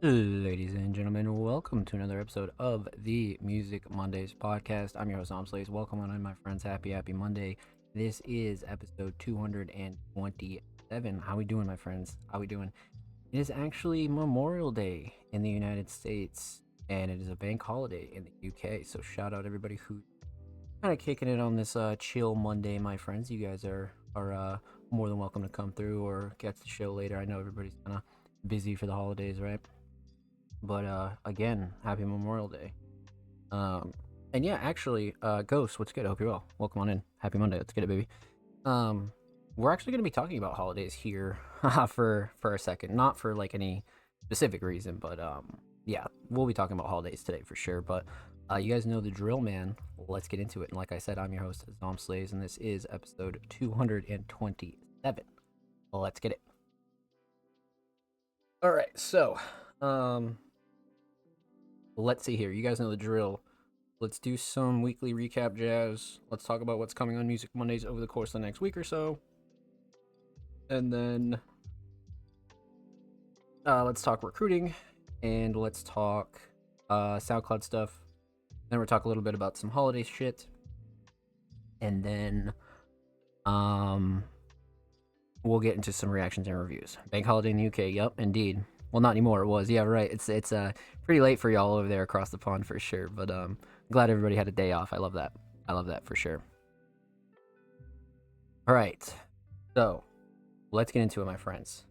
Ladies and gentlemen, welcome to another episode of the Music Mondays podcast. I'm your host, Slays. Welcome on in, my friends. Happy Monday. This is episode 227. How we doing, my friends? How we doing? It is actually Memorial Day in the United States, and it is a bank holiday in the UK. So shout out everybody who kind of kicking it on this chill Monday, my friends. You guys are more than welcome to come through or catch the show later. I know everybody's kind of busy for the holidays, right? But again, happy Memorial Day. Um, and yeah, actually, Ghost, what's good? I hope you're well. Welcome on in. Happy Monday. Let's get it, baby. Um, we're actually going to be talking about holidays here for a second, not for like any specific reason, but yeah, we'll be talking about holidays today for sure. But you guys know the drill, man. Let's get into it. And like I said, I'm your host, Zom Slays, and this is episode 227. Let's get it. All right, so let's see here. You guys know the drill. Let's do some weekly recap jazz. Let's talk about what's coming on Music Mondays over the course of the next week or so. And then let's talk recruiting and let's talk SoundCloud stuff. Then we'll talk a little bit about some holiday shit. And then we'll get into some reactions and reviews. Bank holiday in the UK. Yep, indeed. Well, not anymore. It was. Yeah, right. It's pretty late for y'all over there across the pond for sure. But glad everybody had a day off. I love that. I love that for sure. All right. So let's get into it, my friends.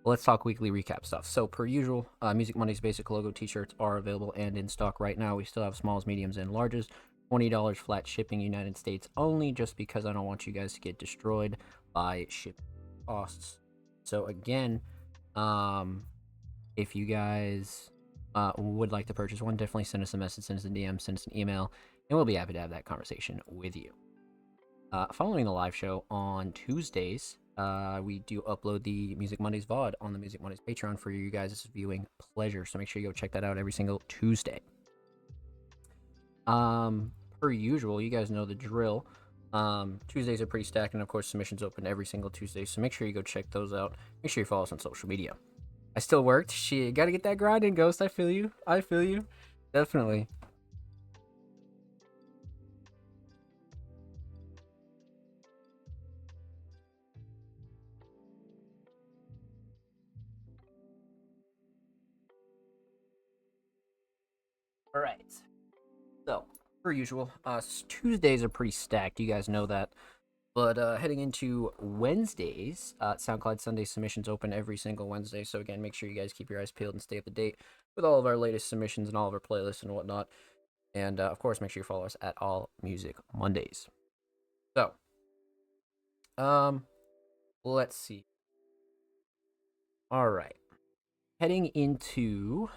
Let's talk weekly recap stuff. So per usual, Music Monday's basic logo t-shirts are available and in stock right now. We still have smalls, mediums, and larges. $20 flat shipping, United States only, just because I don't want you guys to get destroyed by shipping costs. So again, if you guys would like to purchase one, definitely send us a message, send us a DM, send us an email, and we'll be happy to have that conversation with you. Following the live show on Tuesdays, we do upload the Music Mondays VOD on the Music Mondays Patreon for you guys' viewing pleasure. So make sure you go check that out every single Tuesday. Per usual, you guys know the drill. Tuesdays are pretty stacked, and of course, submissions open every single Tuesday. So make sure you go check those out. Make sure you follow us on social media. I still worked. Shit, gotta get that grind in, Ghost. I feel you. Definitely. All right. So, per usual, Tuesdays are pretty stacked. You guys know that. But heading into Wednesdays, SoundCloud Sunday submissions open every single Wednesday. So again, make sure you guys keep your eyes peeled and stay up to date with all of our latest submissions and all of our playlists and whatnot. And of course, make sure you follow us at All Music Mondays. So, let's see. All right, heading into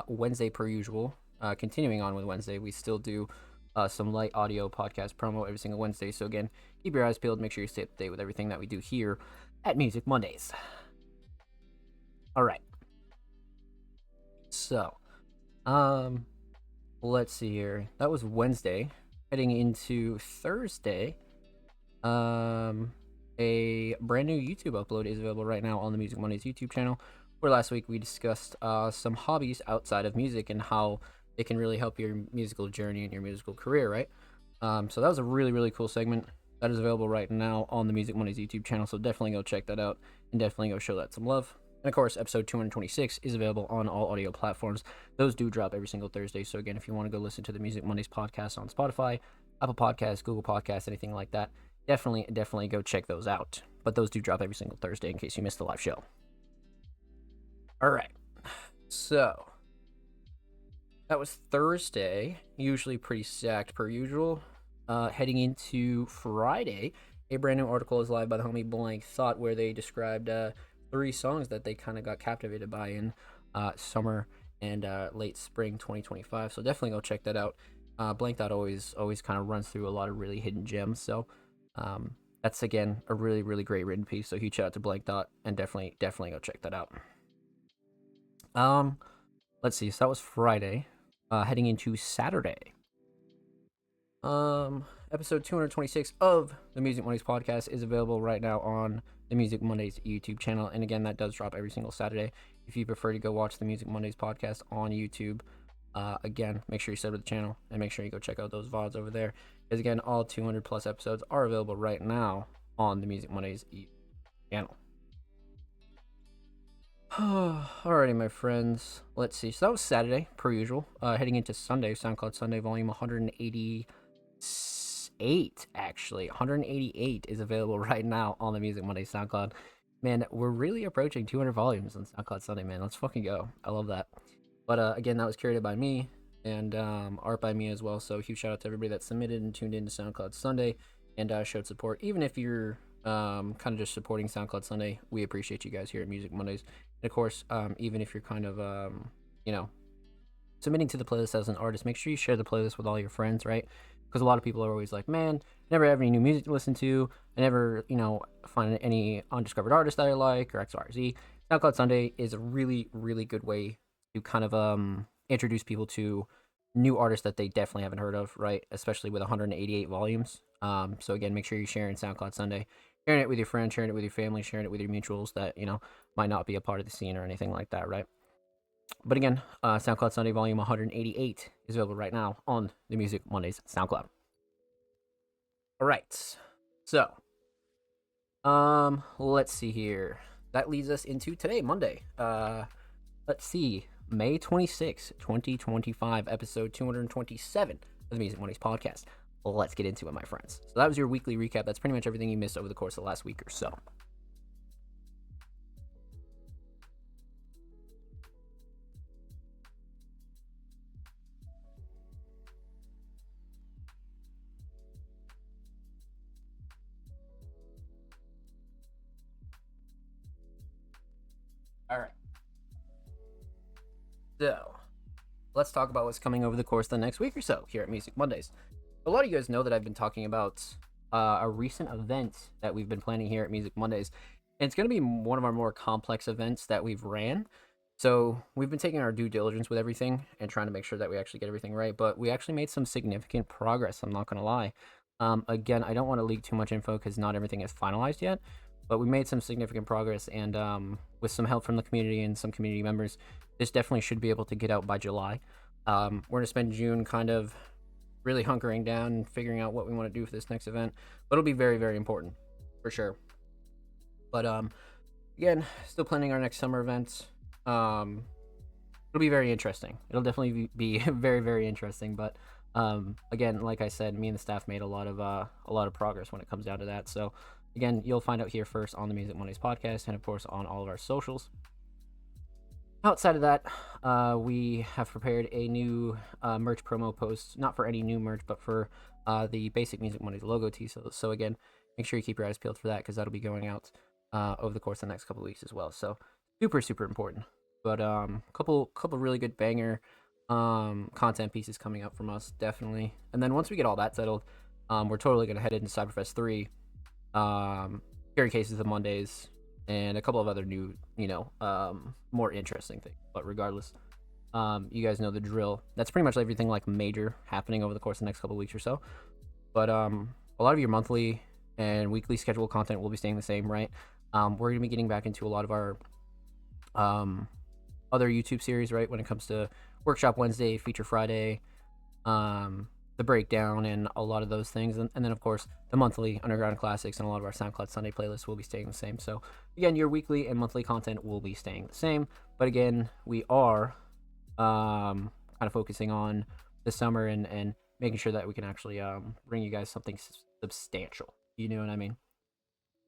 Wednesday per usual. Continuing on with Wednesday, we still do some light audio podcast promo every single Wednesday. So again, keep your eyes peeled. Make sure you stay up to date with everything that we do here at Music Mondays. All right. So, let's see here. That was Wednesday. Heading into Thursday, a brand new YouTube upload is available right now on the Music Mondays YouTube channel. Where last week we discussed some hobbies outside of music and how it can really help your musical journey and your musical career, right? So that was a really cool segment that is available right now on the Music Mondays YouTube channel. So definitely go check that out and definitely go show that some love. And of course, episode 226 is available on all audio platforms. Those do drop every single Thursday. So again, if you want to go listen to the Music Mondays podcast on Spotify, Apple Podcasts, Google Podcasts, anything like that, definitely go check those out. But those do drop every single Thursday in case you missed the live show. All right. So that was Thursday, usually pretty stacked per usual. Heading into Friday, a brand new article is live by the homie Blank Thought, where they described 3 songs that they kind of got captivated by in summer and late spring 2025. So definitely go check that out. Blank Thought always kind of runs through a lot of really hidden gems. So that's again a really great written piece. So huge shout out to Blank Thought, and definitely go check that out. Let's see. So that was Friday. Heading into Saturday. Episode 226 of the Music Mondays podcast is available right now on the Music Mondays YouTube channel. And again, that does drop every single Saturday. If you prefer to go watch the Music Mondays podcast on YouTube, again, make sure you sub to the channel and make sure you go check out those VODs over there. Because again, all 200 plus episodes are available right now on the Music Mondays YouTube channel. Alrighty, my friends. Let's see. So that was Saturday, per usual. Heading into Sunday, SoundCloud Sunday, volume 188, actually. 188 is available right now on the Music Monday SoundCloud. Man, we're really approaching 200 volumes on SoundCloud Sunday, man. Let's fucking go. I love that. But again, that was curated by me and art by me as well. So huge shout out to everybody that submitted and tuned into SoundCloud Sunday and showed support. Even if you're kind of just supporting SoundCloud Sunday, we appreciate you guys here at Music Mondays. And of course, even if you're kind of, submitting to the playlist as an artist, make sure you share the playlist with all your friends, right? Because a lot of people are always like, man, I never have any new music to listen to. I never, find any undiscovered artists that I like or X, Y, or Z. SoundCloud Sunday is a really, really good way to kind of introduce people to new artists that they definitely haven't heard of, right? Especially with 188 volumes. So again, make sure you share in SoundCloud Sunday. Sharing it with your friends, sharing it with your family, sharing it with your mutuals that, might not be a part of the scene or anything like that, right? But again, SoundCloud Sunday volume 188 is available right now on the Music Mondays SoundCloud. All right. So, let's see here. That leads us into today, Monday. Let's see. May 26, 2025, episode 227 of the Music Mondays podcast. Let's get into it, my friends. So that was your weekly recap. That's pretty much everything you missed over the course of the last week or so. All right. So, let's talk about what's coming over the course of the next week or so here at Music Mondays. A lot of you guys know that I've been talking about a recent event that we've been planning here at Music Mondays. And it's going to be one of our more complex events that we've ran. So we've been taking our due diligence with everything and trying to make sure that we actually get everything right. But we actually made some significant progress, I'm not going to lie. Again, I don't want to leak too much info because not everything is finalized yet. But we made some significant progress. And with some help from the community and some community members, this definitely should be able to get out by July. We're going to spend June kind of really hunkering down and figuring out what we want to do for this next event, but it'll be very, very important for sure. But again, still planning our next summer events. It'll be very interesting. It'll definitely be very, very interesting. But again, like I said, me and the staff made a lot of progress when it comes down to that. So again, you'll find out here first on the Music Mondays podcast and of course on all of our socials. Outside of that, we have prepared a new merch promo post, not for any new merch, but for the basic Music Mondays logo tee. So again, make sure you keep your eyes peeled for that because that'll be going out over the course of the next couple of weeks as well. So super, super important. But couple really good banger content pieces coming up from us, definitely. And then once we get all that settled, we're totally going to head into Cyberfest 3, Carry Cases of Mondays, and a couple of other new, more interesting things. But regardless, you guys know the drill. That's pretty much everything like major happening over the course of the next couple of weeks or so. But a lot of your monthly and weekly schedule content will be staying the same, right? We're going to be getting back into a lot of our other YouTube series, right? When it comes to Workshop Wednesday, Feature Friday, the breakdown and a lot of those things, and then of course the monthly underground classics and a lot of our SoundCloud Sunday playlists will be staying the same. So again, your weekly and monthly content will be staying the same, but again, we are kind of focusing on the summer and making sure that we can actually bring you guys something substantial, you know what I mean?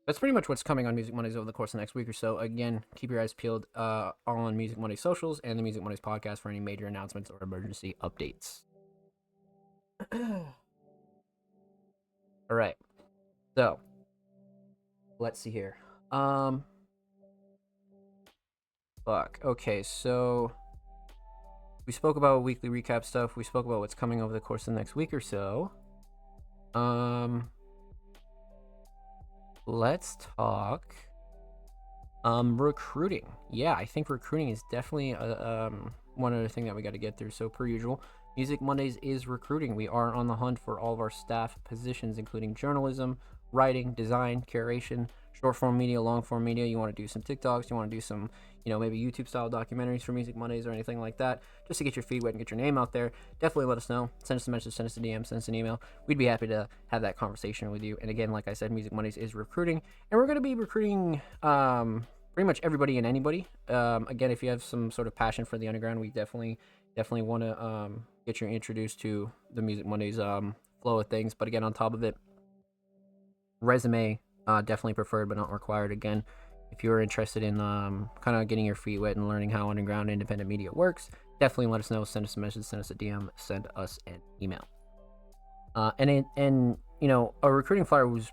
That's pretty much what's coming on Music Mondays over the course of the next week or so. Again, keep your eyes peeled on Music Mondays socials and the Music Mondays podcast for any major announcements or emergency updates. All right, so let's see here. Okay, so we spoke about weekly recap stuff. We spoke about what's coming over the course of the next week or so. Let's talk recruiting. Yeah, I think recruiting is definitely one other thing that we got to get through. So per usual, Music Mondays is recruiting. We are on the hunt for all of our staff positions, including journalism, writing, design, curation, short form media, long form media. You want to do some TikToks, you want to do some, maybe YouTube style documentaries for Music Mondays or anything like that, just to get your feet wet and get your name out there. Definitely let us know. Send us a message, send us a DM, send us an email. We'd be happy to have that conversation with you. And again, like I said, Music Mondays is recruiting, and we're going to be recruiting pretty much everybody and anybody. Again, if you have some sort of passion for the underground, we definitely want to get you introduced to the Music Mondays flow of things. But again, on top of it, resume definitely preferred but not required. Again, if you're interested in kind of getting your feet wet and learning how underground independent media works, definitely let us know. Send us a message, send us a DM, send us an email. And a recruiting flyer was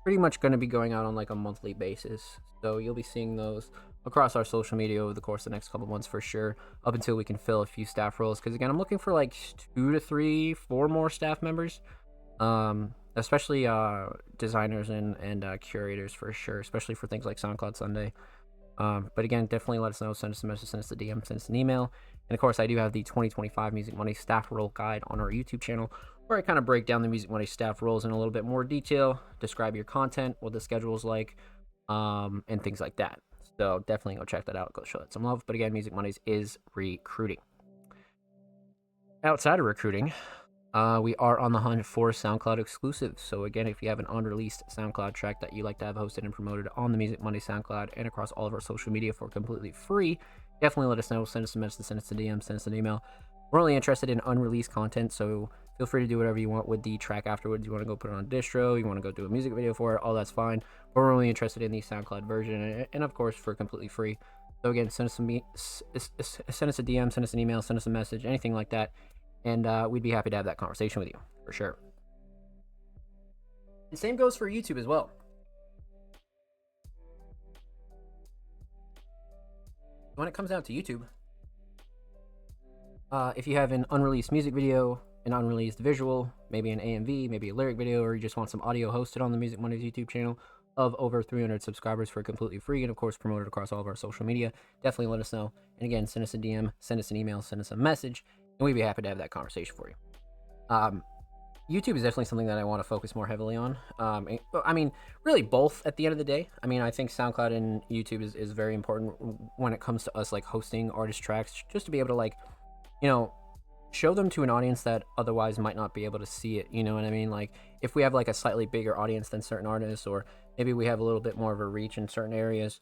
pretty much going to be going out on like a monthly basis, so you'll be seeing those across our social media over the course of the next couple months for sure, up until we can fill a few staff roles. Because again, I'm looking for like 2 to 3, 4 more staff members, especially designers and curators for sure, especially for things like SoundCloud Sunday. But again, definitely let us know. Send us a message, send us a DM, send us an email. And of course, I do have the 2025 Music Monday staff role guide on our YouTube channel, where I kind of break down the Music Monday staff roles in a little bit more detail, describe your content, what the schedule is like, and things like that. So definitely go check that out. Go show that some love. But again, Music Mondays is recruiting. Outside of recruiting, we are on the hunt for SoundCloud exclusives. So again, if you have an unreleased SoundCloud track that you like to have hosted and promoted on the Music Monday SoundCloud and across all of our social media for completely free, definitely let us know. Send us a message, send us a DM, send us an email. We're only interested in unreleased content, so feel free to do whatever you want with the track afterwards. You want to go put it on a distro, you want to go do a music video for it, all that's fine. But we're only interested in the SoundCloud version, and of course for completely free. So again, send us a DM, send us an email, send us a message, anything like that, and we'd be happy to have that conversation with you for sure. And same goes for YouTube as well. When it comes down to YouTube, if you have an unreleased music video, an unreleased visual, maybe an AMV, maybe a lyric video, or you just want some audio hosted on the Music Mondays YouTube channel of over 300 subscribers for completely free, and of course promoted across all of our social media, definitely let us know. And again, send us a DM, send us an email, send us a message, and we'd be happy to have that conversation for you. YouTube is definitely something that I want to focus more heavily on. I mean, really both at the end of the day. I mean, I think SoundCloud and YouTube is very important when it comes to us like hosting artist tracks, just to be able to like, show them to an audience that otherwise might not be able to see it. You know what I mean? Like if we have like a slightly bigger audience than certain artists, or maybe we have a little bit more of a reach in certain areas,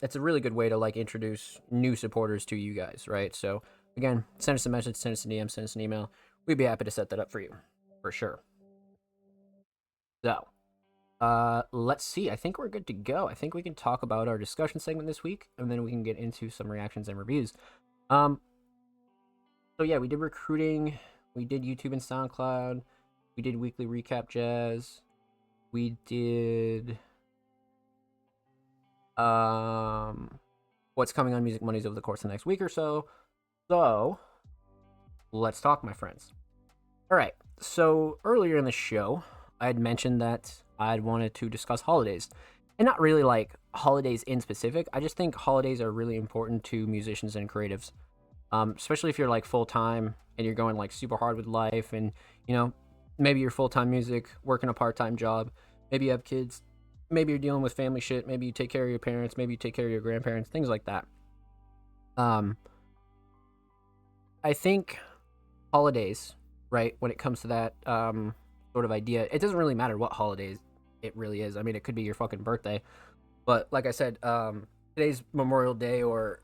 it's a really good way to like introduce new supporters to you guys, right? So again, send us a message, send us an DM, send us an email. We'd be happy to set that up for you for sure. So let's see. I think we're good to go. I think we can talk about our discussion segment this week, and then we can get into some reactions and reviews. So yeah, we did recruiting, we did YouTube and SoundCloud, we did weekly recap jazz, we did what's coming on Music Mondays over the course of the next week or so. So let's talk, my friends. All right, so earlier in the show, I had mentioned that I'd wanted to discuss holidays, and not really like holidays in specific. I just think holidays are really important to musicians and creatives. Especially if you're like full-time and you're going like super hard with life, and maybe you're full-time music, working a part-time job, maybe you have kids, maybe you're dealing with family shit, maybe you take care of your parents, maybe you take care of your grandparents, things like that. I think holidays, right, when it comes to that sort of idea, it doesn't really matter what holidays it really is. I mean, it could be your fucking birthday, but like I said, today's Memorial Day, or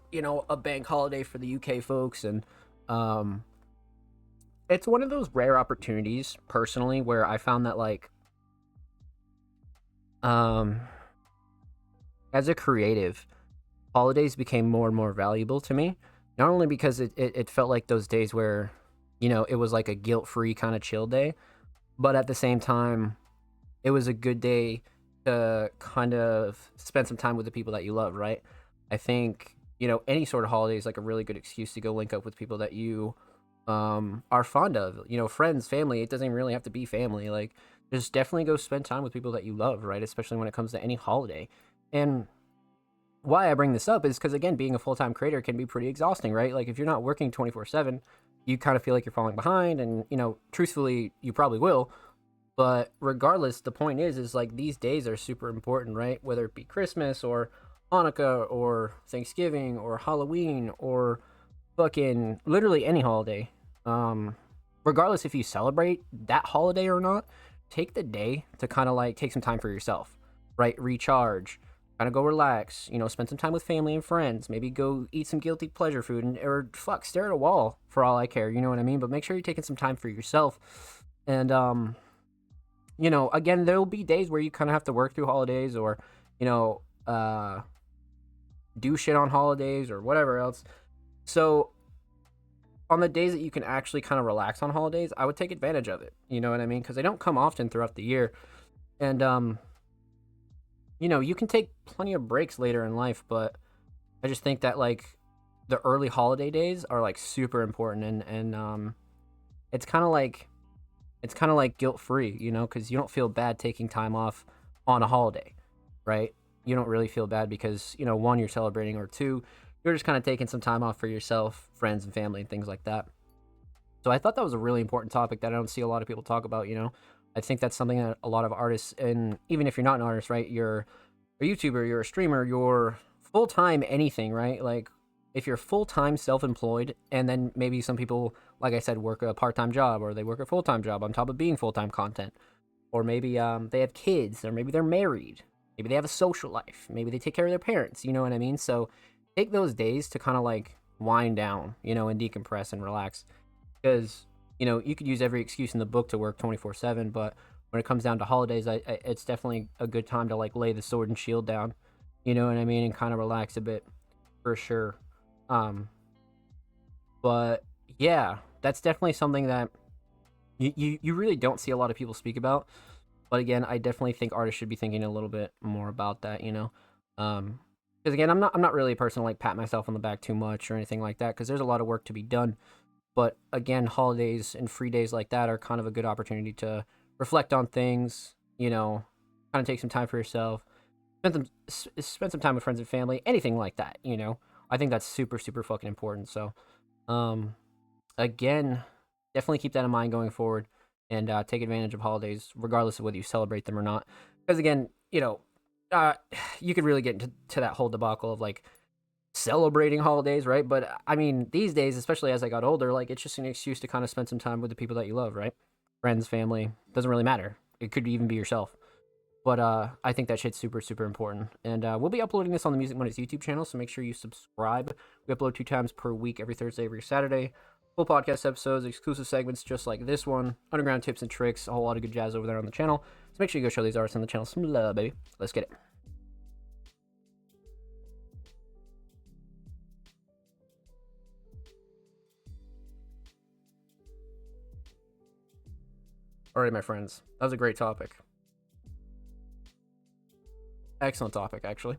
a bank holiday for the UK folks, and it's one of those rare opportunities personally where I found that like as a creative, holidays became more and more valuable to me, not only because it felt like those days where it was like a guilt-free kind of chill day, but at the same time it was a good day to kind of spend some time with the people that you love, right? I think, any sort of holiday is like a really good excuse to go link up with people that you are fond of, friends, family. It doesn't even really have to be family. Like, just definitely go spend time with people that you love, right? Especially when it comes to any holiday. And why I bring this up is because, again, being a full-time creator can be pretty exhausting, right? Like, if you're not working 24/7, you kind of feel like you're falling behind, and truthfully, you probably will. But regardless, the point is like these days are super important, right? Whether it be Christmas or Hanukkah or Thanksgiving or Halloween or fucking literally any holiday. Um, Regardless if you celebrate that holiday or not, take the day to kind of like take some time for yourself, right? Recharge, kind of go relax, spend some time with family and friends, maybe go eat some guilty pleasure food and or fuck, stare at a wall for all I care, you know what I mean? But make sure you're taking some time for yourself. And again, there'll be days where you kind of have to work through holidays or, you know, uh do shit on holidays or whatever else. So on the days that you can actually kind of relax on holidays, I would take advantage of it. You know what I mean? Because they don't come often throughout the year, and you can take plenty of breaks later in life. But I just think that like the early holiday days are like super important, and it's kind of like guilt free, because you don't feel bad taking time off on a holiday, right? You don't really feel bad because one, you're celebrating, or two, you're just kind of taking some time off for yourself, friends, and family, and things like that. So I thought that was a really important topic that I don't see a lot of people talk about. I think that's something that a lot of artists, and even if you're not an artist, right, you're a YouTuber, you're a streamer, you're full time anything, right? Like if you're full time self employed, and then maybe some people, like I said, work a part time job or they work a full time job on top of being full time content, or maybe they have kids, or maybe they're married, maybe they have a social life, maybe they take care of their parents. You know what I mean? So take those days to kind of like wind down, and decompress and relax. Because, you could use every excuse in the book to work 24/7, but when it comes down to holidays, it's definitely a good time to like lay the sword and shield down, you know what I mean, and kind of relax a bit, for sure. Um, but yeah, that's definitely something that you really don't see a lot of people speak about. But again, I definitely think artists should be thinking a little bit more about that. Because again, I'm not really a person to like pat myself on the back too much or anything like that, because there's a lot of work to be done. But again, holidays and free days like that are kind of a good opportunity to reflect on things, kind of take some time for yourself, spend some time with friends and family, anything like that. I think that's super, super fucking important. So, um, again, definitely keep that in mind going forward, and take advantage of holidays, regardless of whether you celebrate them or not. Because again, uh, you could really get into that whole debacle of like celebrating holidays, right? But I mean, these days, especially as I got older, like it's just an excuse to kind of spend some time with the people that you love, right? Friends, family, doesn't really matter. It could even be yourself. But I think that shit's super, super important. And we'll be uploading this on the Music Mondays YouTube channel, so make sure you subscribe. We upload 2 times per week, every Thursday, every Saturday. Full podcast episodes, exclusive segments just like this one, underground tips and tricks, a whole lot of good jazz over there on the channel. So make sure you go show these artists on the channel some love, baby. Let's get it. All right, my friends. That was a great topic. Excellent topic, actually.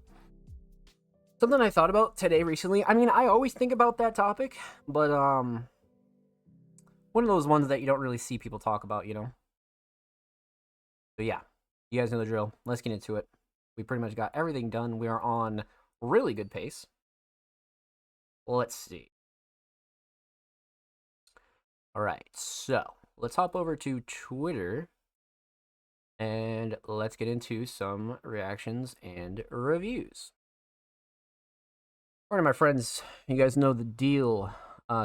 Something I thought about today recently. I mean, I always think about that topic, but one of those ones that you don't really see people talk about. So yeah, you guys know the drill. Let's get into it. We pretty much got everything done. We are on really good pace. Let's see. All right, so let's hop over to Twitter and let's get into some reactions and reviews. All right, my friends, you guys know the deal.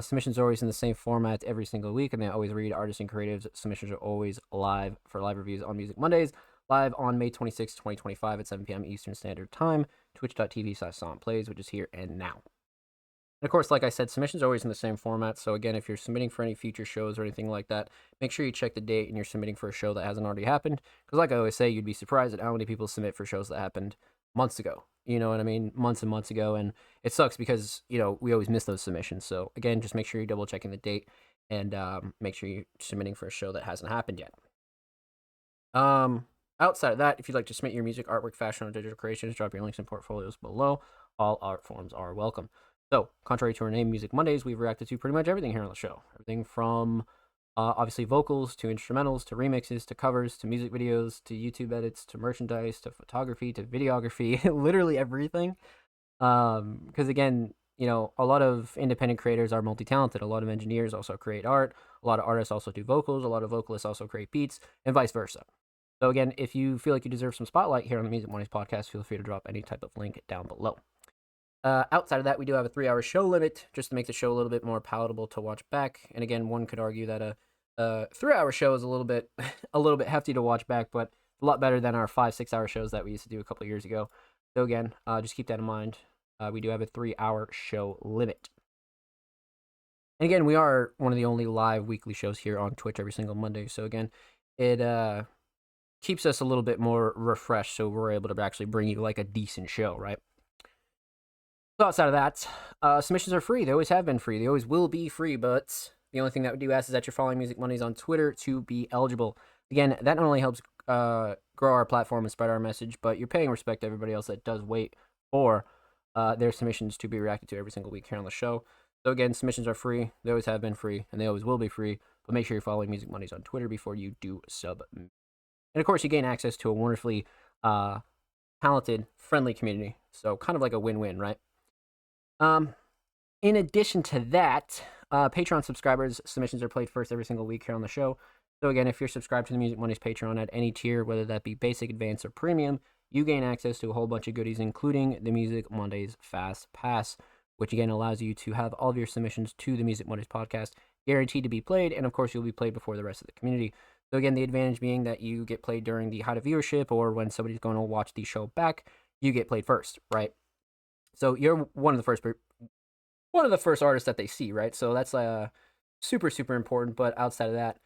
Submissions are always in the same format every single week, and they always read artists and creatives. Submissions are always live for live reviews on Music Mondays, live on May 26, 2025 at 7 p.m. Eastern Standard Time, twitch.tv/SongPlays, which is here and now. And of course, like I said, submissions are always in the same format. So again, if you're submitting for any future shows or anything like that, make sure you check the date and you're submitting for a show that hasn't already happened. Because like I always say, you'd be surprised at how many people submit for shows that happened months ago. You know what I mean? Months and months ago. And it sucks because, we always miss those submissions. So again, just make sure you're double checking the date and make sure you're submitting for a show that hasn't happened yet. Outside of that, if you'd like to submit your music, artwork, fashion, or digital creations, drop your links and portfolios below. All art forms are welcome. So, contrary to our name, Music Mondays, we've reacted to pretty much everything here on the show. Everything from, obviously, vocals, to instrumentals, to remixes, to covers, to music videos, to YouTube edits, to merchandise, to photography, to videography, literally everything. Because, again, a lot of independent creators are multi-talented. A lot of engineers also create art. A lot of artists also do vocals. A lot of vocalists also create beats, and vice versa. So again, if you feel like you deserve some spotlight here on the Music Mondays podcast, feel free to drop any type of link down below. Outside of that, we do have a 3-hour show limit just to make the show a little bit more palatable to watch back. And again, one could argue that a 3-hour show is a little bit hefty to watch back, but a lot better than our 5-6 hour shows that we used to do a couple of years ago. So again, just keep that in mind. We do have a 3-hour show limit. And again, we are one of the only live weekly shows here on Twitch every single Monday. So again, it keeps us a little bit more refreshed, so we're able to actually bring you like a decent show, right? So outside of that, submissions are free. They always have been free. They always will be free, but the only thing that we do ask is that you're following Music Mondays on Twitter to be eligible. Again, that not only helps grow our platform and spread our message, but you're paying respect to everybody else that does wait for their submissions to be reacted to every single week here on the show. So again, submissions are free. They always have been free, and they always will be free. But make sure you're following Music Mondays on Twitter before you do sub. And of course, you gain access to a wonderfully talented, friendly community. So kind of like a win-win, right? In addition to that, Patreon subscribers' submissions are played first every single week here on the show. So again, if you're subscribed to the Music Mondays Patreon at any tier, whether that be basic, advanced, or premium, you gain access to a whole bunch of goodies, including the Music Mondays Fast Pass, which again allows you to have all of your submissions to the Music Mondays podcast guaranteed to be played, and of course you'll be played before the rest of the community. So again, the advantage being that you get played during the height of viewership, or when somebody's going to watch the show back, you get played first, right? So you're one of the first artists that they see, right? So that's super, super important. But outside of that,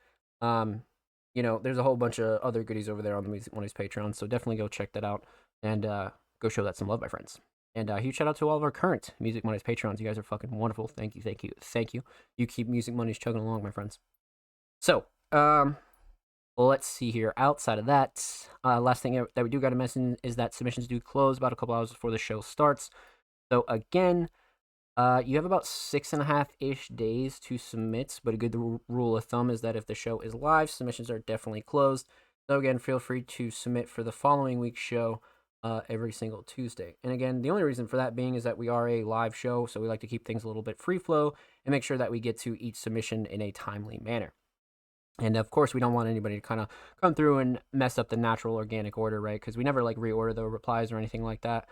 there's a whole bunch of other goodies over there on the Music Mondays Patreon. So definitely go check that out and go show that some love, my friends. And huge shout out to all of our current Music Mondays Patrons. You guys are fucking wonderful. Thank you, thank you, thank you. You keep Music Mondays chugging along, my friends. So, let's see here. Outside of that, last thing that we do got to mention is that submissions do close about a couple hours before the show starts. So again, you have about 6.5-ish days to submit, but a good rule of thumb is that if the show is live, submissions are definitely closed. So again, feel free to submit for the following week's show every single Tuesday. And again, the only reason for that being is that we are a live show, so we like to keep things a little bit free flow and make sure that we get to each submission in a timely manner. And of course, we don't want anybody to kind of come through and mess up the natural organic order, right? Because we never like reorder the replies or anything like that.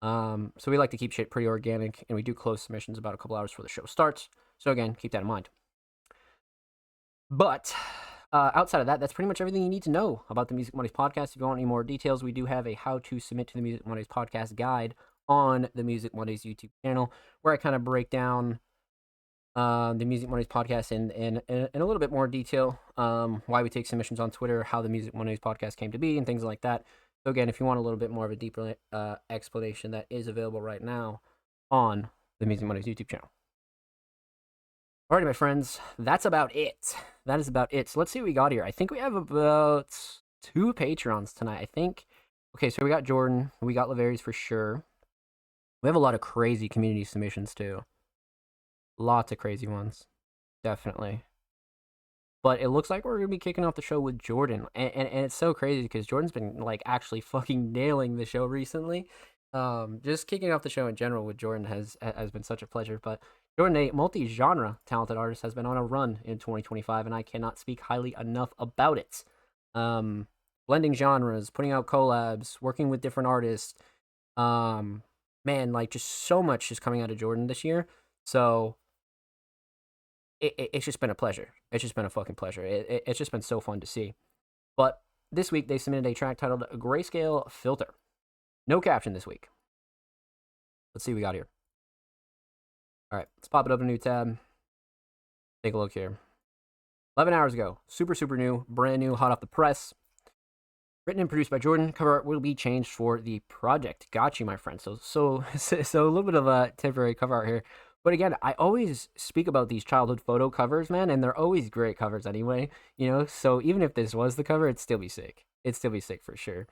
So we like to keep shit pretty organic, and we do close submissions about a couple hours before the show starts. So again, keep that in mind. But outside of that, that's pretty much everything you need to know about the Music Mondays podcast. If you want any more details, we do have a how to submit to the Music Mondays podcast guide on the Music Mondays YouTube channel, where I kind of break down the Music Mondays podcast in a little bit more detail, why we take submissions on Twitter, how the Music Mondays podcast came to be, and things like that. So again, if you want a little bit more of a deeper explanation, that is available right now on the Music Mondays YouTube channel. Alrighty, my friends, that's about it. That is about it. So let's see what we got here. I think we have about 2 Patrons tonight, I think. Okay, so we got Jordan. We got Laverius for sure. We have a lot of crazy community submissions, too. Lots of crazy ones. Definitely. But it looks like we're going to be kicking off the show with Jordan. And it's so crazy because Jordan's been, like, actually fucking nailing the show recently. Just kicking off the show in general with Jordan has been such a pleasure. But Jordan, a multi-genre talented artist, has been on a run in 2025, and I cannot speak highly enough about it. Blending genres, putting out collabs, working with different artists. Man, like, just so much is coming out of Jordan this year. So it's just been a pleasure. It's just been a fucking pleasure. It's just been so fun to see. But this week, they submitted a track titled Grayscale Filter. No caption this week. Let's see what we got here. All right, let's pop it up in a new tab. Take a look here. 11 hours ago. Super, super new. Brand new, hot off the press. Written and produced by Jordan. Cover art will be changed for the project. Got you, my friend. So a little bit of a temporary cover art here. But again, I always speak about these childhood photo covers, man, and they're always great covers anyway, So even if this was the cover, it'd still be sick. It'd still be sick for sure.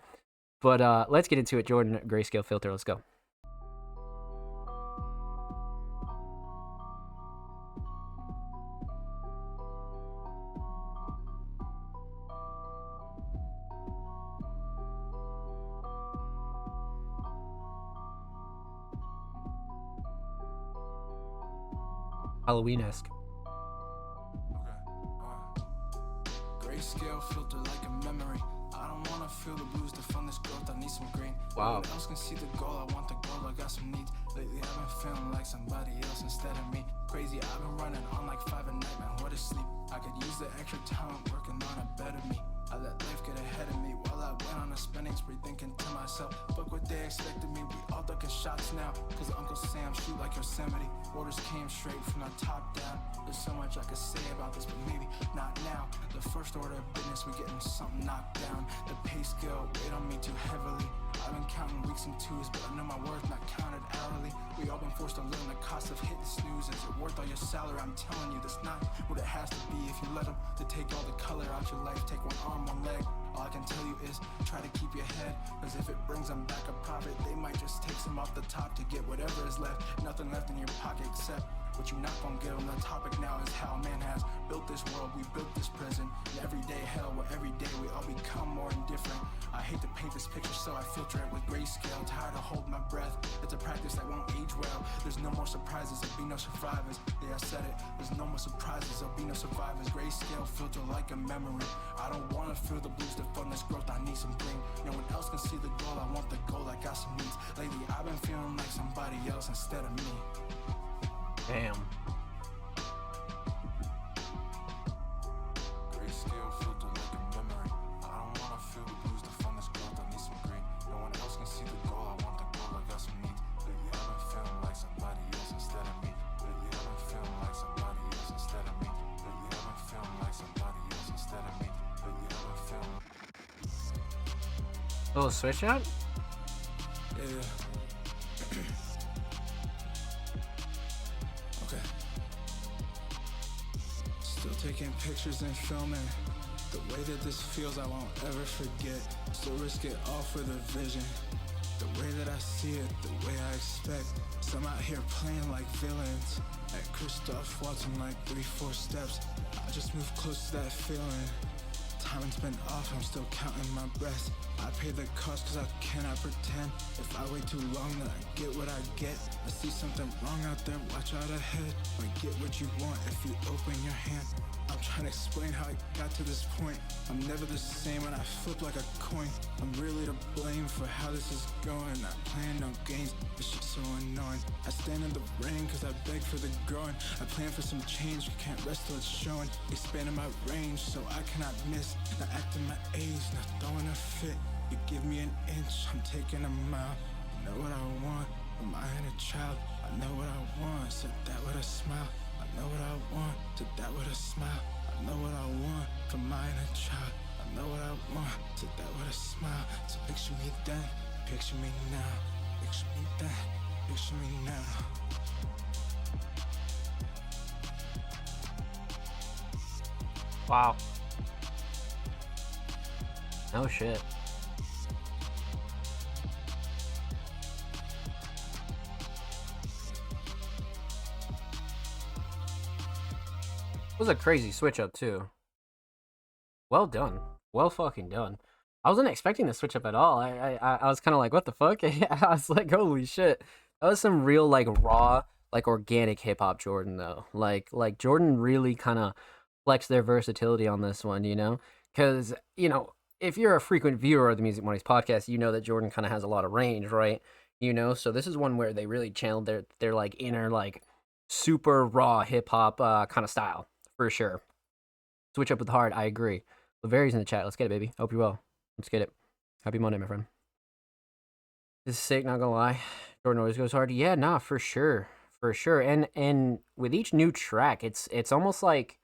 But let's get into it. Jordan, Grayscale Filter. Let's go. Halloween-esque. Grayscale filter like a memory. I don't wanna feel the blues to fund this growth. I need some green. Wow. No one else can see the goal. I want the goal. I got some needs. Lately I've been feeling like somebody else instead of me. Crazy, I've been running on like 5 a night, man. What a sleep. I could use the extra time working on a better me. I let life get ahead of me while I went on a spending spree, thinking to myself, fuck what they expected me. We all ducking shots now, cause Uncle Sam shoot like Yosemite. Orders came straight from the top down. There's so much I could say about this, but maybe not now. The first order of business, we getting something knocked down. The pay scale weighed on me too heavily. I've been counting weeks and twos, but I know my worth not counted hourly. We all been forced to learn the cost of hitting snooze. Is it worth all your salary? I'm telling you, that's not what it has to be. If you let them to take all the color out your life, take one arm, one leg. All I can tell you is try to keep your head, cause if it brings them back a profit, they might just take some off the top to get whatever is left. Nothing left in your pocket except what you not gonna get on. The topic now is how man has built this world, we built this prison. And every day hell, where every day we all become more indifferent. I hate to paint this picture, so I filter it with grayscale. Tired of holding my breath, it's a practice that won't age well. There's no more surprises, there'll be no survivors. Yeah, I said it, there's no more surprises, there'll be no survivors. Grayscale filter like a memory. I don't wanna feel the blues to fund this growth, I need some green. No one else can see the goal, I want the goal, I got some needs. Lately I've been feeling like somebody else instead of me. Damn. Grayscale filter like a memory. I don't wanna feel the blues to fund this growth, I need some green. No one else can see the goal, I want the goal, I got some needs. Lately I've been feeling like somebody else instead of me. Lately I've been feeling like somebody else instead of me. Lately I've been feeling like somebody else instead of me. Lately I've been feeling. Little switch out? Yeah. Okay. Still taking pictures and filming. The way that this feels, I won't ever forget. Still risk it all for the vision. The way that I see it, the way I expect. Some out here playing like villains. At Christoph Walton like 3-4 steps. I just move close to that feeling. Timing's been off, I'm still counting my breath. I pay the cost cause I cannot pretend. If I wait too long then I get what I get. I see something wrong out there, watch out ahead. Might get what you want if you open your hand. I'm trying to explain how I got to this point. I'm never the same when I flip like a coin. I'm really to blame for how this is going. Not playing no games, this shit's so annoying. I stand in the rain cause I beg for the growing. I plan for some change, can't rest till it's showing. Expanding my range so I cannot miss. Not acting my age, not throwing a fit. You give me an inch, I'm taking a mile. I know what I want, am I in a child? I know what I want, said that with a smile. I know what I want, said that with a smile. I know what I want from my inner child. I know what I want, said that with a smile. So picture me then, picture me now. Picture me then, picture me now. Wow. Oh shit. It was a crazy switch up too. Well done. Well fucking done. I wasn't expecting the switch up at all. I was kind of like, what the fuck? I was like, holy shit. That was some real like raw, like organic hip hop Jordan though. Like Jordan really kind of flexed their versatility on this one, you know? Because, you know, if you're a frequent viewer of the Music Money's podcast, you know that Jordan kind of has a lot of range, right? You know, so this is one where they really channeled their like inner like super raw hip hop kind of style for sure. Switch up with the hard, I agree. Laveri's in the chat. Let's get it, baby. Hope you're well. Let's get it. Happy Monday, my friend. This is sick, not gonna lie. Jordan always goes hard. Yeah, nah, for sure. For sure. And with each new track, it's almost like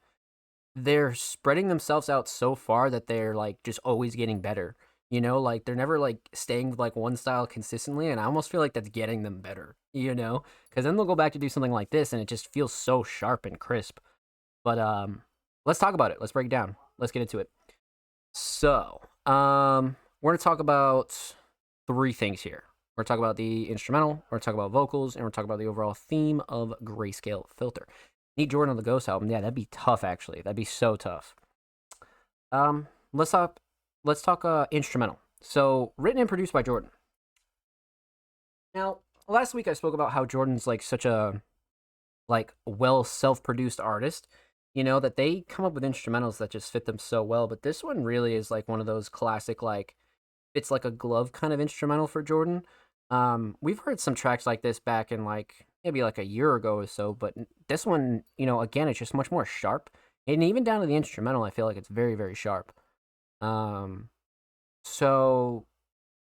they're spreading themselves out so far that they're like just always getting better. You know, like they're never like staying with like one style consistently, and I almost feel like that's getting them better, you know? Because then they'll go back to do something like this and it just feels so sharp and crisp. But let's talk about it. Let's break it down. Let's get into it. So, we're gonna talk about 3 things here. We're gonna talk about the instrumental, we're gonna talk about vocals, and we're gonna talk about the overall theme of Grayscale Filter. Need Jordan on the Ghost album. Yeah, that'd be tough actually. That'd be so tough. Let's talk instrumental. So, written and produced by Jordan. Now, last week I spoke about how Jordan's like such a like well self-produced artist, that they come up with instrumentals that just fit them so well. But this one really is like one of those classic, like, it's like a glove kind of instrumental for Jordan. We've heard some tracks like this back in like maybe like a year ago or so, but this one, again, it's just much more sharp. And even down to the instrumental, I feel like it's very, very sharp. Um, so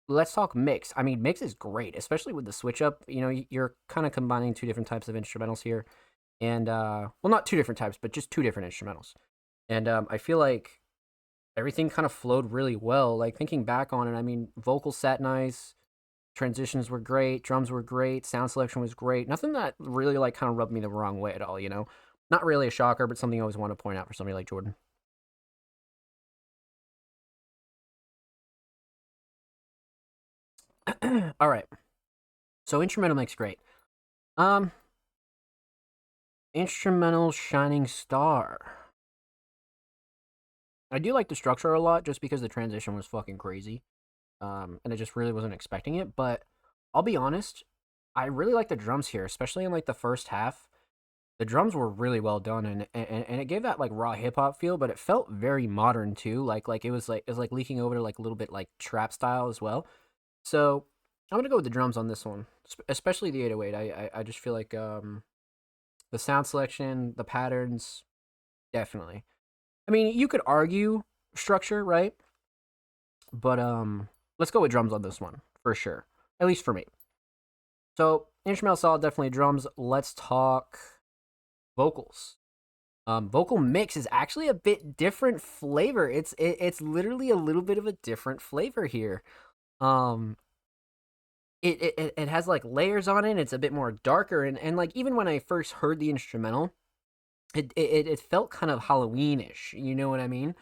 let's talk mix. I mean, mix is great, especially with the switch up. You're kind of combining two different types of instrumentals here, and well, not two different types, but just two different instrumentals. And I feel like everything kind of flowed really well. Like thinking back on it, I mean, vocals sat nice, transitions were great, drums were great, sound selection was great. Nothing that really like kind of rubbed me the wrong way at all. Not really a shocker, but something I always want to point out for somebody like Jordan. All right, so instrumental mix great. Um, Instrumental shining star. I do like the structure a lot, just because the transition was fucking crazy. And I just really wasn't expecting it. But I'll be honest, I really like the drums here, especially in like the first half. The drums were really well done, and it gave that like raw hip hop feel, but it felt very modern too. Like it was like leaking over to like a little bit like trap style as well. So I'm gonna go with the drums on this one, especially the 808. I just feel like the sound selection, the patterns, definitely. I mean, you could argue structure, right? But let's go with drums on this one for sure. At least for me. So instrumental solid, definitely drums. Let's talk vocals. Vocal mix is actually a bit different flavor. It's literally a little bit of a different flavor here. Um, it has like layers on it. It's a bit more darker, and like even when I first heard the instrumental, it felt kind of Halloweenish. You know what I mean?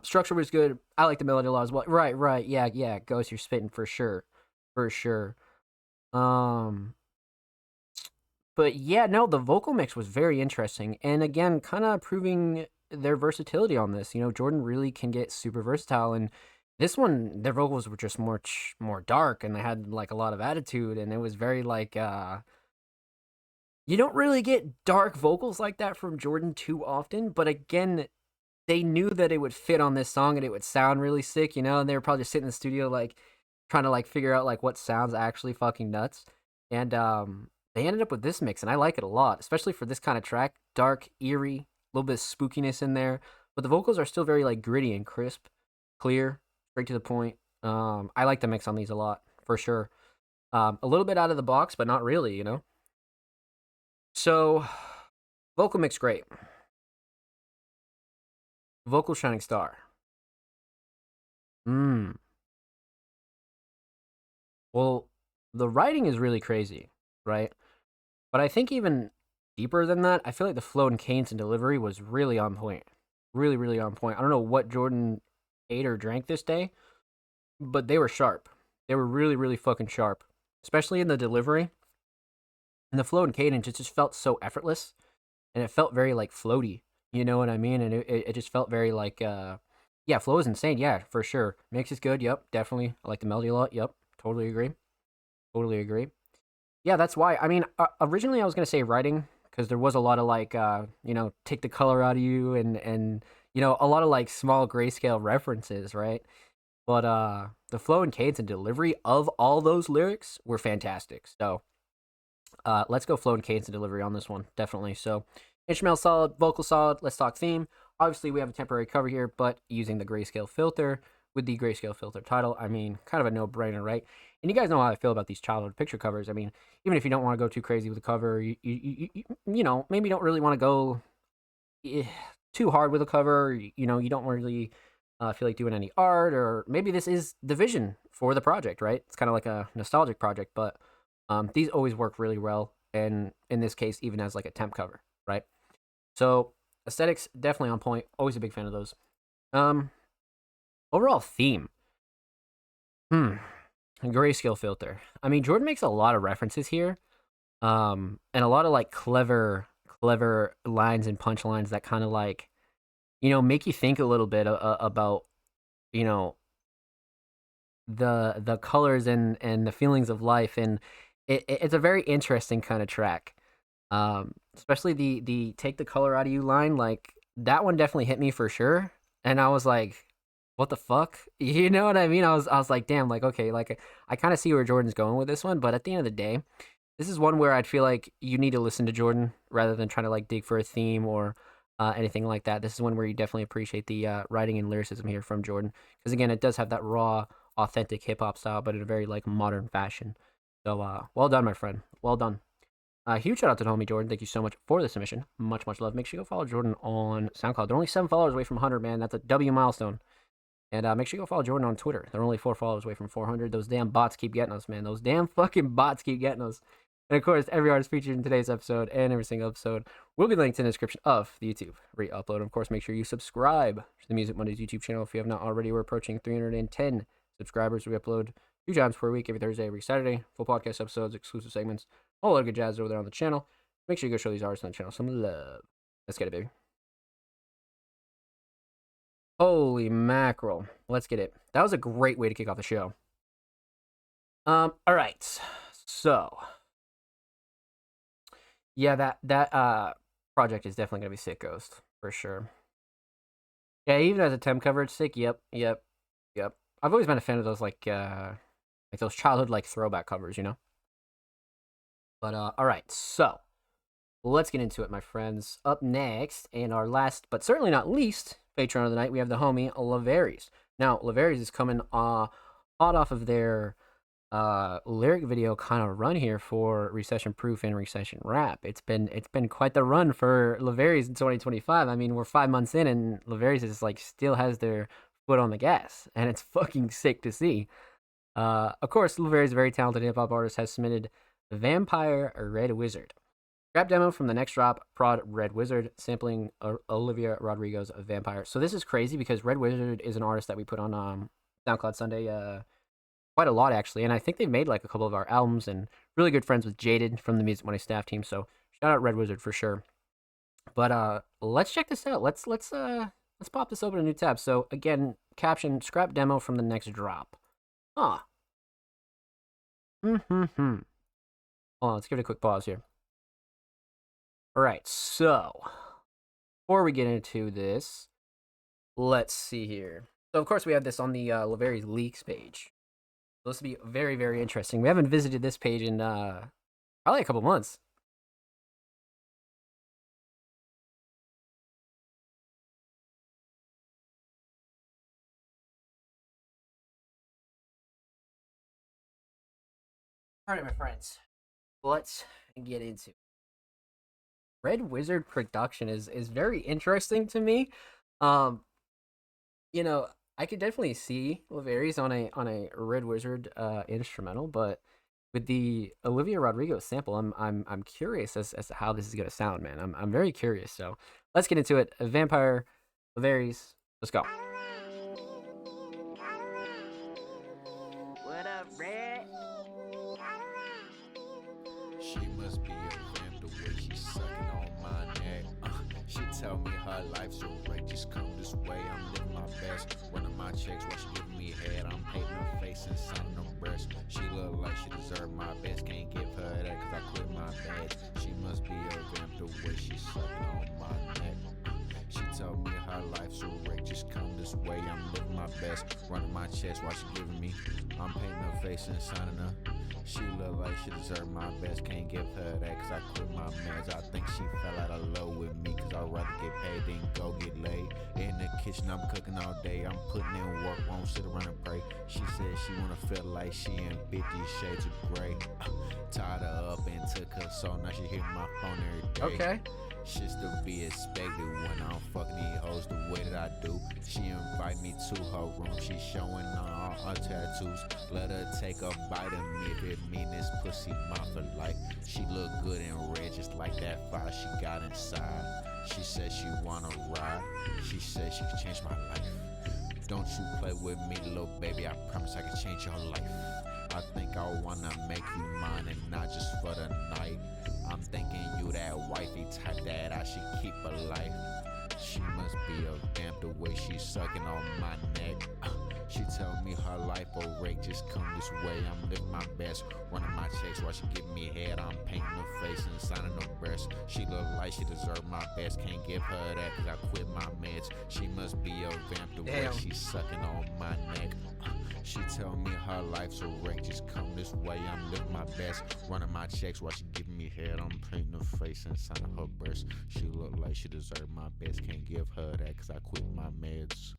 Structure was good. I like the melody a lot as well. Right, right. Yeah, yeah. Ghost, you're spitting for sure, for sure. Um, but yeah, no, the vocal mix was very interesting, and again, kind of proving their versatility on this. Jordan really can get super versatile, and this one, their vocals were just more dark, and they had like a lot of attitude, and it was very like you don't really get dark vocals like that from Jordan too often, but again, they knew that it would fit on this song and it would sound really sick, and they were probably just sitting in the studio like trying to like figure out like what sounds actually fucking nuts. And they ended up with this mix, and I like it a lot, especially for this kind of track. Dark, eerie, a little bit of spookiness in there, but the vocals are still very like gritty and crisp, clear, straight to the point. I like the mix on these a lot, for sure. A little bit out of the box, but not really. So, vocal mix great. Vocal shining star. Hmm. Well, the writing is really crazy, right? But I think even deeper than that, I feel like the flow and cadence and delivery was really on point. Really, really on point. I don't know what Jordan ate or drank this day, but they were sharp. They were really, really fucking sharp, especially in the delivery. And the flow and cadence, it just felt so effortless, and it felt very like floaty. You know what I mean? And it just felt very like, yeah, flow is insane. Yeah, for sure. Mix is good. Yep, definitely. I like the melody a lot. Yep, totally agree. Totally agree. Yeah, that's why. I mean, originally I was gonna say writing, because there was a lot of like, take the color out of you, and a lot of like small grayscale references, right? But the flow and cadence and delivery of all those lyrics were fantastic. So let's go flow and cadence and delivery on this one, definitely. So instrumental solid, vocal solid. Let's talk theme. Obviously, we have a temporary cover here, but using the grayscale filter with the grayscale filter title, I mean, kind of a no-brainer, right? And you guys know how I feel about these childhood picture covers. I mean, even if you don't want to go too crazy with the cover, maybe don't really want to go too hard with a cover. You don't really feel like doing any art, or maybe this is the vision for the project, right? It's kind of like a nostalgic project, but these always work really well, and in this case, even as like a temp cover, right? So aesthetics definitely on point. Always a big fan of those. Um, Overall theme. Grayscale filter. I mean, Jordan makes a lot of references here, and a lot of like clever lines and punchlines that kind of like, make you think a little bit about, you know, the colors and the feelings of life, and it's a very interesting kind of track. Especially the take the color out of you line, like that one definitely hit me for sure. And I was like, what the fuck? You know what I mean? I was like, damn, like okay, like I kind of see where Jordan's going with this one, but at the end of the day, this is one where I'd feel like you need to listen to Jordan rather than trying to like dig for a theme or anything like that. This is one where you definitely appreciate the writing and lyricism here from Jordan, because again, it does have that raw, authentic hip hop style, but in a very like modern fashion. So well done, my friend. Well done. Huge shout out to the homie Jordan. Thank you so much for the submission. Much, much love. Make sure you go follow Jordan on SoundCloud. They're only 7 followers away from 100, man. That's a W milestone. And make sure you go follow Jordan on Twitter. They're only 4 followers away from 400. Those damn bots keep getting us, man. Those damn fucking bots keep getting us. And of course, every artist featured in today's episode and every single episode will be linked in the description of the YouTube re-upload. Of course, make sure you subscribe to the Music Mondays YouTube channel if you have not already. We're approaching 310 subscribers. We upload 2 times per week, every Thursday, every Saturday. Full podcast episodes, exclusive segments, all that good jazz over there on the channel. Make sure you go show these artists on the channel some love. Let's get it, baby. Holy mackerel. Let's get it. That was a great way to kick off the show. All right. So, yeah, that project is definitely gonna be sick, Ghost, for sure. Yeah, even as a temp cover, it's sick. Yep. I've always been a fan of those like those childhood like throwback covers, you know. But all right, so let's get into it, my friends. Up next, and our last, but certainly not least, patron of the night, we have the homie Laveries. Now, Laveries is coming hot off of their lyric video kind of run here for Recession Proof and Recession Rap. It's been quite the run for Laveries in 2025. I mean, we're 5 months in, and Laveries is like still has their foot on the gas, and it's fucking sick to see. Of course, Laveries, a very talented hip hop artist, has submitted Vampire Red Wizard. Rap demo from the next drop, Prod Red Wizard, sampling Olivia Rodrigo's Vampire. So this is crazy because Red Wizard is an artist that we put on SoundCloud Sunday quite a lot, actually. And I think they've made like a couple of our albums and really good friends with Jaded from the Music Money staff team. So shout out Red Wizard for sure. But let's check this out. Let's pop this open a new tab. So again, caption, scrap demo from the next drop. Huh. Hold on, let's give it a quick pause here. All right, so before we get into this, let's see here. So, of course, we have this on the Laveries Leaks page. So this will be very, very interesting. We haven't visited this page in probably a couple months. All right, my friends, let's get into it. Red Wizard production is very interesting to me. Um, you know, I could definitely see Laveries on a Red Wizard instrumental, but with the Olivia Rodrigo sample, I'm curious as to how this is gonna sound, man. I'm very curious. So let's get into it. Vampire, Laveries, let's go. What up, Red? She must be a vamp the way she's sucking on my neck. She tell me her life's so right, just come this way. I'm living my best. One of my checks, what she giving me head. I'm painting her face and signing her breast. She look like she deserve my best. Can't give her that cause I quit my badge. She must be a vamp the way she's sucking on my neck. She told me her life's so right, just come this way. I'm living my best. Running my chest while she giving me. I'm painting her face and signing her. She look like she deserve my best. Can't give her that cause I quit my meds. I think she fell out of love with me cause I'd rather get paid than go get laid. In the kitchen I'm cooking all day. I'm putting in work, won't sit around and pray. She said she wanna feel like she in 50 shades of gray. Tied her up and took her soul. Now she hit my phone every day. Okay. Shit's to be expected when I'm fucking these hoes the way that I do. She invite me to her room, she showing all her tattoos. Let her take a bite of me if it mean this pussy mine for life. She look good and red just like that fire she got inside. She said she wanna ride, she said she could change my life. Don't you play with me, little baby, I promise I can change your life. I think I wanna make you mine and not just for the night. I'm thinking you that wifey type that I should keep alive. She must be a vamp the way she's sucking on my neck. She tell me her life a wreck, just come this way. I'm living my best, running my checks while she giving me head. I'm painting her face and signing her breast. She look like she deserve my best, can't give her that cause I quit my meds. She must be a vamp the way she's sucking on my neck. She tell me her life's a wreck, just come this way. I'm living my best, running my checks while she giving me head. I'm painting her face and signing her breast. She look like she deserve my best, can't give her that cause I quit my meds.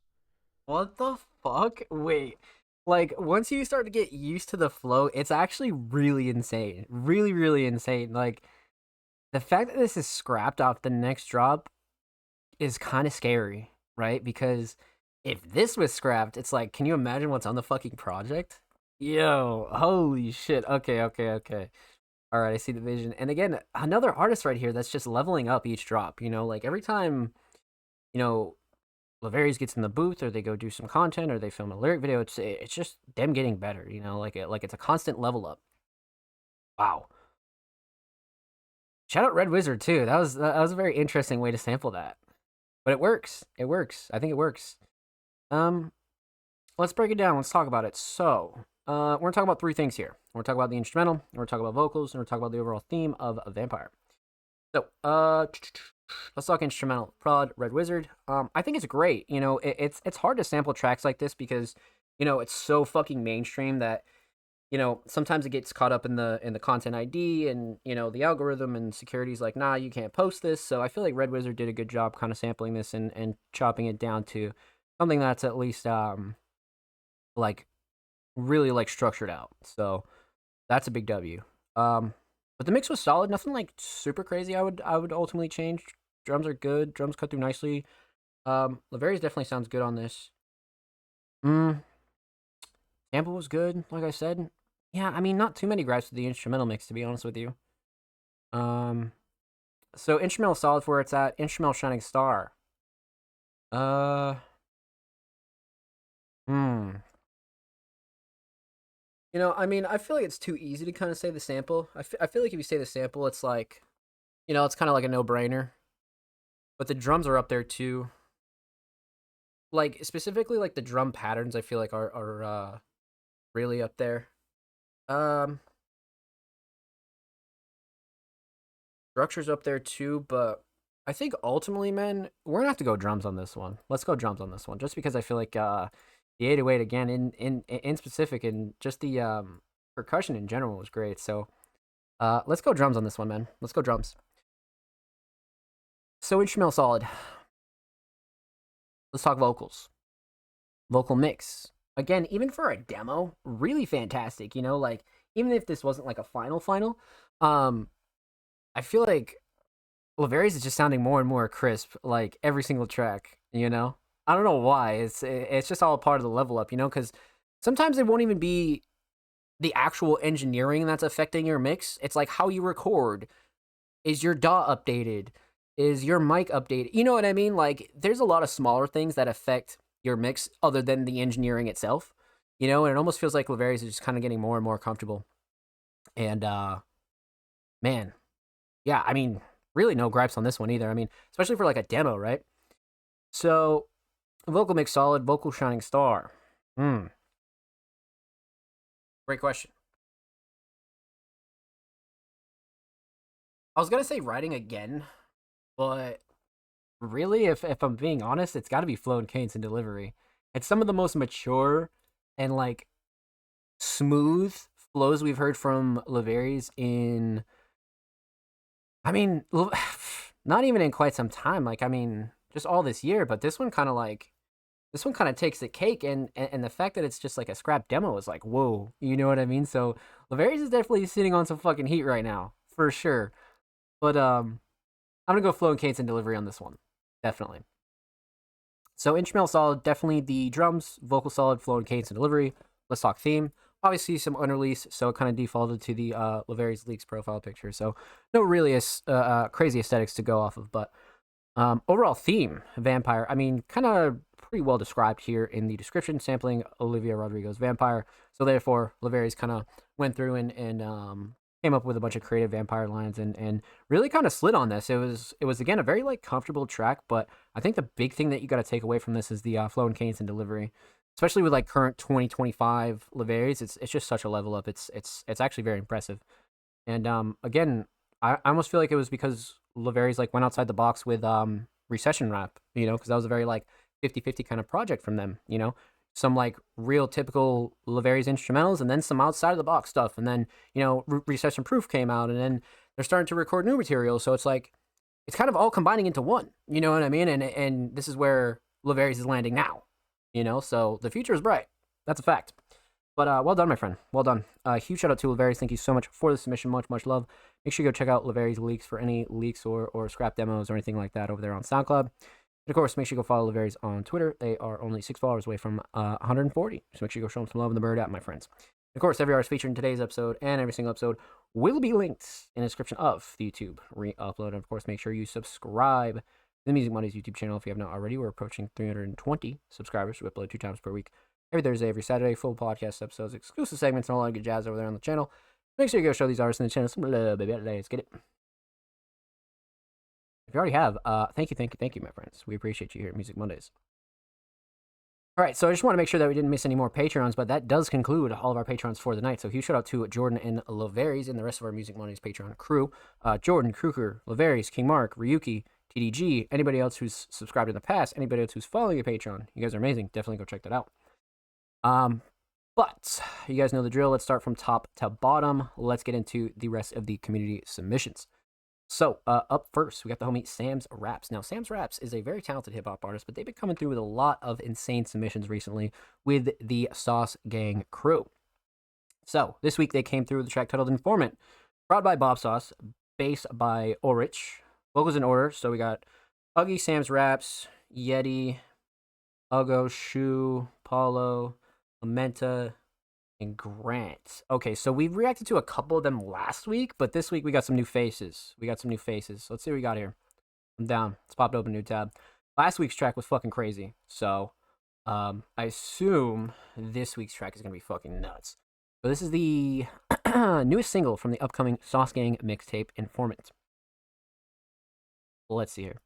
What the fuck? Wait. Like, once you start to get used to the flow, it's actually really insane. Really, really insane. Like, the fact that this is scrapped off the next drop is kind of scary, right? Because if this was scrapped, it's like, can you imagine what's on the fucking project? Yo, holy shit. Okay, okay, okay. All right, I see the vision. And again, another artist right here that's just leveling up each drop, you know, like every time, you know, Laverius gets in the booth or they go do some content or they film a lyric video, it's just them getting better, you know, like it's a constant level up. Wow. Shout out Red Wizard too. That was a very interesting way to sample that. But it works. It works. I think it works. Let's break it down. Let's talk about it. So, we're gonna talk about three things here. We're gonna talk about the instrumental, we're gonna talk about vocals, and we're gonna talk about the overall theme of a Vampire. So, let's talk instrumental. Prod, Red Wizard. I think it's great. You know, it's hard to sample tracks like this because, you know, it's so fucking mainstream that, you know, sometimes it gets caught up in the content ID and, you know, the algorithm and security's like, nah, you can't post this. So I feel like Red Wizard did a good job kind of sampling this and chopping it down to something that's at least like really like structured out. So that's a big W. But the mix was solid. Nothing like super crazy. I would ultimately change. Drums are good. Drums cut through nicely. Laverius definitely sounds good on this. Sample was good, like I said. Yeah, I mean, not too many gripes with the instrumental mix, to be honest with you. So instrumental solid for where it's at. Instrumental shining star. You know, I mean, I feel like it's too easy to kind of say the sample. I feel like if you say the sample, it's like, you know, it's kind of like a no-brainer. But the drums are up there too. Like, specifically, like, the drum patterns, I feel like are really up there. Structure's up there too, but I think ultimately, man, we're gonna have to go drums on this one. Let's go drums on this one, just because I feel like the 808 again in specific and just the percussion in general was great. So let's go drums on this one, man. Let's go drums. So instrumental solid. Let's talk vocals. Vocal mix. Again, even for a demo, really fantastic. You know, like even if this wasn't like a final, I feel like Laverius is just sounding more and more crisp, like every single track. You know, I don't know why. It's just all part of the level up. You know, because sometimes it won't even be the actual engineering that's affecting your mix. It's like how you record. Is your DAW updated? Is your mic updated? You know what I mean? Like, there's a lot of smaller things that affect your mix other than the engineering itself, you know, and it almost feels like Laverius is just kind of getting more and more comfortable. And, man, yeah, I mean, really no gripes on this one either. I mean, especially for like a demo, right? So, vocal mix solid, vocal shining star. Great question. I was going to say writing again, but really, if I'm being honest, it's got to be flow and cadence and delivery. It's some of the most mature and like smooth flows we've heard from Laverius in. I mean, not even in quite some time. Like, I mean, just all this year. But this one kind of takes the cake, and the fact that it's just like a scrap demo is like, whoa, you know what I mean? So Laverius is definitely sitting on some fucking heat right now, for sure. But I'm gonna go flow and cadence and delivery on this one. Definitely. So instrumental solid, definitely the drums, vocal solid, flow and cadence and delivery. Let's talk theme. Obviously some unreleased, so it kind of defaulted to the Laverius Leaks profile picture. So no really crazy aesthetics to go off of, but overall theme, Vampire. I mean, kind of pretty well described here in the description, sampling Olivia Rodrigo's Vampire. So therefore, Laverius kind of went through and came up with a bunch of creative vampire lines and really kind of slid on this. It was again a very like comfortable track, but I think the big thing that you got to take away from this is the flow and cadence and delivery. especially with like current 2025 Levaries, it's just such a level up. It's actually very impressive. And again, I almost feel like it was because Levaries like went outside the box with recession rap, because that was a very like 50-50 kind of project from them, some like real typical Levaries instrumentals, and then some outside of the box stuff, and then Recession Proof came out, and then they're starting to record new material, so it's like it's kind of all combining into one, you know what I mean? And this is where Levaries is landing now, so the future is bright. That's a fact. But well done, my friend. Well done. Huge shout out to Levaries. Thank you so much for the submission. Much, much love. Make sure you go check out Levaries Leaks for any leaks or scrap demos or anything like that over there on SoundCloud. And of course, make sure you go follow Levaries on Twitter. They are only 6 followers away from 140. So make sure you go show them some love in the bird app, my friends. And of course, every artist featured in today's episode and every single episode will be linked in the description of the YouTube re-upload. And of course, make sure you subscribe to the Music Mondays YouTube channel if you have not already. We're approaching 320 subscribers. We upload 2 times per week. Every Thursday, every Saturday, full podcast episodes, exclusive segments, and all that good jazz over there on the channel. Make sure you go show these artists in the channel some love, baby. Let's get it. If you already have, thank you, my friends. We appreciate you here at Music Mondays. All right, so I just want to make sure that we didn't miss any more Patreons, but that does conclude all of our Patrons for the night. So huge shout out to Jordan and Levaries and the rest of our Music Mondays Patreon crew. Jordan, Kruger, Levaries, King Mark, Ryuki, TDG, anybody else who's subscribed in the past, anybody else who's following your Patreon. You guys are amazing. Definitely go check that out. But you guys know the drill. Let's start from top to bottom. Let's get into the rest of the community submissions. So, up first, we got the homie Sam's Raps. Now, Sam's Raps is a very talented hip-hop artist, but they've been coming through with a lot of insane submissions recently with the Sauce Gang crew. So, this week they came through with the track titled Informant, brought by Bob Sauce, bass by Orich, vocals in order. So, we got Uggy, Sam's Raps, Yeti, Ugo, Shu, Paulo, Lamenta, and Grant. Okay, so we reacted to a couple of them last week, but this week we got some new faces. Let's see what we got here. I'm down. Let's pop it open, new tab. Last week's track was fucking crazy, so I assume this week's track is gonna be fucking nuts. So this is the newest single from the upcoming Sauce Gang mixtape, Informant. Let's see here.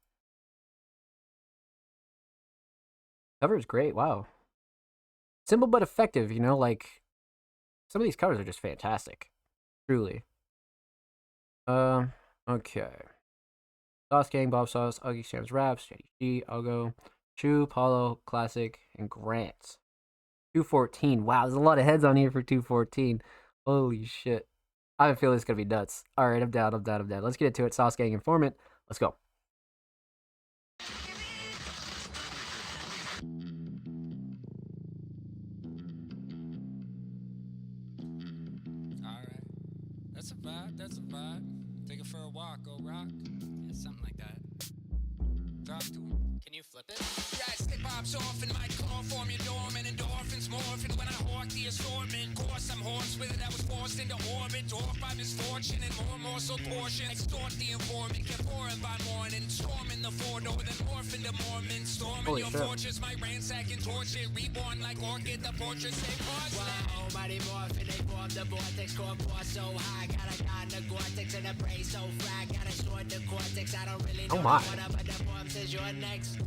Cover is great. Wow. Simple but effective, like some of these covers are just fantastic. Truly. Okay. Sauce Gang, Bob Sauce, Uggy, Sam's Raps, JDG, Ugo, Chu, Paulo, Classic, and Grant. 214. Wow, there's a lot of heads on here for 214. Holy shit. I have a feeling it's gonna be nuts. Alright, I'm down. Let's get into it. Sauce Gang Informant. Let's go. That's a vibe. Take it for a walk, go rock. Yeah, something like that. Talk to him. Can you flip it? Yeah, stick pops off in my car, form your dorm and endorphins morphing when I hawk the assortment. Course, I'm horse with it. I was forced into orbit, off by misfortune and more morsel portion. Extort the informant, kept pouring by morning. Storming the four-door, then morph into Mormon. Storming your fortress, my ransack and torch it. Reborn like orchid, the portrait say pause. Wow, mighty morphin', they form the vortex. Core force so high, got a gun, the cortex and the brain so frag. Gotta short the cortex, I don't really know what up, but the form says you're next.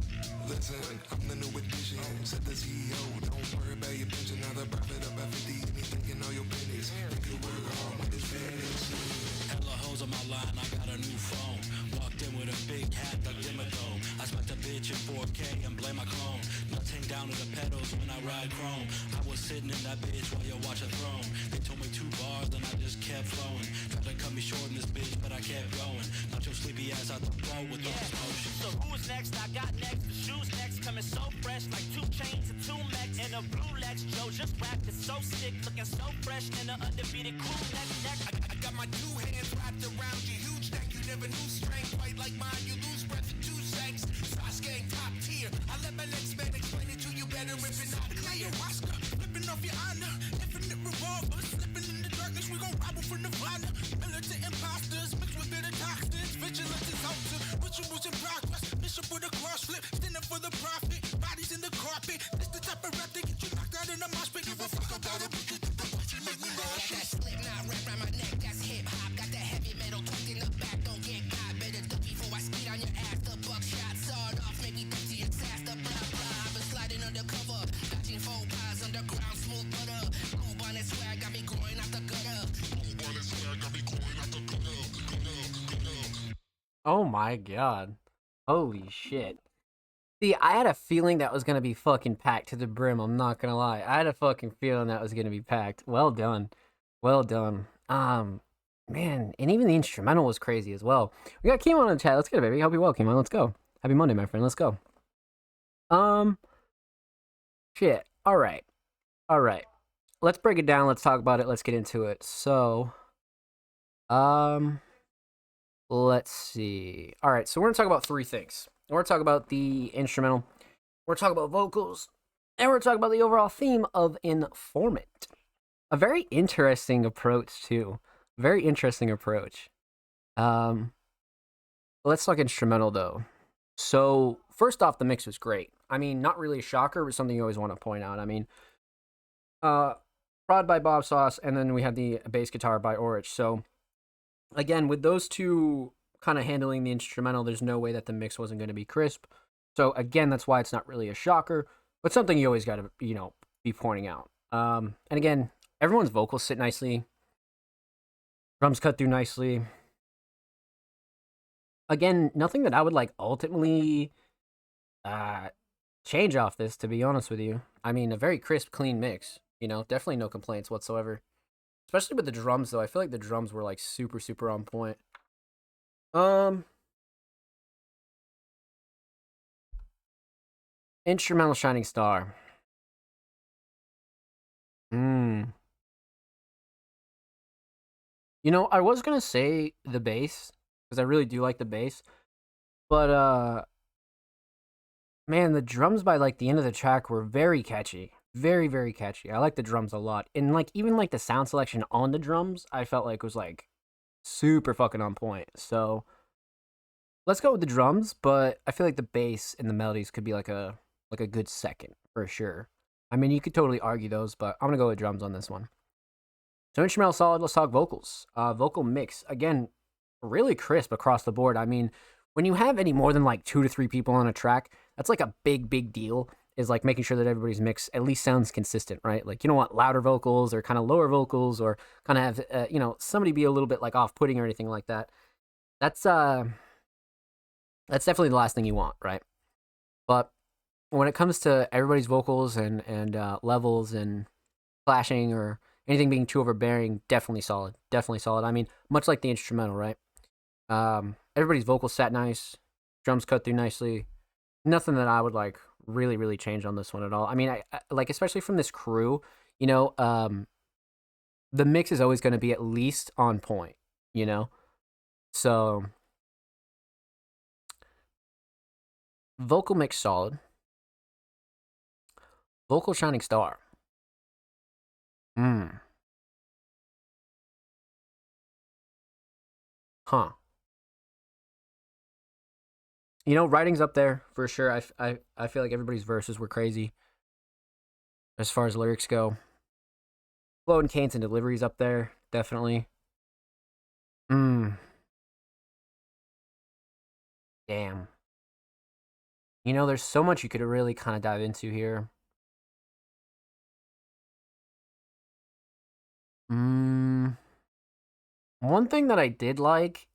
Listen, I'm the new addition. Said the CEO, don't worry about your pension. Now the profit up at 50, anything in all your business. Make it work hard with this finish. Hella hoes on my line, I got a new phone. Walked in with a big hat, like Dimmadome. I spent a bitch in 4K and blame my clone. Nothing down to the pedals when I ride chrome. I was sitting in that bitch while you watch a throne. They told me 2 bars, then I just kept flowing. Tried to cut me short in this bitch, but I kept going. Not your sleepy ass out the boat with all this motion. So who's next? I got next. The shoes next, coming so fresh, like 2 chains and 2 mechs. And a blue Lex, Joe just wrapped it so sick, looking so fresh. And an undefeated crew next. I got my 2 hands wrapped around your huge neck. You never knew strength quite like mine. You lose breath in 2 seconds. Sauce Gang top tier. I let my next man explain it to you better if it's not clear. Ayahuasca, flipping off your honor. Infinite revolver, slipping in the darkness. We gon' rob from Nirvana. Militant imposters mixed with bitter toxins. Vigilance is altar. Rituals in progress. Mission for the cross flip. Standing for the profit. Bodies in the carpet. This the type of rap that get you knocked out in the mosh pit. Give a fuck about it. You make me nauseous. Got that slip knot wrapped around my neck. That's hip hop. Got that heavy metal tucked in the back. Don't get caught. Better duck before I speed on your ass. The buckshot sawed off. Make me thirsty and fast. The blah blah. I've been sliding undercover. Dodging faux pas. Oh my god. Holy shit. See, I had a feeling that was gonna be fucking packed to the brim. I'm not gonna lie. I had a fucking feeling that was gonna be packed. Well done. Well done. Man, and even the instrumental was crazy as well. We got Kimo in the chat. Let's get it, baby. Hope you're well, Kimo. Let's go. Happy Monday, my friend. Let's go. Um, shit. All right. All right. Let's break it down. Let's talk about it. Let's get into it. So, um, let's see. All right. So we're gonna talk about three things. We're gonna talk about the instrumental. We're gonna talk about vocals, and we're gonna talk about the overall theme of Informant. A very interesting approach too. Very interesting approach. Um, let's talk instrumental though. So first off, the mix was great. I mean, not really a shocker, but something you always want to point out. I mean, uh, prod by Bob Sauce, and then we had the bass guitar by Orich. So again, with those two kind of handling the instrumental, there's no way that the mix wasn't going to be crisp. So again, that's why it's not really a shocker, but something you always got to be pointing out. And again, everyone's vocals sit nicely, drums cut through nicely. Again, nothing that I would like ultimately change off this, to be honest with you. I mean, a very crisp, clean mix. Definitely no complaints whatsoever. Especially with the drums, though. I feel like the drums were like super, super on point. Instrumental Shining Star. I was gonna say the bass, because I really do like the bass. But man, the drums by like the end of the track were very catchy. Very, very catchy. I like the drums a lot. And like even like the sound selection on the drums, I felt like was like super fucking on point. So let's go with the drums, but I feel like the bass and the melodies could be like a good second for sure. I mean, you could totally argue those, but I'm gonna go with drums on this one. So instrumental solid. Let's talk vocals. Vocal mix again, really crisp across the board. I mean, when you have any more than like 2 to 3 people on a track, that's like a big deal. Is like making sure that everybody's mix at least sounds consistent, right? Like you don't want louder vocals or kind of lower vocals or kind of have somebody be a little bit like off-putting or anything like that. That's definitely the last thing you want, right? But when it comes to everybody's vocals and levels and clashing or anything being too overbearing, definitely solid. Definitely solid. I mean, much like the instrumental, right? Everybody's vocals sat nice, drums cut through nicely. Nothing that I would like really change on this one at all. I mean, I like, especially from this crew, the mix is always going to be at least on point, So vocal mix solid. Vocal Shining Star. Huh. Writing's up there for sure. I feel like everybody's verses were crazy as far as lyrics go. Flow and cadence and delivery's up there, definitely. Damn. There's so much you could really kind of dive into here. One thing that I did like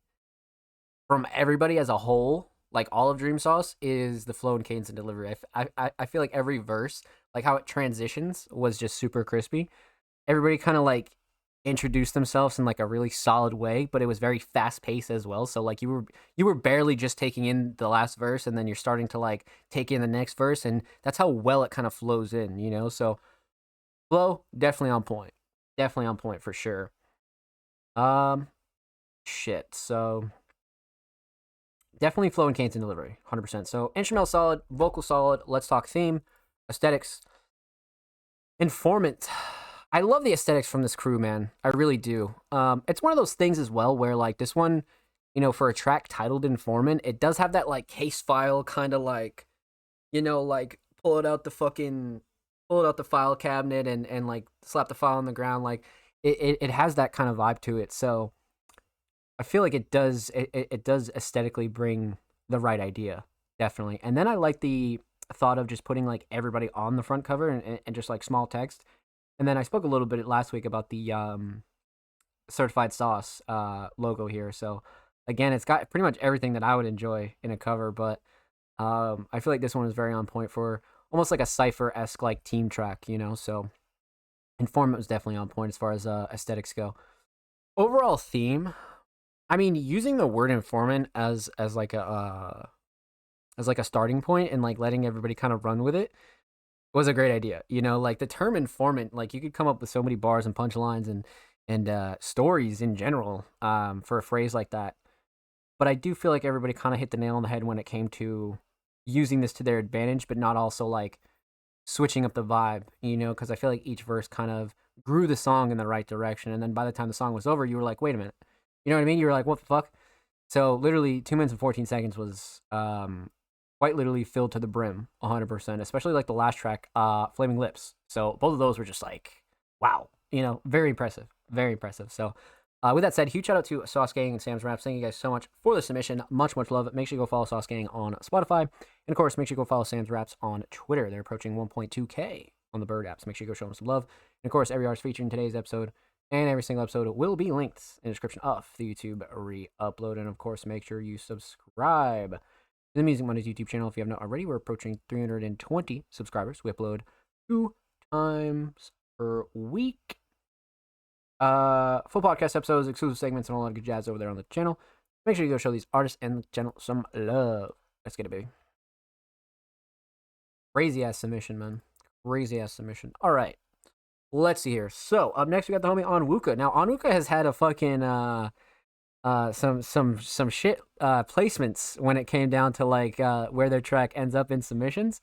from everybody as a whole, like all of Dream Sauce, is the flow and cadence and delivery. I feel like every verse, like how it transitions, was just super crispy. Everybody kind of like introduced themselves in like a really solid way, but it was very fast paced as well. So like you were barely just taking in the last verse, and then you're starting to like take in the next verse, and that's how well it kind of flows in. So flow definitely on point, for sure. Shit. So definitely flow and cadence and delivery, 100%. So instrumental solid, vocal solid. Let's talk theme, aesthetics. Informant. I love the aesthetics from this crew, man. I really do. It's one of those things as well where like this one, for a track titled Informant, it does have that like case file kind of like, like pull it out the file cabinet and like slap the file on the ground. Like it has that kind of vibe to it. So I feel like it does aesthetically bring the right idea, definitely. And then I like the thought of just putting like everybody on the front cover and just like small text. And then I spoke a little bit last week about the Certified Sauce logo here. So Again, it's got pretty much everything that I would enjoy in a cover, but I feel like this one is very on point for almost like a Cypher-esque like team track, you know? So Informant was definitely on point as far as aesthetics go. Overall theme, I mean, using the word informant as like a starting point and like letting everybody kind of run with it was a great idea. You know, like the term informant, like you could come up with so many bars and punchlines and stories in general for a phrase like that. But I do feel like everybody kind of hit the nail on the head when it came to using this to their advantage, but not also like switching up the vibe, you know, because I feel like each verse kind of grew the song in the right direction. And then by the time the song was over, you were like, wait a minute. You know what I mean? You were like, what the fuck? So literally 2 minutes and 14 seconds was quite literally filled to the brim 100%, especially like the last track, Flaming Lips. So both of those were just like, wow, you know, very impressive. Very impressive. So with that said, huge shout out to Sauce Gang and Sam's Raps. Thank you guys so much for the submission. Much love. Make sure you go follow Sauce Gang on Spotify. And of course, make sure you go follow Sam's Raps on Twitter. They're approaching 1.2K on the Bird apps. Make sure you go show them some love. And of course, every artist featured in today's episode and every single episode will be linked in the description of the YouTube re-upload. And of course, make sure you subscribe to the Music Mondays YouTube channel if you have not already. We're approaching 320 subscribers. We upload 2 times per week. Full podcast episodes, exclusive segments, and a lot of good jazz over there on the channel. Make sure you go show these artists and the channel some love. Let's get it, baby. Crazy ass submission, man. Crazy ass submission. All right, let's see here. So up next, we got the homie Onwuka. Now Onwuka has had a fucking some shit placements when it came down to like where their track ends up in submissions.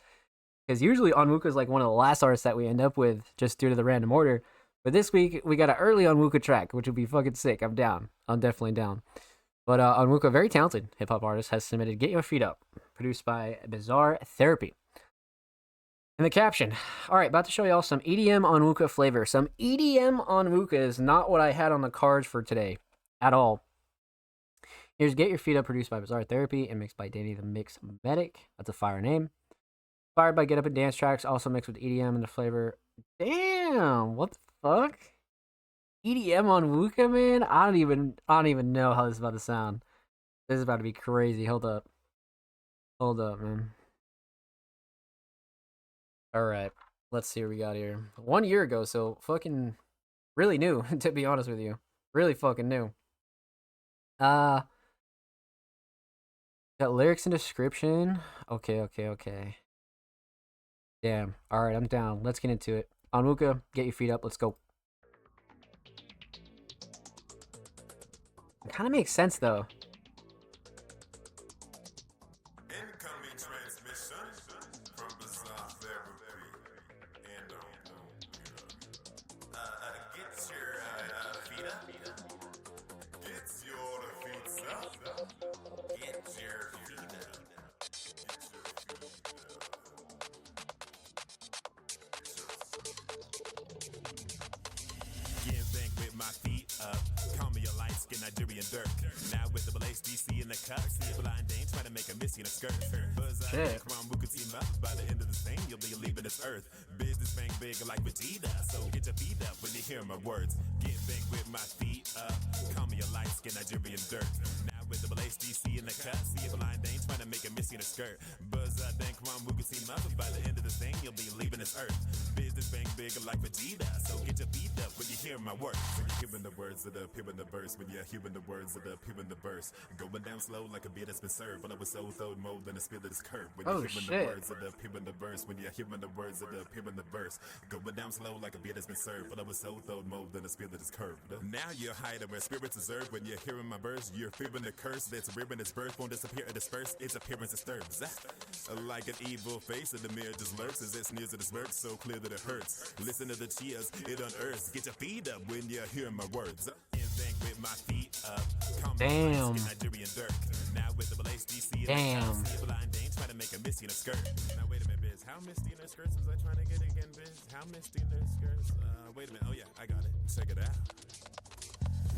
Because usually Onwuka is like one of the last artists that we end up with just due to the random order. But this week, we got an early Onwuka track, which would be fucking sick. I'm down. I'm definitely down. But Onwuka, very talented hip-hop artist, has submitted Get Your Feet Up, produced by Bizarre Therapy. In the caption, all right, about to show y'all some EDM Onwuka flavor. Some EDM Onwuka is not what I had on the cards for today at all. Here's Get Your Feet Up, produced by Bizarre Therapy and mixed by Danny the Mix Medic. That's a fire name. Inspired by Get Up and Dance tracks, also mixed with EDM and the flavor. Damn, what the fuck? EDM Onwuka, man? I don't even know how this is about to sound. This is about to be crazy. Hold up, man. All right, let's see what we got here. 1 year ago, so fucking really new, to be honest with you. Really fucking new. Got lyrics and description. Okay. Damn. All right, I'm down. Let's get into it. Onwuka, get your feet up. Let's go. It kind of makes sense though. Incoming transmission from Bizarre Therapy and get your feet up. Get your feet up. Get your feet up. Get back with my feet up. Call me a light skin Nigerian dirt. Now with the Blaze DC in the cup. See a blind dame trying to make a missy in a skirt. Buzz up, come on, we could team up. By the end of this thing, you'll be leaving this earth. Business bang big like Vegeta. So get your feet up when you hear my words. Get back with my feet up. Call me a light skin Nigerian dirt. Now with the Blaze DC in the cup. See a blind dame trying to make a missy in a skirt. Buzz up, then come on, we could team up. By the end of this thing, you'll be leaving this earth. Business bang big like Vegeta. So get your feet up when you hear my words. When you're hearing the words that appear in the verse. When you're hearing the words that appear in the verse. Going down slow like a beer that's been served. But I was so thrown more than a spirit that is curved. When you're hearing the words that appear in the verse. When you're hearing the words that appear in the verse. Going down slow like a beer that's been served. But I was so thrown more than a spirit that is curved. Now you're hiding where spirits deserve. When you're hearing my verse, you're fearing the curse that's rearing its birth. Won't disappear or disperse. Its appearance disturbs. Like an evil face in the mirror just lurks as it sneers at its smirk so clear that it hurts. Listen to the cheers, it unearths. Get your feet up when you hear my words. With my feet up. Damn. Now with the Blaze DC. Damn. Blind dame trying to make a misty in a skirt. Now wait a minute, Biz. How misty in her skirts was I trying to get again, Biz? How misty in her skirts? Wait a minute. Oh yeah, I got it. Check it out.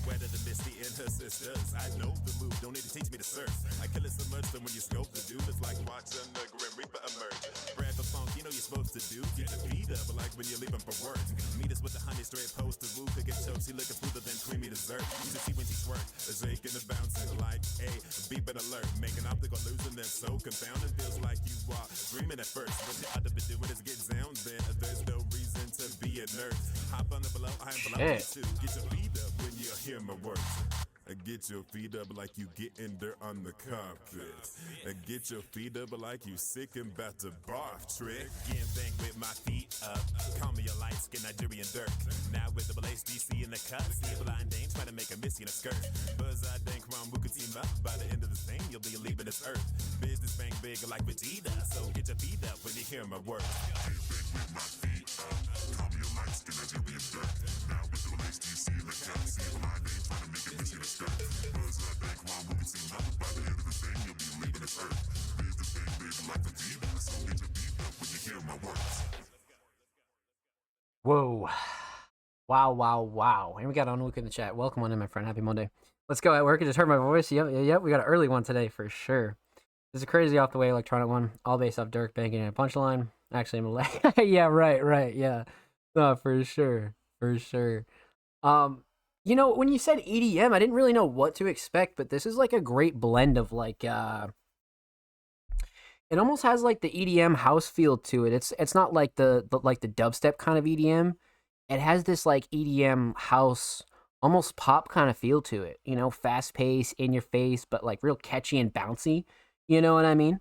Wetter than Misty and her sisters. I know the move, don't need to teach me to surf. I kill it so much that when you scope the dude, it's like watching the Grim Reaper emerge. Brad the funk, you know you're supposed to to do? Get a beat up, like when you're leaving for work. Meet us with the honey straight post the roof. Pick a choke, she looking smoother than creamy dessert. You should see when she twerk, a shaking and bouncing like a beeping alert. Making optical illusion that's so confounding. Feels like you are dreaming at first. What you ought to be doing is get down then. There's no reason to be a nerd. Hop on the below, I am below you too. Get your feet up when you hear my words. Get your feet up like you getting dirt on the carpet. Get your feet up like you sick and about to barf, trick. Getting bang with my feet up. Call me a light skin Nigerian dirt. Now with the HDC in the cut. See a blind dame try to make a missy in a skirt. Buzz I dang crown we could team up. By the end of this thing, you'll be leaving this earth. Business bang big like Vegeta. So get your feet up when you hear my words. Get bang with my feet up. Call me a light skin Nigerian dirt. Now with the HDC in the cut. See a blind dame try to make a missy in a skirt. Buzz I dang crown we could team up. By the end of this thing, you'll be leaving this earth. Business bang big like Vegeta. So get your feet up when you hear my words. Whoa. Wow. And we got Onwuk in the chat. Welcome on in, my friend. Happy Monday. Let's go at work. I just heard my voice. Yep. We got an early one today for sure. This is a crazy off the way electronic one. All based off Dirk banking and a punchline. Actually, I'm like, yeah, right. Yeah. No, for sure. You know, when you said EDM, I didn't really know what to expect, but this is like a great blend of like it almost has like the EDM house feel to it. It's not like the dubstep kind of EDM. It has this like EDM house, almost pop kind of feel to it. You know, fast paced, in your face, but like real catchy and bouncy. You know what I mean?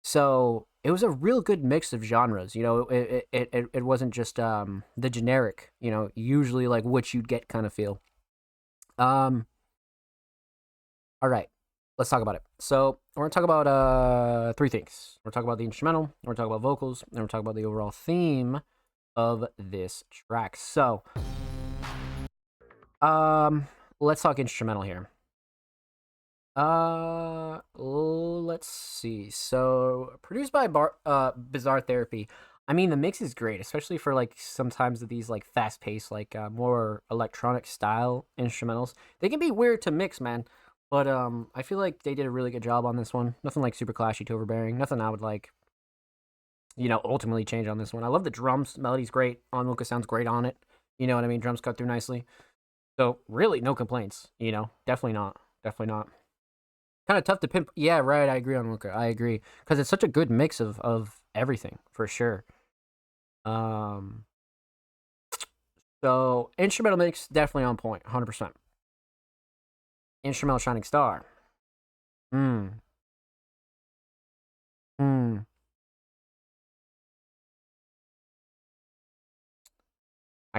So it was a real good mix of genres. You know, it wasn't just the generic, you know, usually like what you'd get kind of feel. All right. Let's talk about it. So we're going to talk about three things. We're going to talk about the instrumental, we're going to talk about vocals, and we're going to talk about the overall theme of this track. So let's talk instrumental here. Let's see. So produced by Bizarre Therapy. I mean, the mix is great, especially for like sometimes of these like fast-paced, like more electronic style instrumentals. They can be weird to mix, man. But I feel like they did a really good job on this one. Nothing like super clashy to overbearing. Nothing I would like, you know, ultimately change on this one. I love the drums. The melody's great. Onwuka sounds great on it. You know what I mean? Drums cut through nicely. So really, no complaints. You know, definitely not. Kind of tough to pimp. Yeah, right. I agree on Onwuka. I agree because it's such a good mix of everything for sure. So instrumental mix definitely on point, 100%. Instrumental Shining Star. I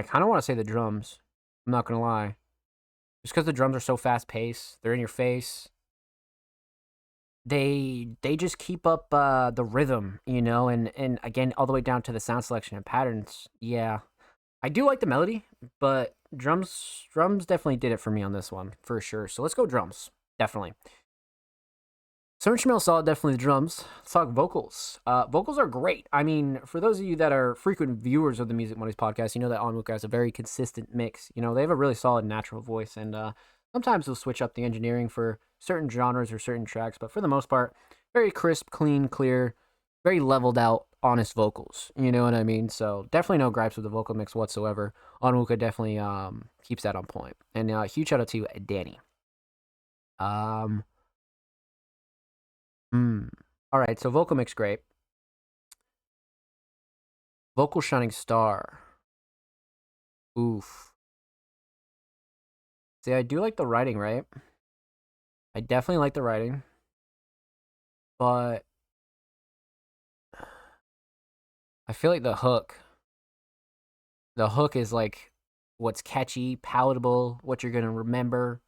kind of want to say the drums. I'm not gonna lie, just because the drums are so fast paced, they're in your face. They just keep up the rhythm, you know, and again all the way down to the sound selection and patterns. Yeah, I do like the melody, but drums definitely did it for me on this one for sure. So let's go drums, definitely. So instrumental solid, definitely the drums. Let's talk vocals. Vocals are great. I mean, for those of you that are frequent viewers of the Music Mondays podcast, you know that Onwuka has a very consistent mix. You know, they have a really solid natural voice, and sometimes they'll switch up the engineering for certain genres or certain tracks, but for the most part, very crisp, clean, clear, very leveled out, honest vocals. You know what I mean? So definitely no gripes with the vocal mix whatsoever. Onwuka definitely keeps that on point. And huge shout out to Danny. All right, so vocal mix great. Vocal Shining Star. Oof. See, I do like the writing, right? I definitely like the writing. But I feel like the hook is like what's catchy, palatable, what you're going to remember.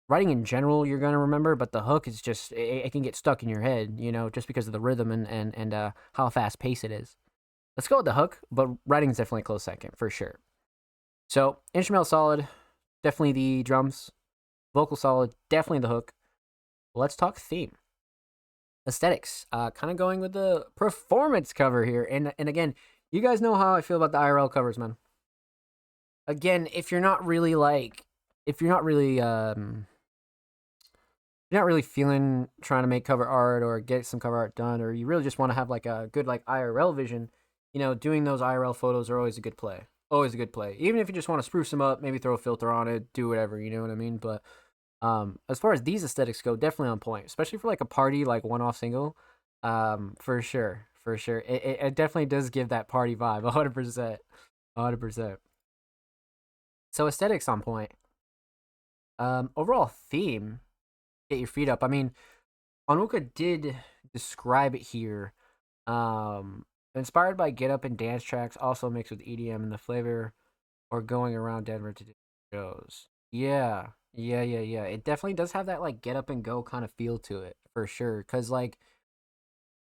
Writing in general, you're going to remember, but the hook is just, it can get stuck in your head, you know, just because of the rhythm and how fast paced it is. Let's go with the hook, but writing is definitely a close second, for sure. So, instrumental solid, definitely the drums. Vocal solid, definitely the hook. Let's talk theme. Aesthetics, kind of going with the performance cover here. And again, you guys know how I feel about the IRL covers, man. Again, if you're not really feeling trying to make cover art or get some cover art done, or you really just want to have like a good like IRL vision, you know, doing those IRL photos are always a good play. Always a good play. Even if you just want to spruce them up, maybe throw a filter on it, do whatever, you know what I mean? But as far as these aesthetics go, definitely on point, especially for like a party, like one-off single. For sure, for sure. It definitely does give that party vibe, 100%, 100%. So aesthetics on point. Overall theme, get your feet up. I mean, Onwuka did describe it here. Inspired by get up and dance tracks, also mixed with EDM and the flavor, or going around Denver to do shows. Yeah, yeah. It definitely does have that like get up and go kind of feel to it for sure. Cause like,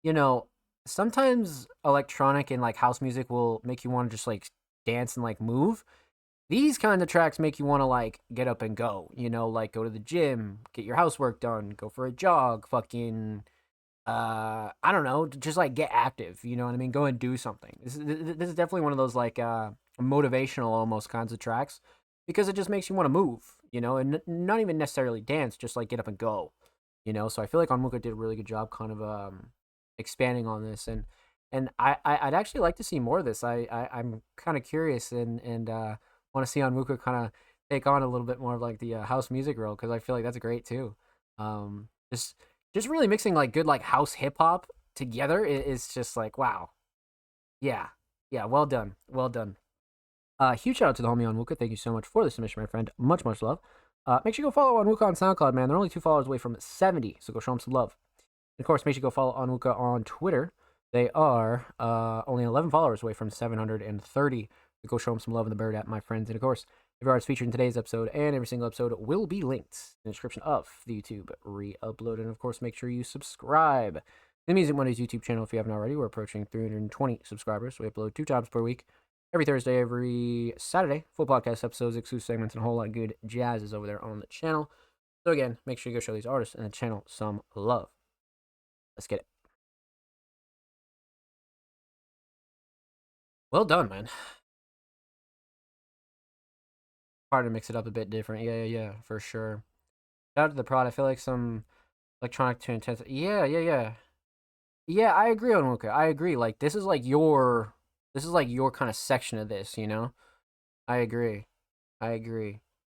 you know, sometimes electronic and like house music will make you want to just like dance and like move. These kind of tracks make you want to like get up and go, you know, like go to the gym, get your housework done, go for a jog, fucking I don't know, just like get active, you know what I mean? Go and do something. This is definitely one of those like motivational almost kinds of tracks because it just makes you want to move, you know, and not even necessarily dance, just like get up and go, you know. So I feel like Onwuka did a really good job kind of expanding on this, and I'd actually like to see more of this. I'm kind of curious and want to see Onwuka kind of take on a little bit more of like the house music role because I feel like that's great too. Just really mixing like good like house hip hop together is just like wow. Yeah. Well done. Huge shout out to the homie Onwuka. Thank you so much for the submission, my friend. Much love. Make sure you go follow Onwuka on SoundCloud, man. They're only 2 followers away from 70, so go show them some love. And of course, make sure you go follow Onwuka on Twitter. They are only 11 followers away from 730. So go show them some love in the bird app, my friends. And of course, every artist featured in today's episode and every single episode will be linked in the description of the YouTube re-upload. And of course, make sure you subscribe to the Music Mondays YouTube channel if you haven't already. We're approaching 320 subscribers. We upload 2 times per week, every Thursday, every Saturday. Full podcast episodes, exclusive segments, and a whole lot of good jazz is over there on the channel. So again, make sure you go show these artists and the channel some love. Let's get it. Well done, man. Hard to mix it up a bit different. Yeah, for sure. Shout out to the prod. I feel like some electronic to intensity. Yeah. Yeah, I agree on Onwuka. I agree. Like this is like your kind of section of this, you know? I agree. Damn,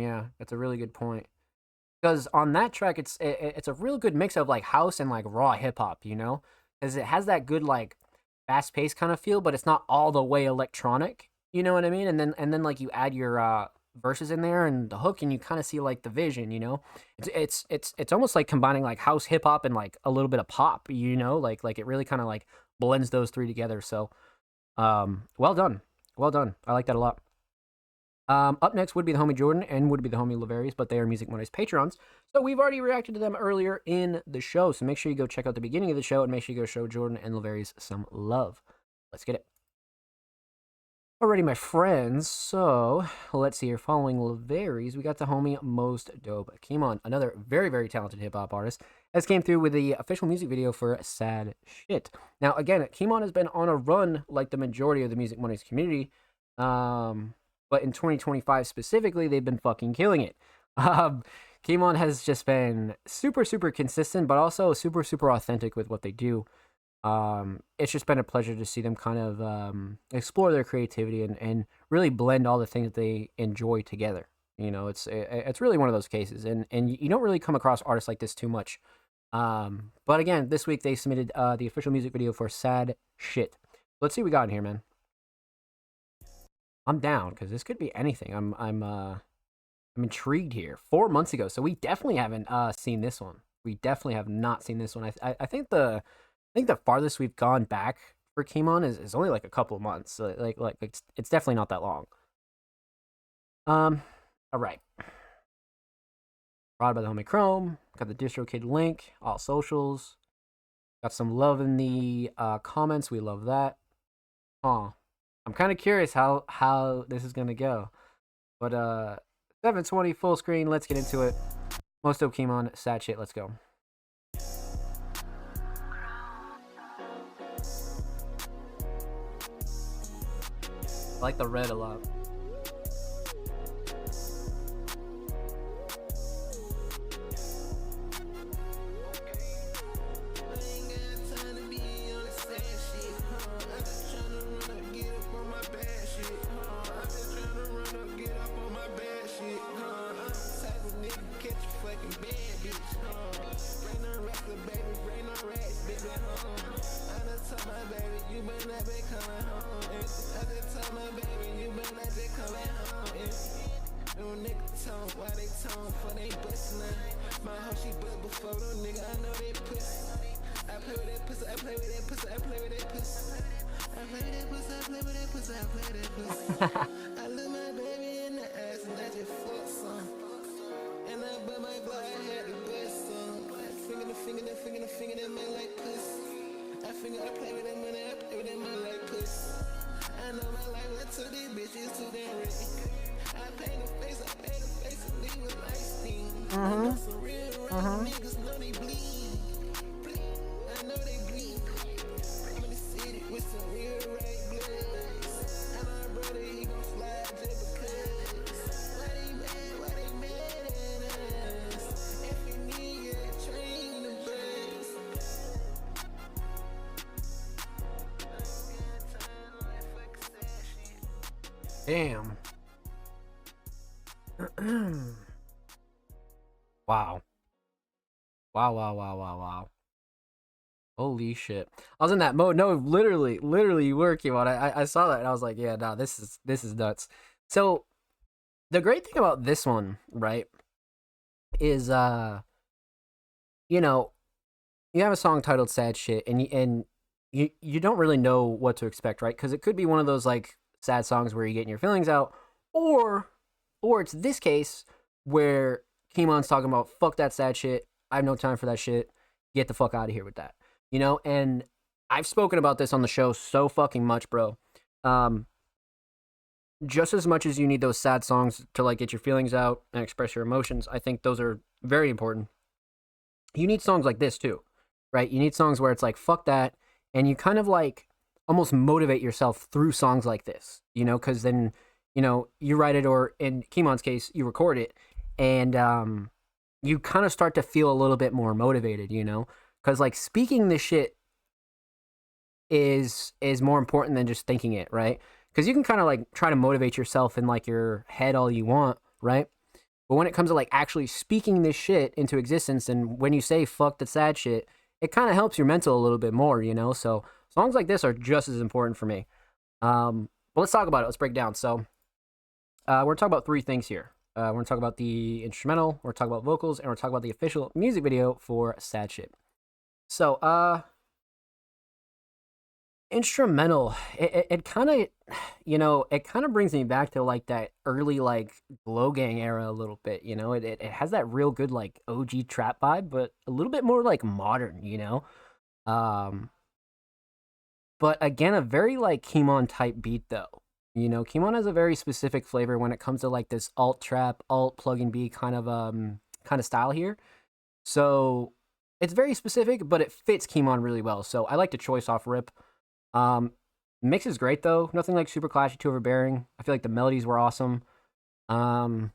yeah. That's a really good point. Because on that track it's a real good mix of like house and like raw hip hop, you know? Cuz it has that good like fast-paced kind of feel, but it's not all the way electronic. You know what I mean? And then like you add your verses in there and the hook, and you kind of see like the vision. You know, it's almost like combining like house hip hop and like a little bit of pop. You know, like it really kind of like blends those three together. So, well done. I like that a lot. Up next would be the homie Jordan and would be the homie Laverius, but they are Music Mondays Patrons. So we've already reacted to them earlier in the show. So make sure you go check out the beginning of the show and make sure you go show Jordan and Laverius some love. Let's get it. Alrighty, my friends, so let's see here. Following Laverius, we got the homie Most Dope Kimon, another very, very talented hip-hop artist, as came through with the official music video for Sad Shit. Now, again, Kimon has been on a run like the majority of the Music Mondays community, but in 2025 specifically, they've been fucking killing it. Kimon has just been super, super consistent, but also super, super authentic with what they do. It's just been a pleasure to see them kind of explore their creativity and really blend all the things that they enjoy together. You know, it's really one of those cases, and you don't really come across artists like this too much. But again, this week they submitted the official music video for Sad Shit. Let's see what we got in here, man. I'm down because this could be anything. I'm intrigued here. 4 months ago, so we definitely haven't seen this one. We definitely have not seen this one. I think the farthest we've gone back for Kimon is only like a couple of months. So like it's definitely not that long. All right. Brought by the homie Chrome. Got the DistroKid link. All socials. Got some love in the comments. We love that. I'm kind of curious how this is gonna go. But 720 full screen. Let's get into it. Most Dope Kimon, Sad Shit. Let's go. I like the red a lot. baby home. I done told my baby, you better not be coming home. I just told my baby, you better not be coming home. Them niggas tone, why they tone for they bustin' up. My hoe she bust before them nigga, I know they pussy. I play with that pussy, I play with that pussy, I play with that pussy. I play with that pussy, I play with that pussy, I play with that pussy. I look my baby in the ass and I just fuck some. And I bought my glove, I had to bust some. Finger, that man like pussy. I play with that money, I play with that man like pussy. I know my life, I took these bitches too damn rich. I paint the face, and leave with light steam. I know some real niggas know they bleed. I know they bleed. I'm in the city with some real right bloods. And my brother, he gon' fly just because. Why they mad at us? If you need a train the bus. Damn. Wow. Wow. Holy shit. I was in that mode. No, literally you were, Kimon. I saw that and I was like, yeah, nah, this is nuts. So the great thing about this one, right, is you know, you have a song titled Sad Shit and you don't really know what to expect, right? Because it could be one of those like sad songs where you're getting your feelings out, or it's this case where Kimon's talking about fuck that sad shit. I have no time for that shit. Get the fuck out of here with that. You know, and I've spoken about this on the show so fucking much, bro. Just as much as you need those sad songs to like get your feelings out and express your emotions, I think those are very important. You need songs like this too, right? You need songs where it's like fuck that, and you kind of like almost motivate yourself through songs like this, you know, because then, you know, you write it, or in Kimon's case, you record it, and you kind of start to feel a little bit more motivated, you know, because like speaking this shit is more important than just thinking it, right? Because you can kind of like try to motivate yourself in like your head all you want, right? But when it comes to like actually speaking this shit into existence, and when you say fuck the sad shit, it kind of helps your mental a little bit more, you know? So songs like this are just as important for me. But let's talk about it. Let's break it down. So we're going to talk about three things here. We're going to talk about the instrumental, we're going to talk about vocals, and we're going to talk about the official music video for Sad Shit. So, instrumental, it kind of, you know, it kind of brings me back to like that early like Glow Gang era a little bit, you know. It has that real good like OG trap vibe, but a little bit more like modern, you know. But again, a very like Kimon type beat though. You know, Kimon has a very specific flavor when it comes to like this alt trap, alt plug and B kind of style here. So it's very specific, but it fits Kimon really well. So I like the choice off rip. Mix is great though. Nothing like super clashy, too overbearing. I feel like the melodies were awesome. Nothing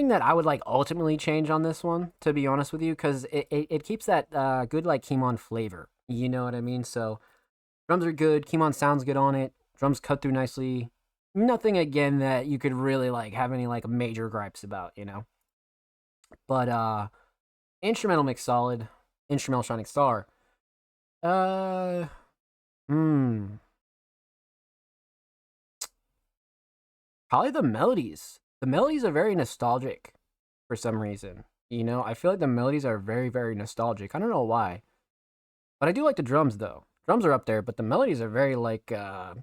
that I would like ultimately change on this one, to be honest with you, because it keeps that good like Kimon flavor. You know what I mean? So drums are good. Kimon sounds good on it. Drums cut through nicely. Nothing again that you could really like have any like major gripes about, you know. But instrumental mix solid. Instrumental shining star. Probably the melodies. The melodies are very nostalgic for some reason. You know, I feel like the melodies are very, very nostalgic. I don't know why. But I do like the drums though. Drums are up there, but the melodies are very like I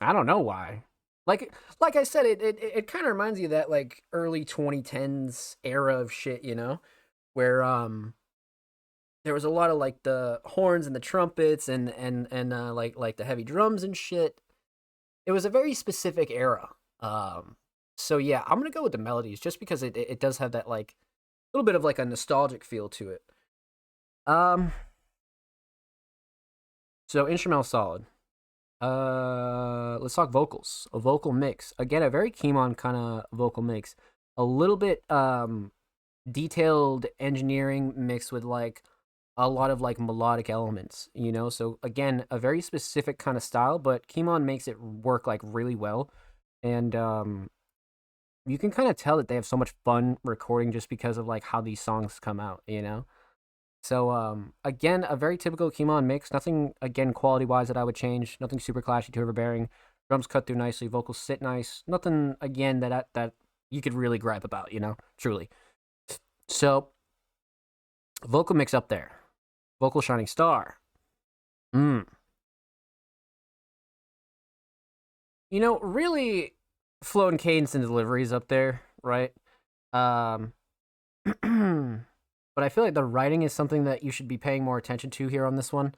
don't know why. Like I said, it kind of reminds you of that like early 2010s era of shit, you know, where there was a lot of like the horns and the trumpets and like the heavy drums and shit. It was a very specific era. So yeah, I'm gonna go with the melodies just because it does have that like little bit of like a nostalgic feel to it. So instrumental solid. Let's talk vocals. A vocal mix. Again, a very Kimon kind of vocal mix. A little bit detailed engineering mixed with like a lot of like melodic elements, you know? So again, a very specific kind of style, but Kimon makes it work like really well. And you can kind of tell that they have so much fun recording just because of like how these songs come out, you know? So again, a very typical Kimon mix. Nothing again quality wise that I would change. Nothing super clashy, too overbearing. Drums cut through nicely. Vocals sit nice. Nothing again that you could really gripe about. Truly. So vocal mix up there. Vocal shining star. Really, flow and cadence and delivery is up there, right? But I feel like the writing is something that you should be paying more attention to here on this one.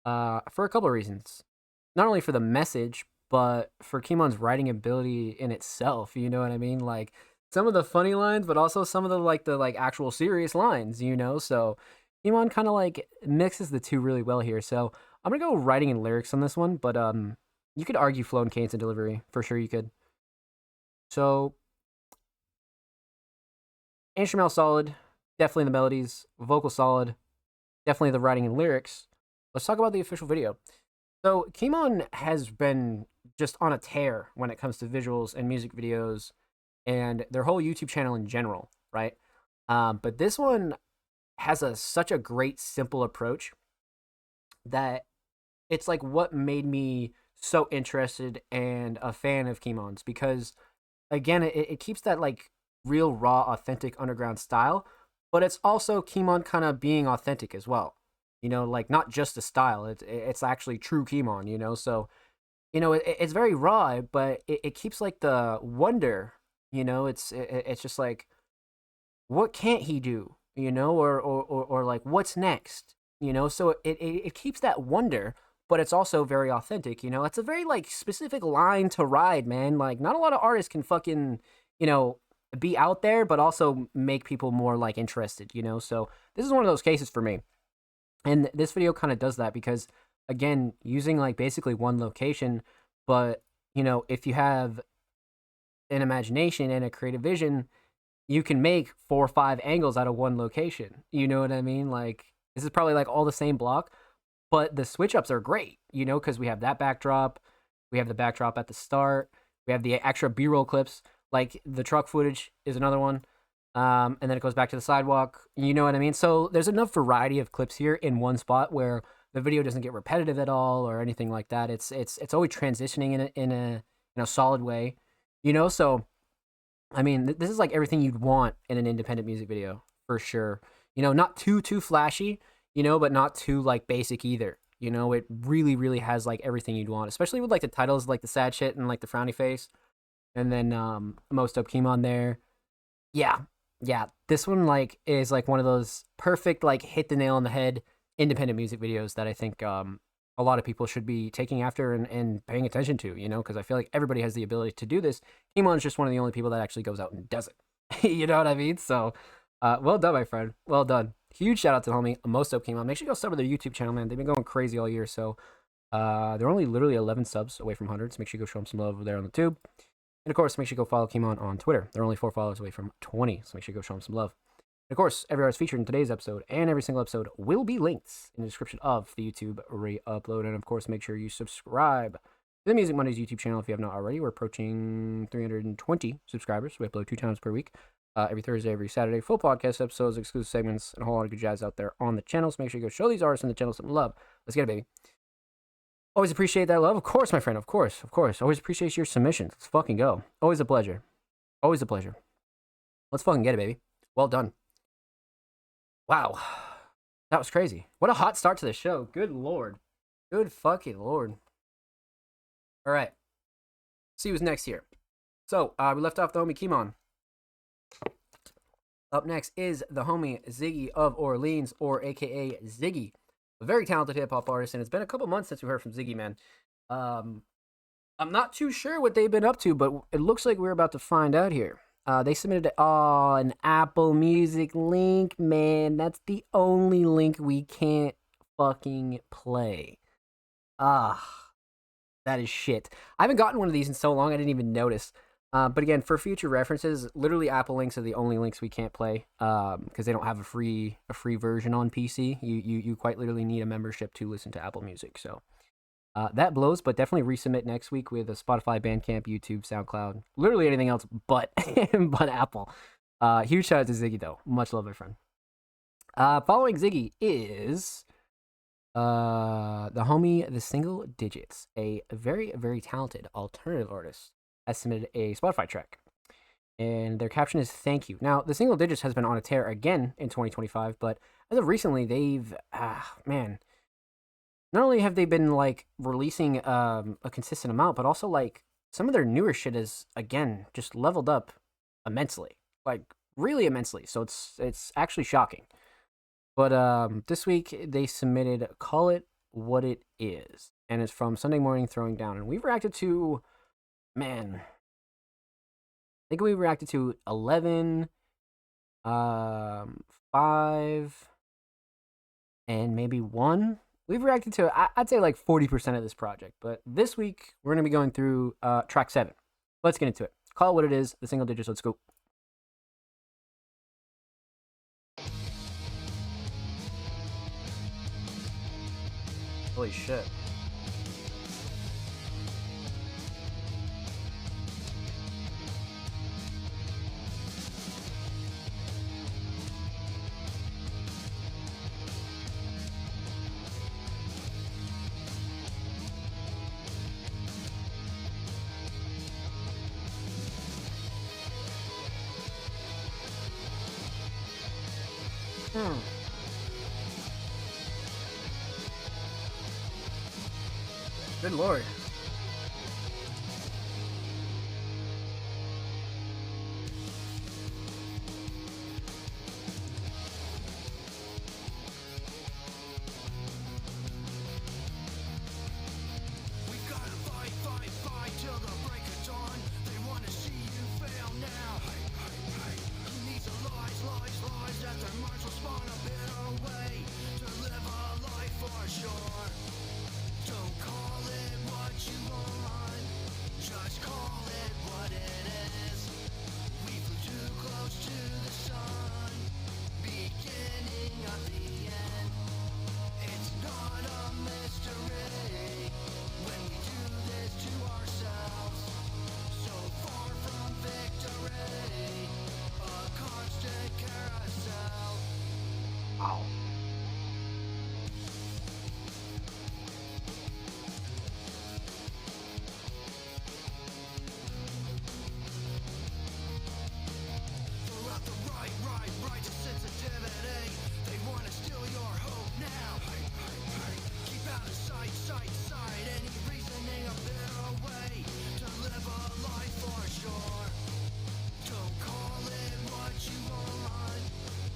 For a couple of reasons. Not only for the message, but for Kimon's writing ability in itself. You know what I mean? Like some of the funny lines, but also some of the actual serious lines. So Kimon kind of like mixes the two really well here. So I'm gonna go writing and lyrics on this one, but you could argue flow and cadence and delivery for sure. You could. So instrumental solid, definitely the melodies. Vocal solid, definitely the writing and lyrics. Let's talk about the official video. So Kimon has been just on a tear when it comes to visuals and music videos and their whole YouTube channel in general, right? But this one has such a great, simple approach that it's like what made me so interested and a fan of Kimon's, because again, it keeps that like real, raw, authentic underground style, but it's also Kimon kind of being authentic as well. Like not just a style, it's actually true Kimon, so, it's very raw, but it keeps like the wonder, it's just like, what can't he do, or like, what's next, so it keeps that wonder, but it's also very authentic, it's a very like specific line to ride, man. Like not a lot of artists can fucking, be out there, but also make people more like interested, so this is one of those cases for me. And this video kind of does that because, again, using like basically one location, but, if you have an imagination and a creative vision, you can make 4 or 5 angles out of one location. You know what I mean? Like, this is probably like all the same block, but the switch ups are great, because we have that backdrop, we have the backdrop at the start, we have the extra B-roll clips, like the truck footage is another one. And then it goes back to the sidewalk. You know what I mean? So there's enough variety of clips here in one spot where the video doesn't get repetitive at all or anything like that. It's always transitioning in a solid way, So, I mean, this is like everything you'd want in an independent music video for sure. Not too flashy, but not too like basic either. It really, really has like everything you'd want, especially with like the titles, like the sad shit and like the frowny face, and then Most Dope Kimon there. Yeah, this one like is like one of those perfect like hit the nail on the head independent music videos that I think a lot of people should be taking after and paying attention to, because I feel like everybody has the ability to do this. Kimon's just one of the only people that actually goes out and does it. You know what I mean? So, well done, my friend. Well done. Huge shout out to the homie Most Dope Kimon. Make sure you go sub to their YouTube channel, man. They've been going crazy all year. So, they're only literally 11 subs away from 100. So make sure you go show them some love over there on the tube. And of course, make sure you go follow Kimon on Twitter. They're only 4 followers away from 20, so make sure you go show them some love. And of course, every artist featured in today's episode and every single episode will be linked in the description of the YouTube re-upload. And of course, make sure you subscribe to the Music Mondays YouTube channel if you have not already. We're approaching 320 subscribers. We upload 2 times per week, every Thursday, every Saturday. Full podcast episodes, exclusive segments, and a whole lot of good jazz out there on the channel. So make sure you go show these artists on the channel some love. Let's get it, baby. Always appreciate that love. Of course, my friend. Of course. Always appreciate your submissions. Let's fucking go. Always a pleasure. Always a pleasure. Let's fucking get it, baby. Well done. Wow. That was crazy. What a hot start to the show. Good lord. Good fucking lord. All right. See who's next here. So, we left off the homie Kimon. Up next is the homie Ziggy of Orleans, or AKA Ziggy. A very talented hip-hop artist, and it's been a couple months since we heard from Ziggy, man. I'm not too sure what they've been up to, but it looks like we're about to find out here. They submitted an Apple Music link, man. That's the only link we can't fucking play. That is shit. I haven't gotten one of these in so long, I didn't even notice. But again, for future references, literally Apple links are the only links we can't play because they don't have a free version on PC. You quite literally need a membership to listen to Apple Music. So that blows, but definitely resubmit next week with a Spotify, Bandcamp, YouTube, SoundCloud, literally anything else but but Apple. Huge shout out to Ziggy though. Much love, my friend. Following Ziggy is the homie The Single Digits, a very, very talented alternative artist, has submitted a Spotify track. And their caption is "Thank you." Now, The Single Digits has been on a tear again in 2025, but as of recently, they've man, not only have they been like releasing a consistent amount, but also like some of their newer shit is again just leveled up immensely, like really immensely. So it's actually shocking. But this week they submitted "Call It What It Is," and it's from Sunday Morning Throwing Down, and we've reacted to, man, I think we reacted to 11, 5, and maybe 1. We've reacted to, I'd say like 40% of this project, but this week we're going to be going through track 7. Let's get into it. Call It What It Is, The Single Digits. Let's go. Holy shit. Good lord. We gotta fight till the break of dawn. They wanna see you fail now. Who needs the lies that their minds will spawn a better way to live a life for sure. Don't call it what you want, just call it what it is. We flew too close to the sun, beginning of the end. It's not a mystery when we do this to ourselves. So far from victory, a constant carousel. Wow. Throughout the right to sensitivity. They wanna steal your hope now. Keep out of sight. Any reasoning a better way to live a life for sure. Don't call it what you want,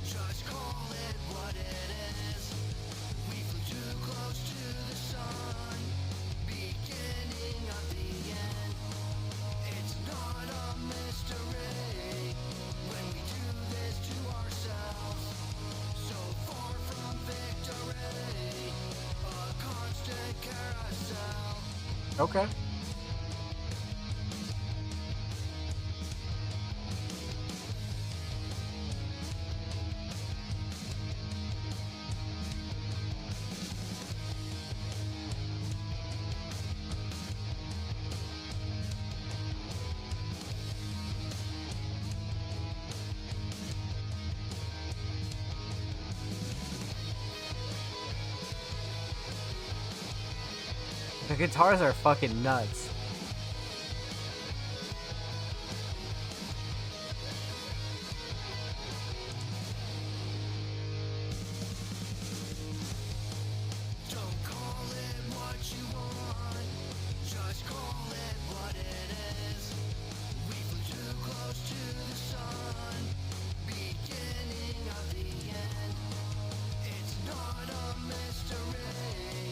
just call it what it is. We flew too close to the sun, beginning of the end. It's not a mystery when we do this to ourselves. So far from victory, a constant carousel. Okay. The guitars are fucking nuts. Don't call it what you want, just call it what it is. We flew too close to the sun, beginning of the end. It's not a mystery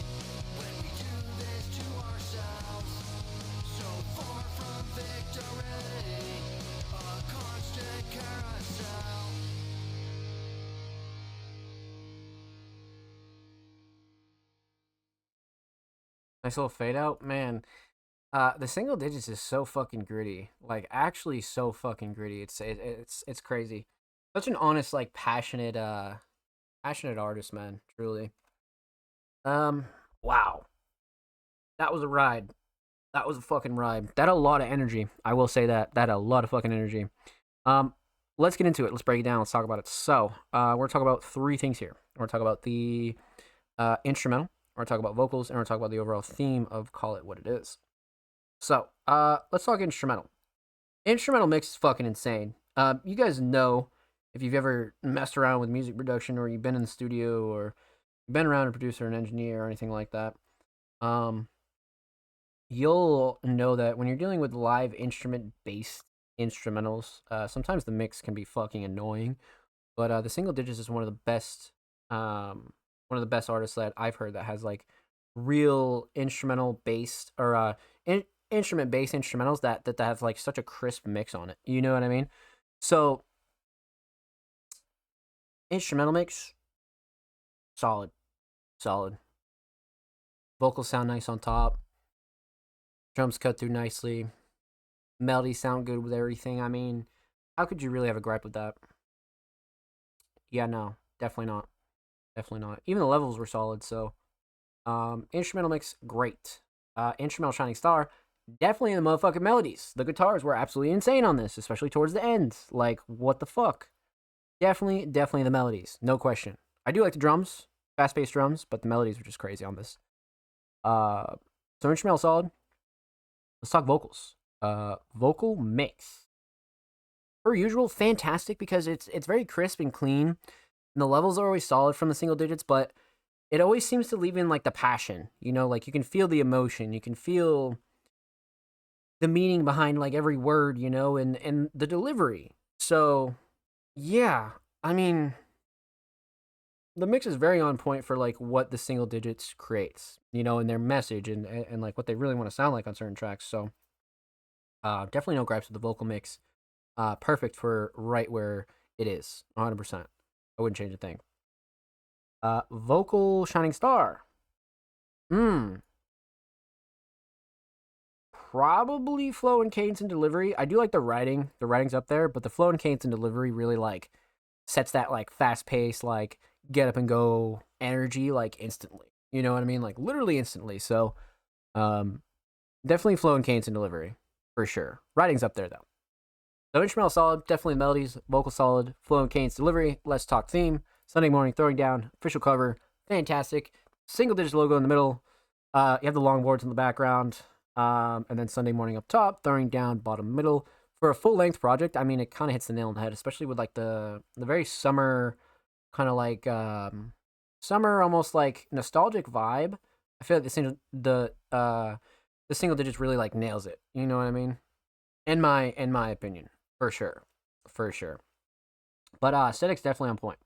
when we do this to ourselves. So far from victory, a constant carousel. Nice little fade out, man. The Single Digits is so fucking gritty, like actually so fucking gritty. It's crazy. Such an honest, like passionate artist, man. Truly. Wow, that was a ride. That was a fucking ride. That had a lot of energy. I will say that. That had a lot of fucking energy. Um, let's get into it. Let's break it down. Let's talk about it. So, we're going to talk about three things here. We're going to talk about the instrumental, we're going to talk about vocals, and we're going to talk about the overall theme of Call It What It Is. So, let's talk instrumental. Instrumental mix is fucking insane. You guys know, if you've ever messed around with music production, or you've been in the studio, or been around a producer, an engineer, or anything like that, you'll know that when you're dealing with live instrument-based instrumentals, sometimes the mix can be fucking annoying. But the Single Digits is one of the best artists that I've heard that has like real instrumental based or instrument based instrumentals that have like such a crisp mix on it. You know what I mean? So instrumental mix, solid. Vocals sound nice on top. Drums cut through nicely. Melodies sound good with everything. I mean, how could you really have a gripe with that? Yeah, no, definitely not. Definitely not. Even the levels were solid. So, instrumental mix, great. Instrumental Shining Star, definitely in the motherfucking melodies. The guitars were absolutely insane on this, especially towards the end. Like, what the fuck? Definitely the melodies, no question. I do like the drums, fast-paced drums, but the melodies were just crazy on this. So instrumental solid. Let's talk vocals. Vocal mix, per usual, fantastic, because it's very crisp and clean, and the levels are always solid from the Single Digits, but it always seems to leave in like the passion, you know, like you can feel the emotion, you can feel the meaning behind like every word, you know, and the delivery. So yeah, I mean, the mix is very on point for like what the Single Digits creates, you know, and their message and like what they really want to sound like on certain tracks. So definitely no gripes with the vocal mix. Perfect for right where it is, 100%. I wouldn't change a thing. Vocal Shining Star. Probably flow and cadence and delivery. I do like the writing. The writing's up there, but the flow and cadence and delivery really like sets that like fast pace, like get up and go energy like instantly. You know what I mean? Like literally instantly. So definitely flow and cadence and delivery. For sure. Writing's up there, though. So instrumental solid, definitely melodies, vocal solid, flow and cadence delivery, let's talk theme, Sunday Morning Throwing Down, official cover, fantastic. Single Digits logo in the middle. You have the longboards in the background, and then Sunday Morning up top, Throwing Down, bottom middle. For a full-length project, I mean, it kind of hits the nail on the head, especially with like the very summer, kind of like summer, almost like nostalgic vibe. I feel like the Single Digits really like nails it. You know what I mean? In my opinion, for sure. But aesthetics definitely on point.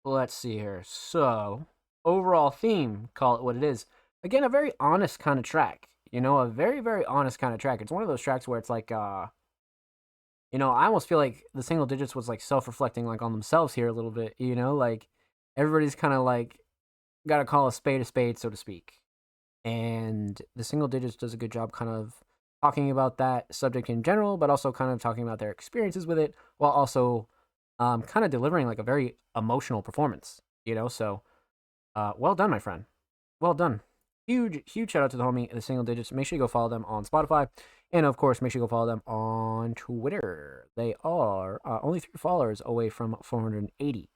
Let's see here. So overall theme, Call It What It Is. Again, a very honest kind of track. You know, a very very honest kind of track. It's one of those tracks where it's like, you know, I almost feel like the Single Digits was like self-reflecting like on themselves here a little bit. You know, like everybody's kind of like got to call a spade, so to speak. And the Single Digits does a good job kind of talking about that subject in general, but also kind of talking about their experiences with it, while also kind of delivering like a very emotional performance, you know? So, well done, my friend. Well done. Huge shout out to the homie, the Single Digits. Make sure you go follow them on Spotify. And of course, make sure you go follow them on Twitter. They are only 3 followers away from 480.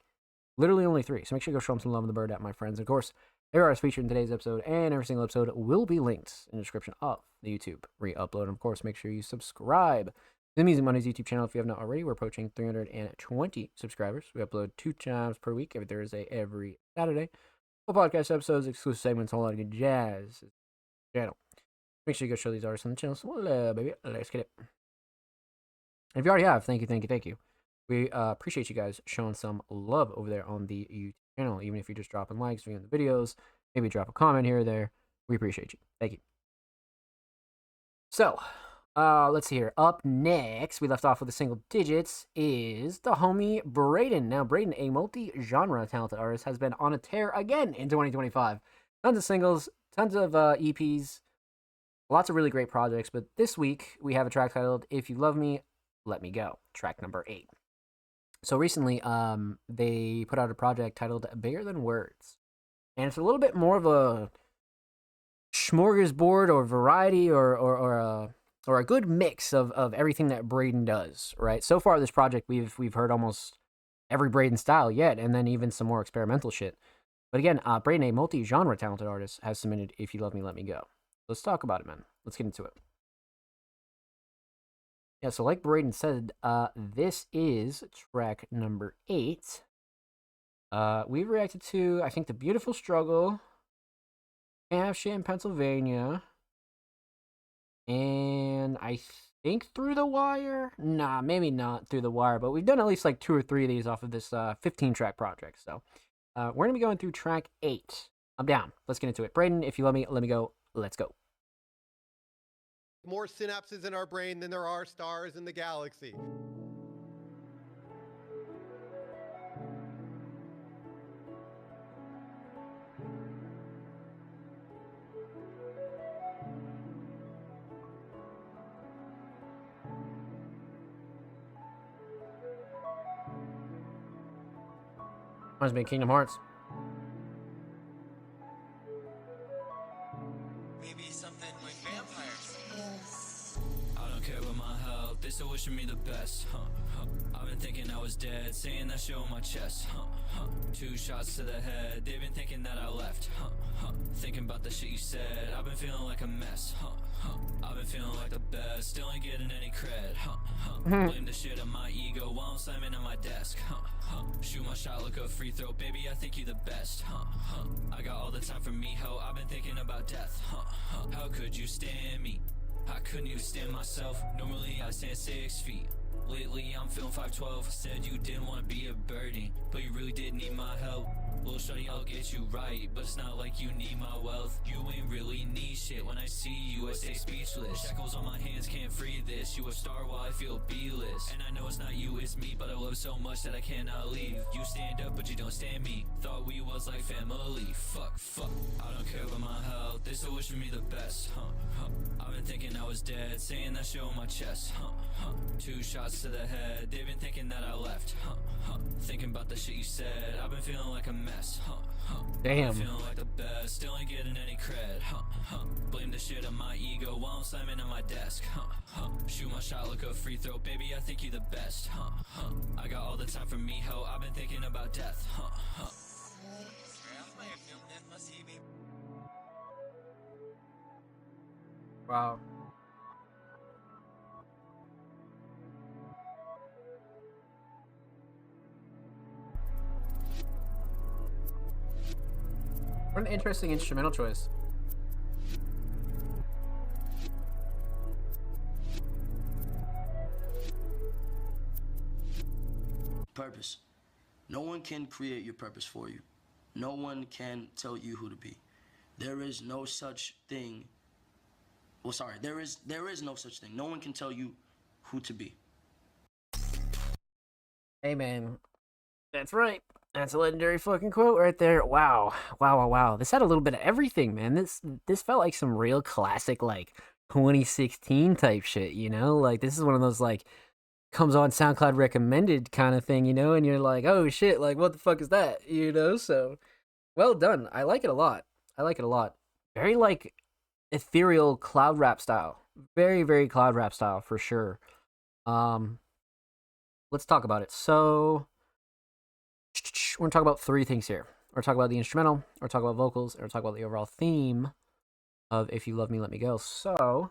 Literally only 3. So make sure you go show them some love in the bird at my friends. Of course, their artists featured in today's episode, and every single episode will be linked in the description of the YouTube re-upload. And of course, make sure you subscribe to the Music Mondays YouTube channel if you have not already. We're approaching 320 subscribers. We upload 2 times per week, every Thursday, every Saturday. Full podcast episodes, exclusive segments, a whole lot of good jazz. Channel. Make sure you go show these artists on the channel some love, baby. Let's get it. And if you already have, thank you. We appreciate you guys showing some love over there on the YouTube channel, even if you're just dropping likes, viewing the videos, maybe drop a comment here or there. We appreciate you. Thank you. So, let's see here. Up next, we left off with the Single Digits, is the homie Braden. Now, Braden, a multi-genre talented artist, has been on a tear again in 2025. Tons of singles, tons of EPs, lots of really great projects, but this week we have a track titled If You Love Me, Let Me Go, track number 8. So recently, they put out a project titled Bigger Than Words. And it's a little bit more of a smorgasbord or variety or or a good mix of everything that Braden does, right? So far, this project we've heard almost every Braden style yet, and then even some more experimental shit. But again, Braden, a multi-genre talented artist, has submitted "If You Love Me, Let Me Go." Let's talk about it, man. Let's get into it. Yeah, so like Braden said, this is track number 8. We reacted to, I think, The Beautiful Struggle, Can't Have Shit in Pennsylvania, and I think Through the Wire. Nah, maybe not Through the Wire, but we've done at least like 2 or 3 of these off of this 15-track project. So we're gonna be going through track 8. I'm down. Let's get into it. Braden, if you love me, let me go. Let's go. More synapses in our brain than there are stars in the galaxy. Reminds me of Kingdom Hearts. Maybe something with vampires. I don't care about my health, they still wishing me the best. I've been thinking I was dead, saying that shit on my chest. 2 shots to the head, they've been thinking that I left. Thinking about the shit you said, I've been feeling like a mess. I've been feeling like the best, still ain't getting any cred. Blame the shit on my ego while I'm slamming on my desk. Shoot my shot, look a free throw, baby, I think you the best. I got all the time for me, ho, I've been thinking about death. How could you stand me? How couldn't you stand myself? Normally I stand 6 feet. Lately I'm feeling 5'12". Said you didn't want to be a burden, but you really did need my help. Little shawty, I'll get you right, but it's not like you need my wealth. You ain't really need shit. When I see you, I stay speechless. Shackles on my hands can't free this. You a star while I feel B-list. And I know it's not you, it's me, but I love so much that I cannot leave. You stand up, but you don't stand me. Thought we was like family. Fuck. I don't care about my health. They still wishing me the best. I've been thinking I was dead, saying that shit on my chest. 2 shots to the head, they've been thinking that I left. Thinking about the shit you said, I've been feeling like a mess. Damn. Feeling like the best, still ain't getting any cred. Blame the shit on my ego while I'm slamming on my desk. Shoot my shot, look a free throw, baby, I think you the best. I got all the time for me, ho, I've been thinking about death. Wow. What an interesting instrumental choice. Purpose. No one can create your purpose for you. No one can tell you who to be. There is no such thing. Well, sorry, there is no such thing. No one can tell you who to be. Hey, man. That's right. That's a legendary fucking quote right there. Wow. This had a little bit of everything, man. This felt like some real classic, like, 2016 type shit, you know? Like, this is one of those, like, comes on SoundCloud recommended kind of thing, you know? And you're like, oh, shit, like, what the fuck is that? You know? So, well done. I like it a lot. Very, like, ethereal cloud rap style. Very, very cloud rap style, for sure. Let's talk about it. So, we're going to talk about 3 things here. We're talking about the instrumental, we're talking about vocals, and we're talking about the overall theme of If You Love Me, Let Me Go. So,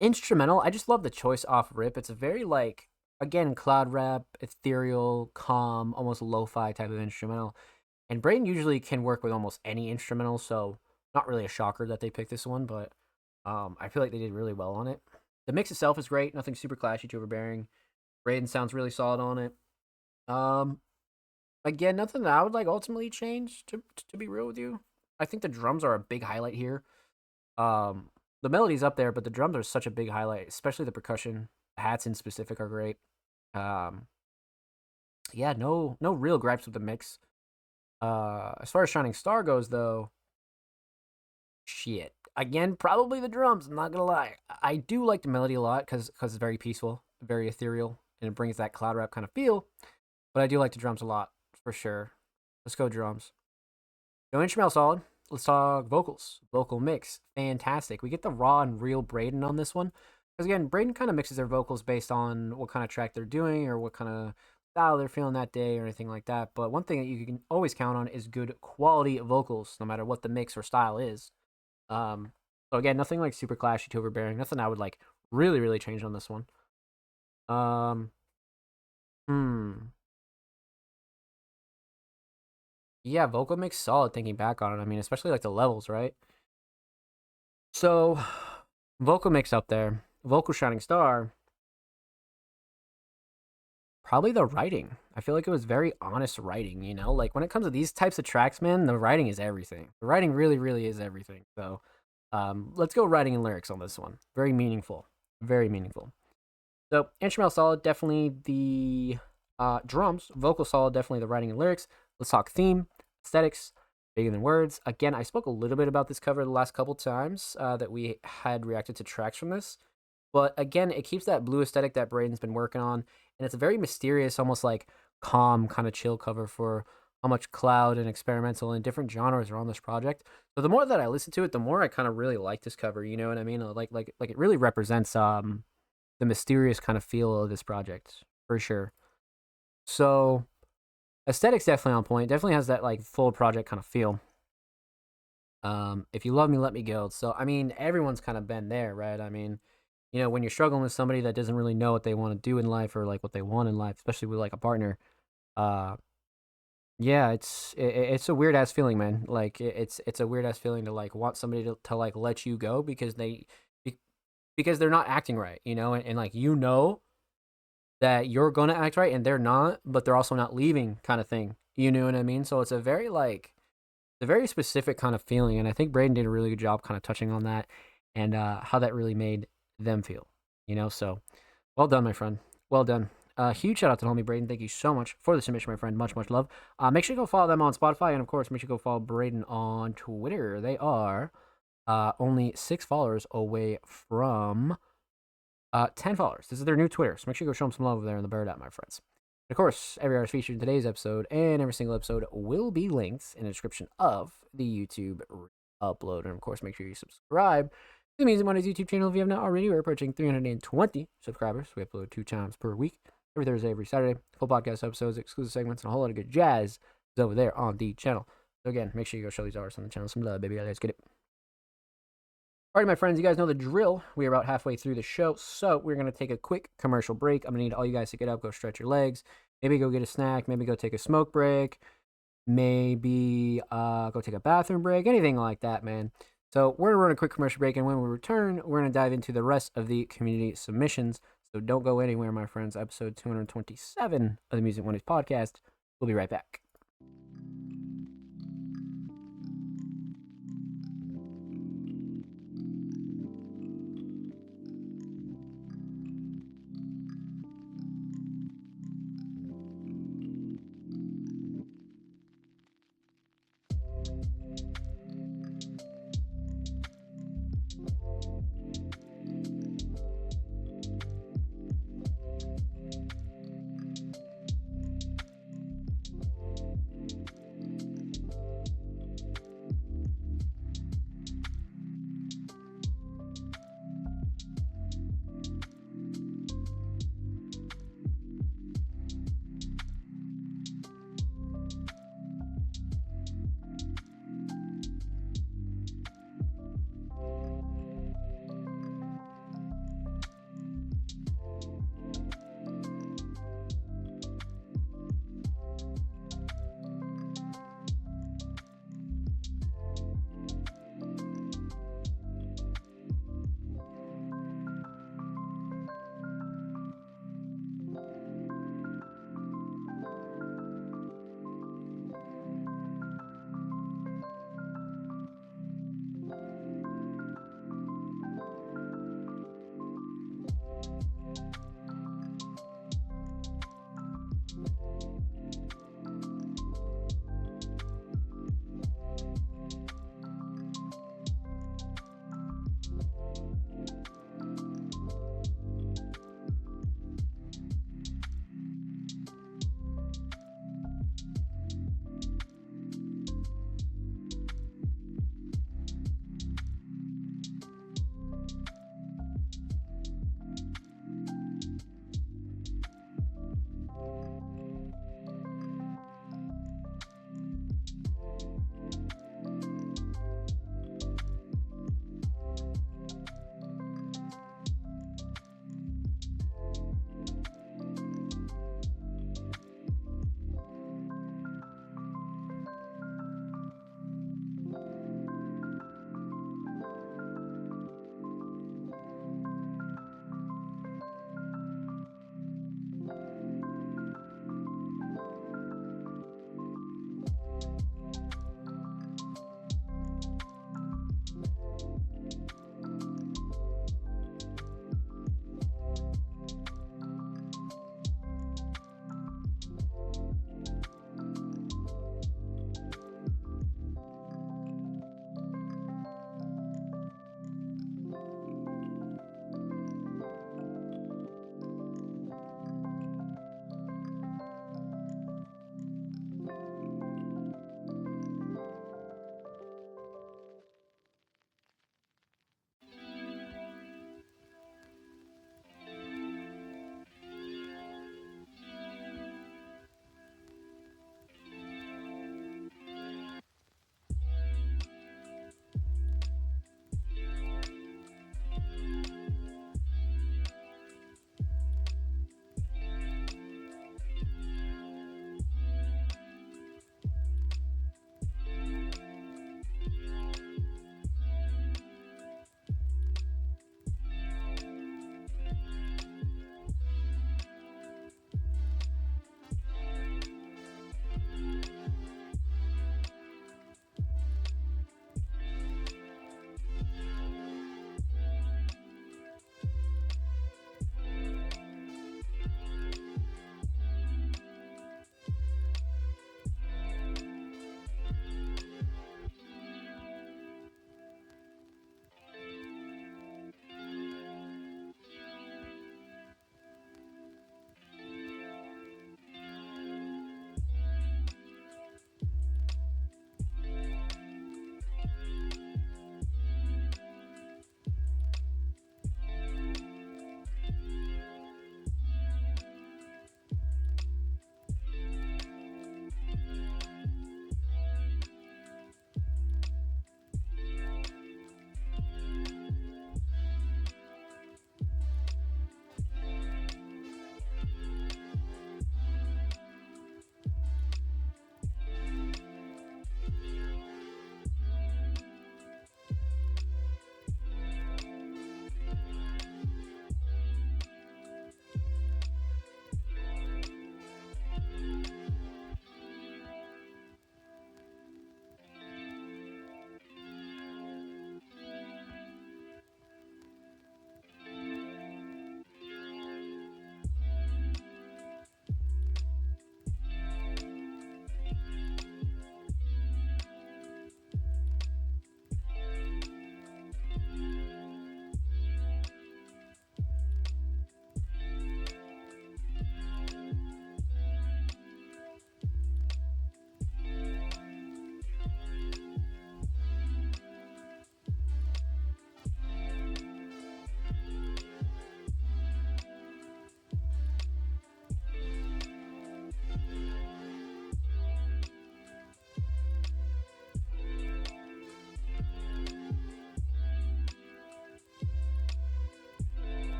instrumental, I just love the choice off rip. It's a very, like, again, cloud rap, ethereal, calm, almost lo-fi type of instrumental. And Braden usually can work with almost any instrumental, so not really a shocker that they picked this one, but I feel like they did really well on it. The mix itself is great, nothing super clashy, too overbearing. Braden sounds really solid on it. Again, nothing that I would like ultimately change, to be real with you. I think the drums are a big highlight here. The melody's up there, but the drums are such a big highlight, especially the percussion. The hats in specific are great. Yeah, no real gripes with the mix. As far as Shining Star goes, though, shit. Again, probably the drums, I'm not gonna lie. I do like the melody a lot because it's very peaceful, very ethereal, and it brings that cloud rap kind of feel. But I do like the drums a lot, for sure. Let's go drums. No instrumental solid. let's talk vocals. Vocal mix, fantastic. We get the raw and real Braden on this one. Because again, Braden kind of mixes their vocals based on what kind of track they're doing or what kind of style they're feeling that day or anything like that. But one thing that you can always count on is good quality vocals, no matter what the mix or style is. So again, nothing like super clashy to overbearing. Nothing I would like really, really change on this one. Yeah, vocal mix solid thinking back on it. I mean, especially like the levels, right? So, vocal mix up there. Vocal shining star. Probably the writing. I feel like it was very honest writing, you know? Like when it comes to these types of tracks, man, the writing is everything. The writing really, really is everything. So, let's go writing and lyrics on this one. Very meaningful. Very meaningful. So, instrumental solid, definitely the drums. Vocal solid, definitely the writing and lyrics. Let's talk theme, aesthetics, bigger than words. Again, I spoke a little bit about this cover the last couple times that we had reacted to tracks from this. But again, it keeps that blue aesthetic that Braden's been working on. And it's a very mysterious, almost like calm kind of chill cover for how much cloud and experimental and different genres are on this project. So the more that I listen to it, the more I kind of really like this cover. You know what I mean? Like it really represents the mysterious kind of feel of this project for sure. So aesthetics definitely on point. Definitely has that like full project kind of feel. If you love me, let me go. So I mean, everyone's kind of been there, right? I mean, you know, when you're struggling with somebody that doesn't really know what they want to do in life or like what they want in life, especially with like a partner, yeah, it's a weird ass feeling, man. Like it's a weird ass feeling to like want somebody to like let you go because because they're not acting right, you know, and like you know that you're gonna act right and they're not, but they're also not leaving kind of thing. You know what I mean? So it's a very specific kind of feeling, and I think Braden did a really good job kind of touching on that and how that really made them feel, you know. So well done, my friend, well done. Huge shout out to the homie Braden. Thank you so much for the submission, my friend. Much love. Make sure you go follow them on Spotify, and of course make sure you go follow Braden on Twitter. They are only 6 followers away from 10 followers. This is their new Twitter, so make sure you go show them some love over there in the Bird app, my friends. Of course, every artist featured in today's episode and every single episode will be linked in the description of the YouTube upload. And of course, make sure you subscribe to the Music Mondays YouTube channel if you have not already. We're approaching 320 subscribers. We upload 2 times per week, every Thursday, every Saturday. Full podcast episodes, exclusive segments, and a whole lot of good jazz is over there on the channel. So again, make sure you go show these artists on the channel some love, baby. Let's get it. Alright, my friends, you guys know the drill. We are about halfway through the show, so we're going to take a quick commercial break. I'm going to need all you guys to get up, go stretch your legs, maybe go get a snack, maybe go take a smoke break, maybe go take a bathroom break, anything like that, man. So we're going to run a quick commercial break, and when we return, we're going to dive into the rest of the community submissions. So don't go anywhere, my friends. Episode 227 of the Music Mondays podcast. We'll be right back.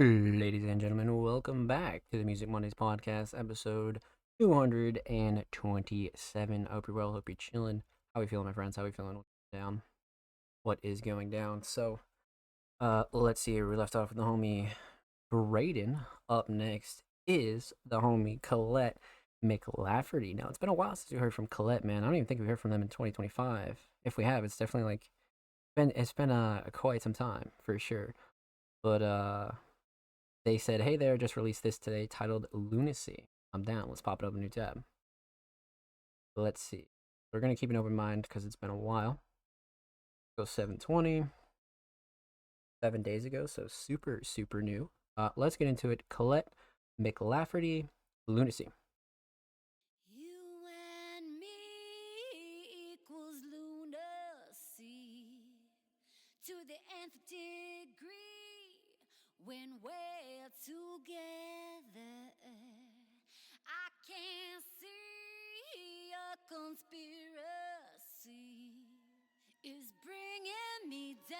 Ladies and gentlemen, welcome back to the Music Mondays podcast, episode 227. I hope you're well, hope you're chilling. How are you feeling, my friends? How are you feeling? What's down? What is going down? So, let's see here. We left off with the homie Braden. Up next is the homie Colette McLafferty. Now, it's been a while since we heard from Colette, man. I don't even think we heard from them in 2025. If we have, it's definitely like, it's been quite some time, for sure. But, they said, hey there, just released this today titled Lunacy. I'm down. Let's pop it up a new tab. Let's see. We're going to keep an open mind because it's been a while. Go 720. 7 days ago, so super, super new. Let's get into it. Colette McLafferty, Lunacy. You and me equals lunacy to the nth degree. When we're together, I can't see a conspiracy is bringing me down.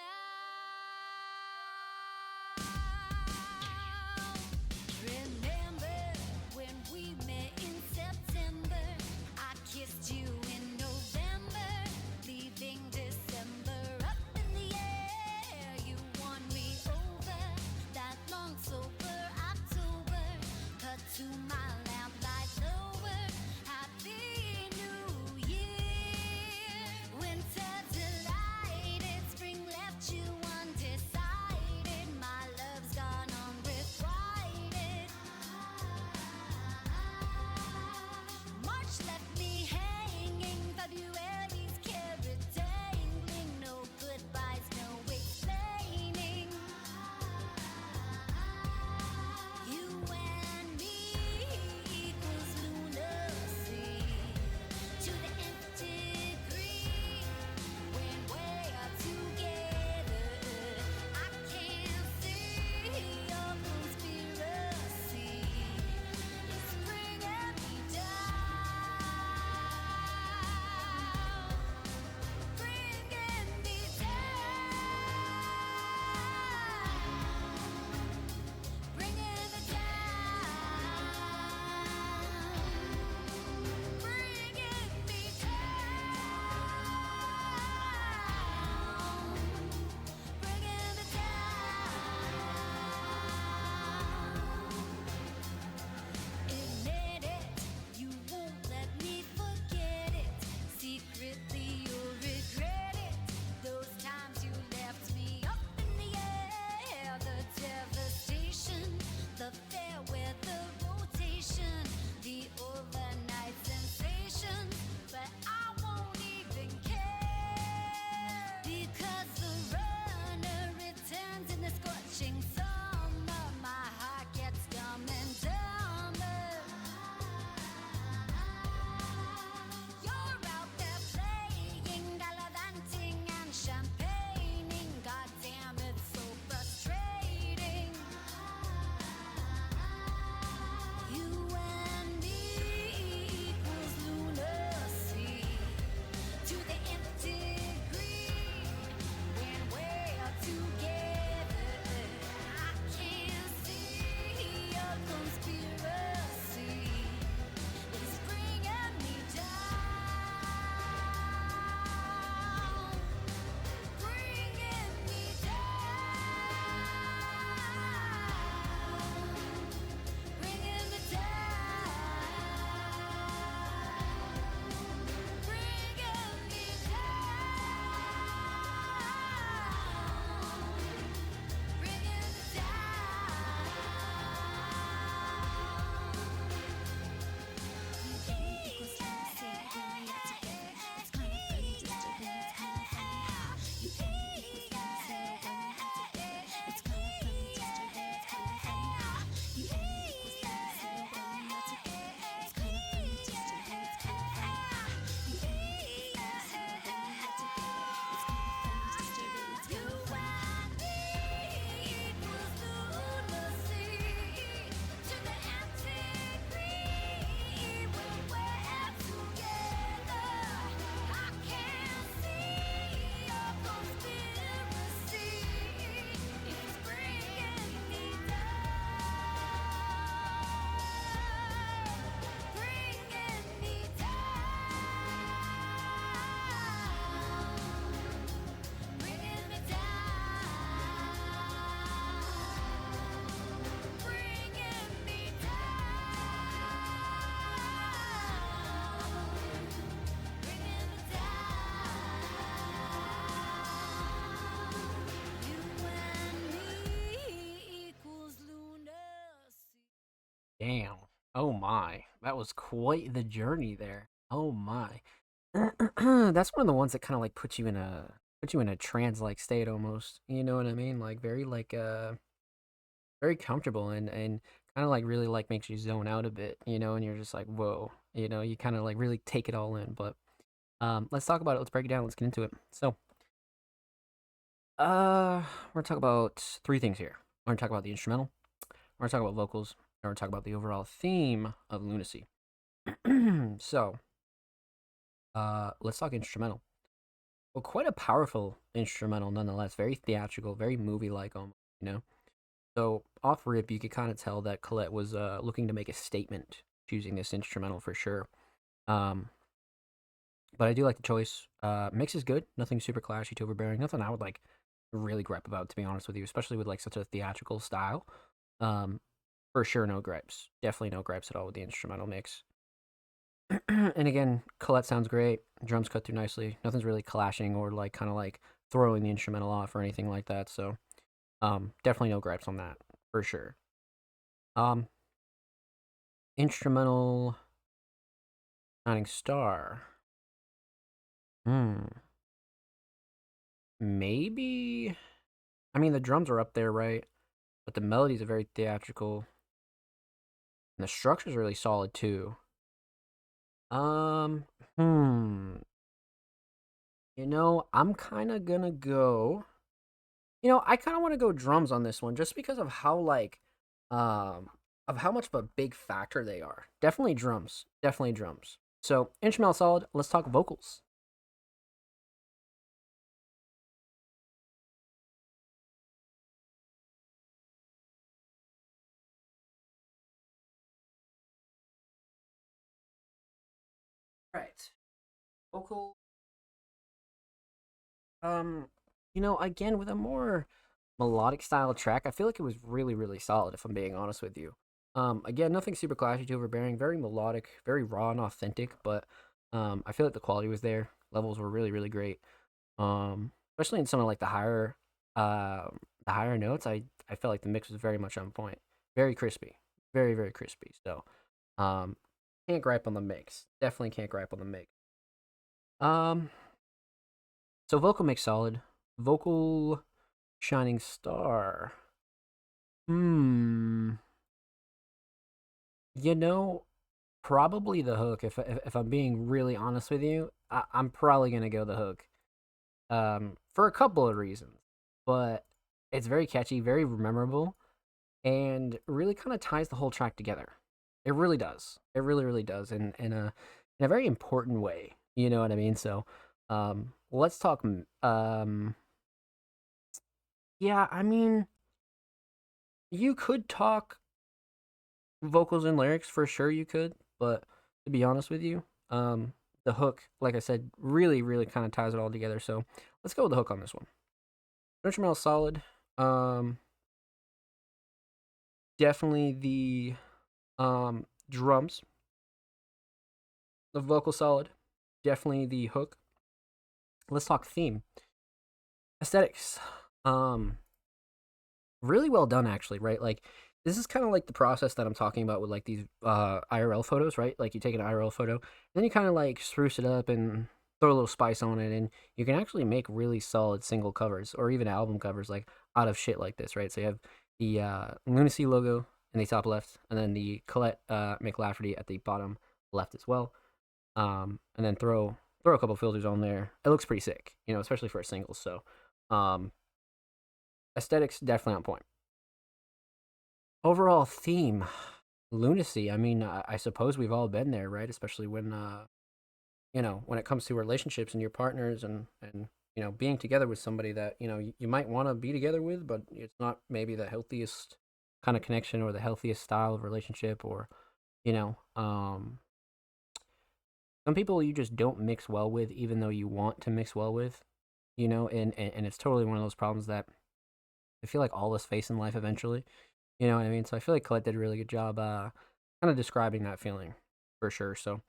Remember when we met in September? I kissed you in November, leaving December up in the air. You won me over. That long sober October, cut to my lamplight lower. Happy New Year. Winter delighted, spring left you undecided. My love's gone unrequited. March left me hanging, February's carrot dangling. No goodbyes, no explaining. You and me equals lunacy to the nth degree. When we're together, I can't see your conspiracy. It's bringing me down, bringing me down, bringing me down, bringing me down, bringing me down. Admit it, you won't let me forget it. Secretly you'll regret it. Those times you left me up in the air. The devastation, the fair weather rotation, the overnight sensation. But I won't even care, because the runner returns in the scorching summer. My heart gets dumb and dumber. You're out there playing Damn. Oh my. That was quite the journey there. Oh my. That's one of the ones that kind of like put you in a trance like state almost. You know what I mean? Like very very comfortable and kind of like really like makes you zone out a bit, you know, and you're just like, whoa, you know, you kind of like really take it all in. But let's talk about it. Let's break it down. Let's get into it. So, we're gonna talk about three things here. We're gonna talk about the instrumental. We're gonna talk about vocals. And we're gonna talk about the overall theme of Lunacy. So, let's talk instrumental. Well, quite a powerful instrumental nonetheless. Very theatrical, very movie-like almost, you know. So off rip, you could kind of tell that Colette was looking to make a statement choosing this instrumental for sure. Um, but I do like the choice. Mix is good. Nothing super clashy to overbearing. Nothing I would like really gripe about, to be honest with you, especially with like such a theatrical style. For sure, no gripes. Definitely no gripes at all with the instrumental mix. And again, Colette sounds great. Drums cut through nicely. Nothing's really clashing or like kind of like throwing the instrumental off or anything like that. So, definitely no gripes on that for sure. Um, Instrumental Shining Star. Maybe. I mean, the drums are up there, right? But the melodies are very theatrical, and the structure's really solid too. Um, hmm. You know, I'm kind of gonna go. You know, I kind of want to go drums on this one just because of how like of how much of a big factor they are. Definitely drums. Definitely drums. So, instrumental solid. Let's talk vocals. Right. Vocal. You know, again with a more melodic style track, I feel like it was really, really solid if I'm being honest with you. Again, nothing super clashy to overbearing, very melodic, very raw and authentic, but I feel like the quality was there. Levels were really, really great. Especially in some of like the higher notes, I felt like the mix was very much on point. Very crispy. Very, very crispy. So, um can't gripe on the mix. Definitely can't gripe on the mix. Um so vocal mix solid. Vocal shining star. Hmm. You know, probably the hook. If I'm being really honest with you, I'm probably gonna go the hook. For a couple of reasons, but it's very catchy, very memorable, and really kind of ties the whole track together. It really does. It really, really does, in a very important way. You know what I mean? So, let's talk. Yeah, I mean, you could talk vocals and lyrics for sure. You could, but to be honest with you, the hook, like I said, really, really kind of ties it all together. So let's go with the hook on this one. Instrumental solid. Definitely the drums. The vocal solid. Definitely the hook. Let's talk theme. Aesthetics. Really well done actually, right? Like this is kind of like the process that I'm talking about with like these IRL photos, right? Like you take an IRL photo, then you kind of like spruce it up and throw a little spice on it, and you can actually make really solid single covers or even album covers like out of shit like this, right? So you have the Lunacy logo in the top left, and then the Colette McLafferty at the bottom left as well. And then throw a couple filters on there. It looks pretty sick, you know, especially for a single. So, aesthetics definitely on point. Overall theme, lunacy. I mean, I suppose we've all been there, right? Especially when you know, when it comes to relationships and your partners and you know, being together with somebody that, you know, you might want to be together with, but it's not maybe the healthiest kind of connection or the healthiest style of relationship, or you know, some people you just don't mix well with even though you want to mix well with, you know, and it's totally one of those problems that I feel like all of us face in life eventually. You know what I mean? So I feel like Colette did a really good job kind of describing that feeling for sure. So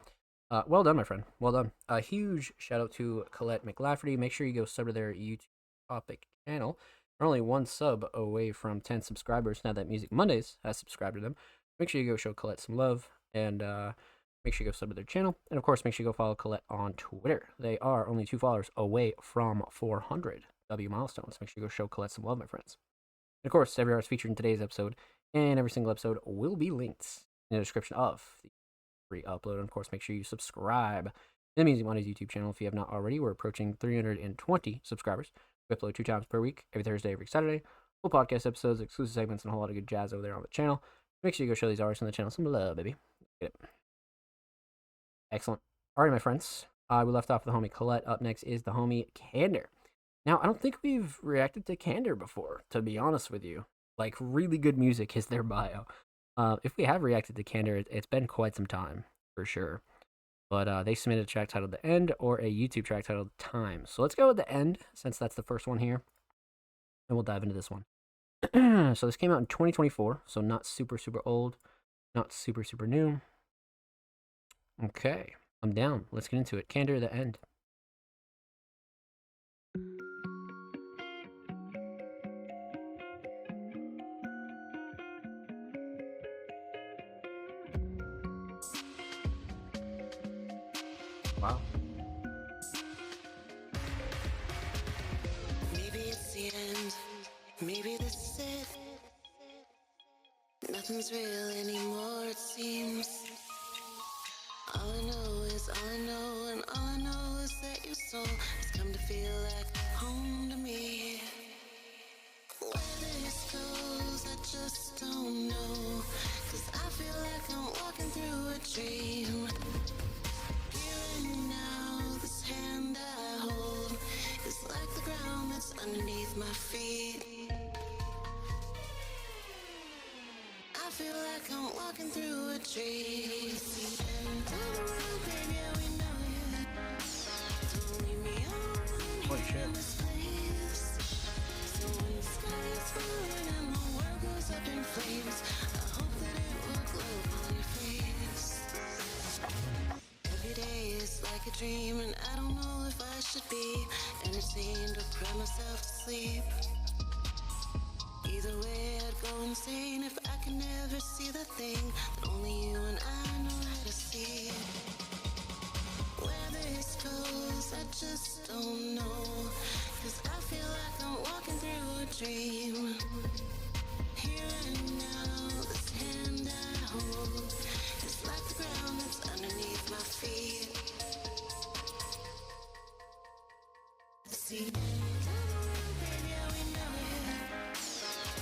well done, my friend. Well done. A huge shout out to Colette McLafferty. Make sure you go sub to their YouTube topic channel. They're only one sub away from 10 subscribers now that Music Mondays has subscribed to them. Make sure you go show Colette some love, and make sure you go sub to their channel. And of course, make sure you go follow Colette on Twitter. They are only 2 followers away from 400 W milestones. Make sure you go show Colette some love, my friends. And of course, every artist featured in today's episode and every single episode will be linked in the description of the free upload. And of course, make sure you subscribe to the Music Mondays YouTube channel if you have not already. We're approaching 320 subscribers. We upload 2 times per week, every Thursday, every Saturday. Full podcast episodes, exclusive segments, and a whole lot of good jazz over there on the channel. Make sure you go show these artists on the channel some love, baby. Get it. Excellent. Alright, my friends. We left off with the homie Colette. Up next is the homie Candor. Now, I don't think we've reacted to Candor before, to be honest with you. Like, really good music is their bio. If we have reacted to Candor, it's been quite some time, for sure. But they submitted a track titled The End or a YouTube track titled Time. So let's go with The End, since that's the first one here. And we'll dive into this one. So this came out in 2024, so not super, super old. Not super, super new. Okay, I'm down. Let's get into it. Candor, The End. Wow. Maybe it's the end. Maybe this is it. Nothing's real anymore, it seems. All I know is all I know, and all I know is that your soul has come to feel like home to me. Where this goes, I just don't know. 'Cause I feel like I'm walking through a dream. Here and now, this hand I hold is like the ground that's underneath my feet. I feel like I'm walking through a dream. And all around, baby, yeah, we know it. Don't leave me alone here in this place. So when the sky is falling and the world goes up in flames, I hope that it will glow upon your face. Every day is like a dream, and I don't know if I should be entertained or cry myself to sleep. Either way, I'd go insane if I could never see the thing that only you and I know how to see. Where this goes, I just don't know. 'Cause I feel like I'm walking through a dream. Here and now, this hand I hold is like the ground that's underneath my feet. See, baby, yeah, we know it.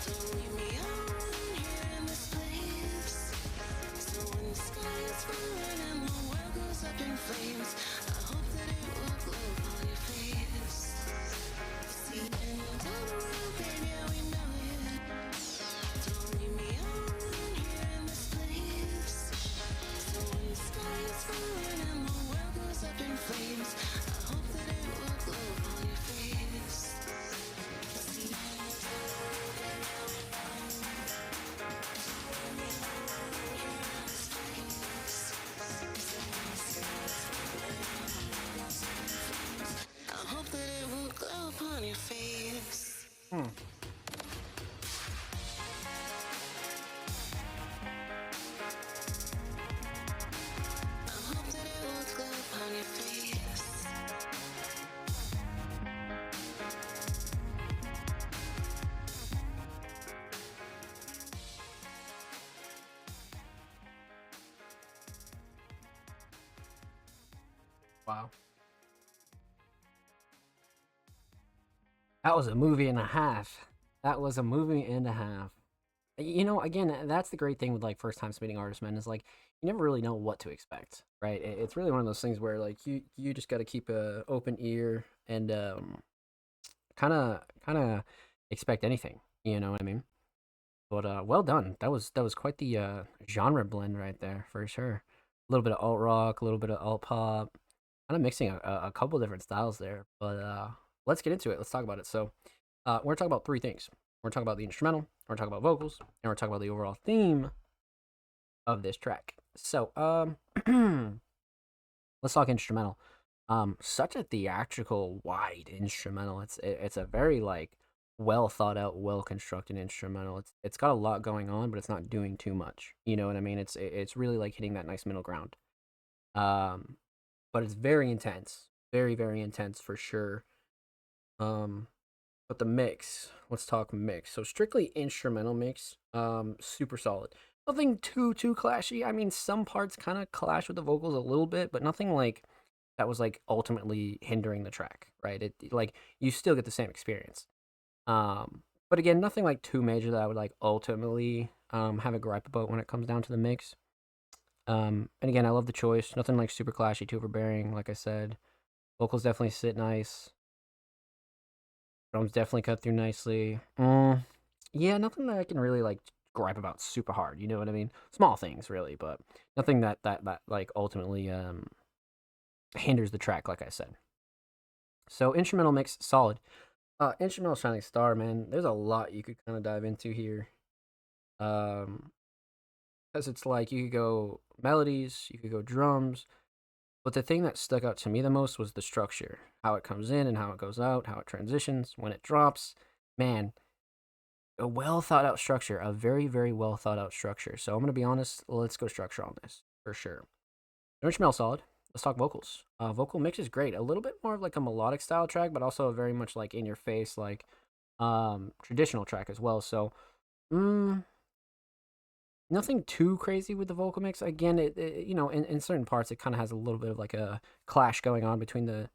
Don't leave me alone here in this place. So when the sky is falling and the world goes up in flames, I hope that it will glow upon your face. See, and all around, baby, yeah, we know it. Don't leave me alone here in this place. So when the sky is falling and the world goes up in flames, I hope that it will glow upon your face. See, I hope that it will glow upon your face. I hope that it will glow upon your face. Wow. That was a movie and a half. That was a movie and a half. You know, again, that's the great thing with like first time submitting artists, man, is like you never really know what to expect, right? It's really one of those things where like you just got to keep a open ear and kind of expect anything, you know what I mean? But well done. That was quite the genre blend right there for sure. A little bit of alt rock, a little bit of alt pop, kind of mixing a couple different styles there. But let's get into it. Let's talk about it. So we're gonna talk about 3 things. We're gonna talk about the instrumental, we're gonna talk about vocals, and we're gonna talk about the overall theme of this track. So let's talk instrumental. Such a theatrical, wide instrumental. It's a very like well thought out, well constructed instrumental. It's got a lot going on, but it's not doing too much. You know what I mean? It's really like hitting that nice middle ground. Um, but it's very intense, very very intense for sure. Um, but the mix, let's talk mix. So strictly instrumental mix, super solid. Nothing too clashy. I mean, some parts kind of clash with the vocals a little bit, but nothing like that was like ultimately hindering the track, right? Like you still get the same experience. But again, nothing like too major that I would like ultimately have a gripe about when it comes down to the mix. And again, I love the choice. Nothing like super clashy, too overbearing. Like I said, vocals definitely sit nice. Drums definitely cut through nicely. Yeah, nothing that I can really like gripe about super hard. You know what I mean? Small things really, but nothing that like ultimately hinders the track. Like I said. So instrumental mix solid. Instrumental Shining Star, man. There's a lot you could kind of dive into here. Because it's like you could go melodies, you could go drums, but the thing that stuck out to me the most was the structure, how it comes in and how it goes out, how it transitions, when it drops. Man, a well thought out structure, a very very well thought out structure. So I'm gonna be honest. Let's go structure on this for sure. Instrumental solid. Let's talk vocals. Vocal mix is great. A little bit more of like a melodic style track, but also a very much like in your face, like traditional track as well. So, nothing too crazy with the vocal mix. Again, you know, in certain parts, it kind of has a little bit of like a clash going on between the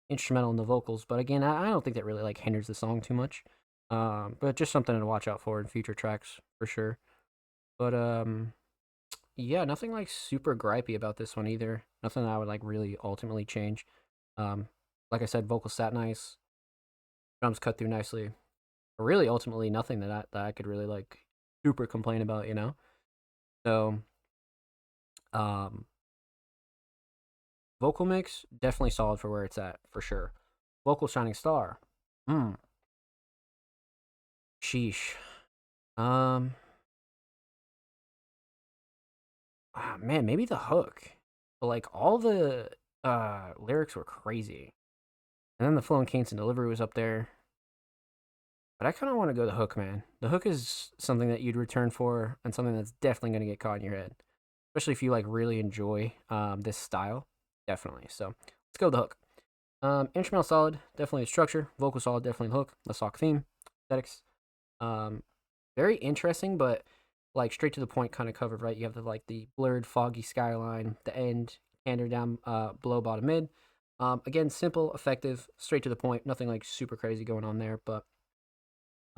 instrumental and the vocals. But again, I don't think that really like hinders the song too much. But just something to watch out for in future tracks for sure. But yeah, nothing like super gripey about this one either. Nothing that I would like really ultimately change. Like I said, vocals sat nice, drums cut through nicely. But really, ultimately, nothing that I could really like super complain about, you know. So, um, vocal mix definitely solid for where it's at for sure. Vocal Shining Star, sheesh. Um, man, maybe the hook. But like all the lyrics were crazy. And then the flow and cadence and delivery was up there. But I kind of want to go the hook, man. The hook is something that you'd return for and something that's definitely going to get caught in your head. Especially if you like really enjoy this style. Definitely. So let's go with the hook. Instrumental solid, definitely the structure. Vocal solid, definitely the hook. Let's talk theme. Aesthetics. Very interesting, but like straight to the point kind of covered, right? You have the blurred, foggy skyline, the end, candor down below bottom mid. Again, simple, effective, straight to the point. Nothing like super crazy going on there, but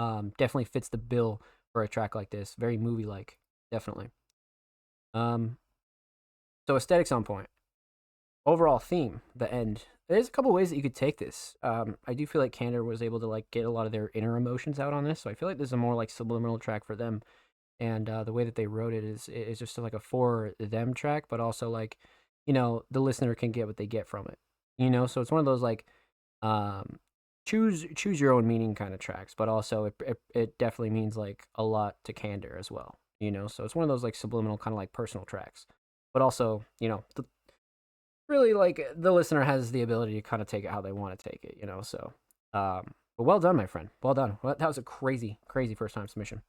definitely fits the bill for a track like this. Very movie like, definitely. So aesthetics on point. Overall theme, the end. There's a couple ways that you could take this. I do feel like Candor was able to like get a lot of their inner emotions out on this, so I feel like this is a more like subliminal track for them. And the way that they wrote it is just like a for them track, but also like, you know, the listener can get what they get from it. You know, so it's one of those like choose your own meaning kind of tracks, but also it definitely means like a lot to Candor as well. You know, so it's one of those like subliminal kind of like personal tracks, but also, you know, really like the listener has the ability to kind of take it how they want to take it, you know. So but well done, my friend, well done. Well, that was a crazy first time submission.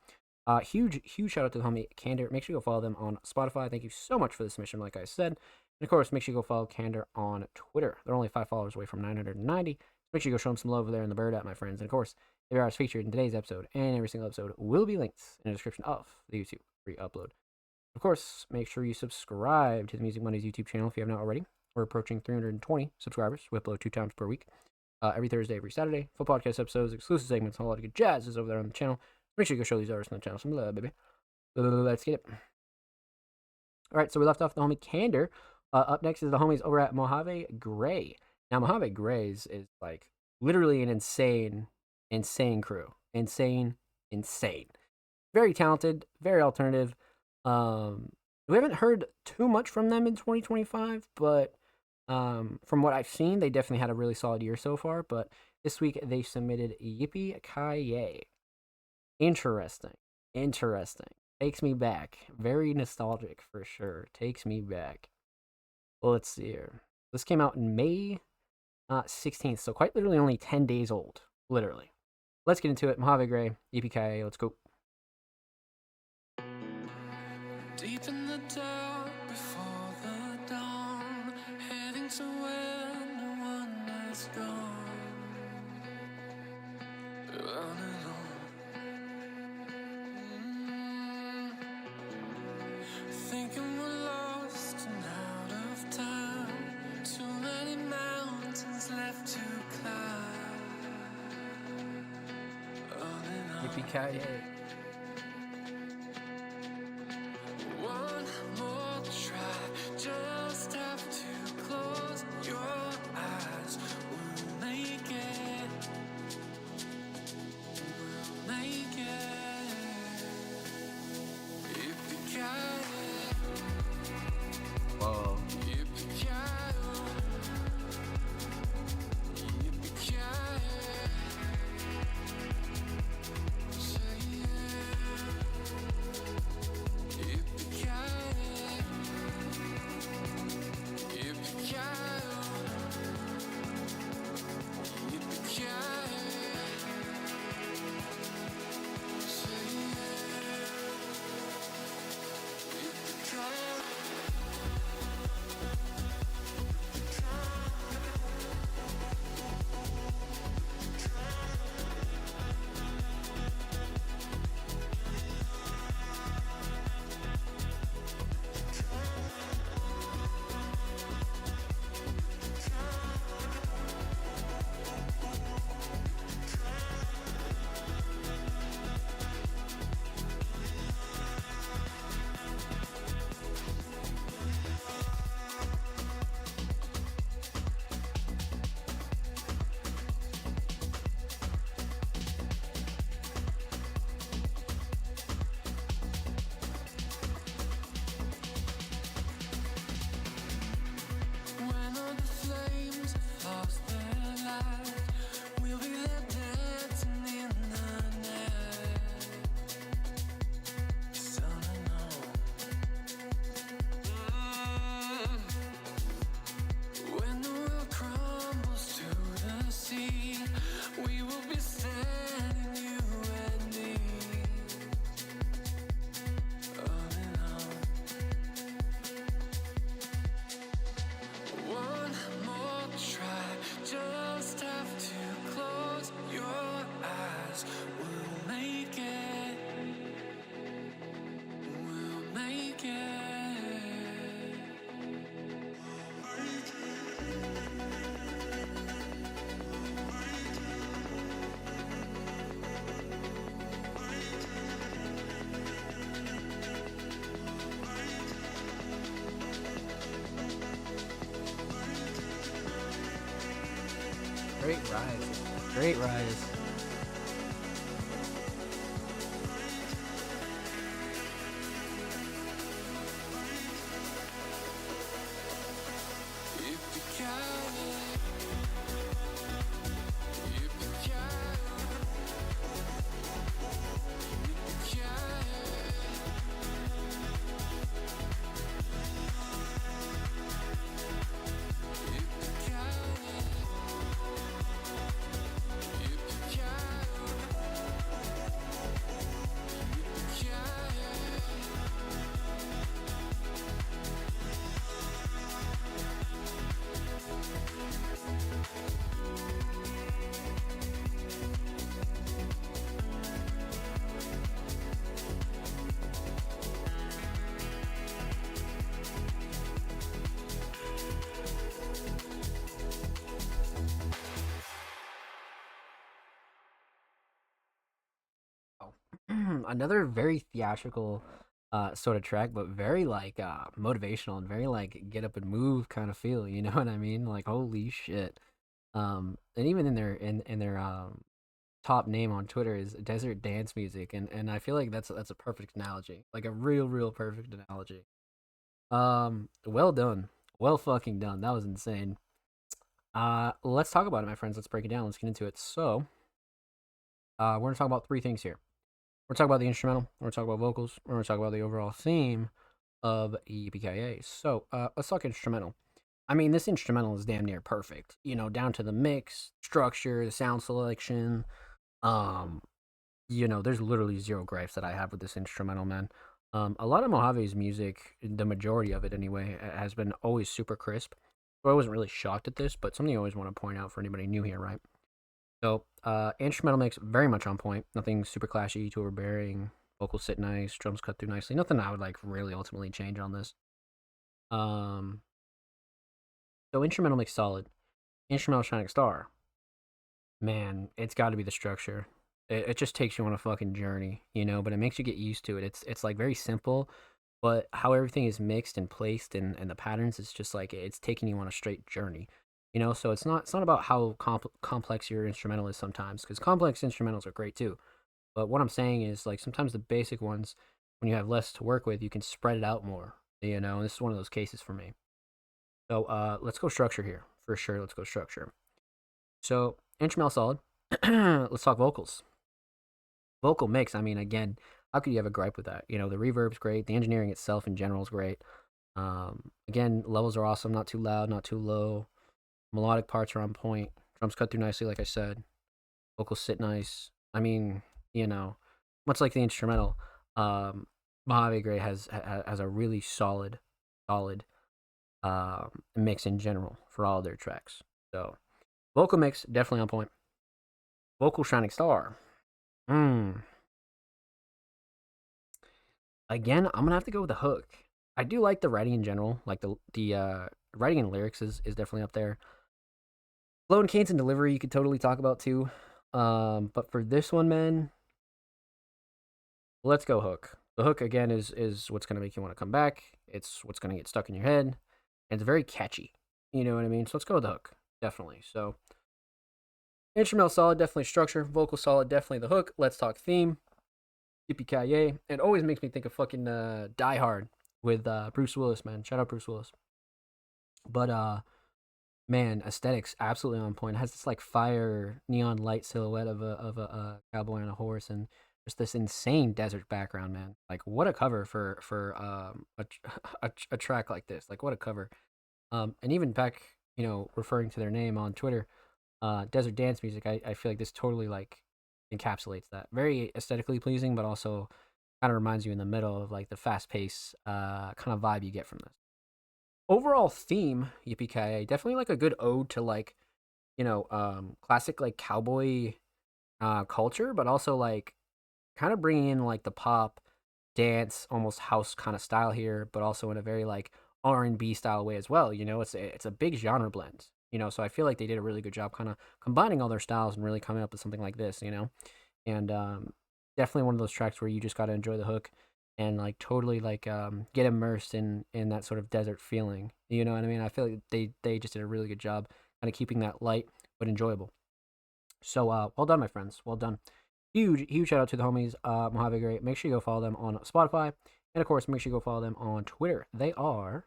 Huge shout out to the homie Candor. Make sure you go follow them on Spotify. Thank you so much for the submission, like I said. And of course, make sure you go follow Candor on Twitter. They're only 5 followers away from 990. So make sure you go show them some love over there in the bird app, my friends. And of course, if you are featured in today's episode and every single episode will be linked in the description of the YouTube free upload. Of course, make sure you subscribe to the Music Mondays YouTube channel if you have not already. We're approaching 320 subscribers. We upload 2 times per week. Every Thursday, every Saturday. Full podcast episodes, exclusive segments, and a lot of good jazz is over there on the channel. Make sure you go show these artists on the channel some love, baby. Let's get it. All right, so we left off the homie Candor. Up next is the homies over at Mojave Gray. Now, Mojave Gray is like literally an insane crew. Insane. Very talented, very alternative. We haven't heard too much from them in 2025, but from what I've seen, they definitely had a really solid year so far. But this week they submitted Yippee Ki-Yay. Interesting. Takes me back. Very nostalgic for sure. Takes me back. Well, let's see here. This came out in May 16th, so quite literally only 10 days old. Literally. let's get into it. Mojave Gray, EPKIA, let's go. Deep in the dark before the dawn, heading to where no one has gone. Running on. Thinking we're lost and out of time. Too many mountains left to climb. Running on. EPKIA. One more try, just have to close your eyes. We'll make it. We'll make it. Yippee-ki-yay. Whoa. Yippee-ki-yay. Yippee-ki-yay. Say yeah. Yippee-ki-yay. Yippee-ki-yay. Yippee-ki-yay. Say yeah. Yippee-ki-yay. When all the flames have lost their light, we'll be there dancing in the night. Sun and home. When the world crumbles to the sea, we will be standing, you and me. On and on. One more try, just have to close your eyes. We'll make it. We'll make it. Great rise. Great rise. Yippee-ki-yay. Yippee-ki-yay. Yippee-ki-yay. Another very theatrical sort of track, but very like motivational and very like get up and move kind of feel, you know what I mean? Like holy shit. And even in their top name on Twitter is Desert Dance Music, and I feel like that's a perfect analogy. Like a real perfect analogy. Well done. Well fucking done. That was insane. Let's talk about it, my friends. Let's break it down. Let's get into it. So, we're gonna talk about three things here. We're talking about the instrumental. We're talking about vocals. We're gonna talk about the overall theme of EPKIA. So, let's talk instrumental. I mean, this instrumental is damn near perfect. You know, down to the mix, structure, the sound selection, Um, there's literally zero gripes that I have with this instrumental, man. A lot of Mojave's music, the majority of it anyway, has been always super crisp. So I wasn't really shocked at this, but something I always want to point out for anybody new here, right? So, instrumental mix very much on point. Nothing super clashy, too overbearing. Vocals sit nice, drums cut through nicely. Nothing I would like really ultimately change on this. Um, so instrumental mix solid. Instrumental Shining Star. Man, it's got to be the structure. It just takes you on a fucking journey, but it makes you get used to it. It's like very simple, but how everything is mixed and placed and the patterns, it's just like it's taking you on a straight journey. So it's not about how complex your instrumental is sometimes, because complex instrumentals are great too. But what I'm saying is, like, sometimes the basic ones, when you have less to work with, you can spread it out more. And this is one of those cases for me. So let's go structure here for sure. Let's go structure. So instrumental solid. Let's talk vocals. Vocal mix. I mean, again, how could you have a gripe with that? The reverb's great. The engineering itself in general is great. Again, levels are awesome. Not too loud, not too low. Melodic parts are on point. Drums cut through nicely, like I said. Vocals sit nice. I mean, much like the instrumental, Mojave Gray has a really solid mix in general for all their tracks. So, vocal mix definitely on point. Vocal Shining Star. Again, I'm gonna have to go with the hook. I do like the writing in general. Like the writing and lyrics is definitely up there. Flow and cadence and delivery you could totally talk about too. But for this one, man, let's go hook. The hook again is what's gonna make you want to come back. It's what's gonna get stuck in your head. And it's very catchy. You know what I mean? So let's go with the hook. Definitely. So instrumental solid, definitely structure. Vocal solid, definitely the hook. Let's talk theme. Yippee-ki-yay. It always makes me think of fucking Die Hard with Bruce Willis, man. Shout out Bruce Willis. But man, aesthetics absolutely on point. It has this like fire neon light silhouette of a cowboy on a horse, and just this insane desert background, man. Like, what a cover for a track like this. Like, what a cover. And even back, referring to their name on Twitter, Desert Dance Music, I feel like this totally like encapsulates that. Very aesthetically pleasing, but also kind of reminds you in the middle of like the fast pace kind of vibe you get from this. Overall theme, Yippee-ki-yay, definitely like a good ode to like, classic like cowboy culture, but also like kind of bringing in like the pop, dance, almost house kind of style here, but also in a very like R&B style way as well. It's a big genre blend. So I feel like they did a really good job kind of combining all their styles and really coming up with something like this. And definitely one of those tracks where you just got to enjoy the hook and like totally like get immersed in that sort of desert feeling. You know what I mean? I feel like they just did a really good job kind of keeping that light but enjoyable. So well done, my friends. Well done. Huge shout out to the homies Mojave Gray. Make sure you go follow them on Spotify, and of course make sure you go follow them on Twitter. They are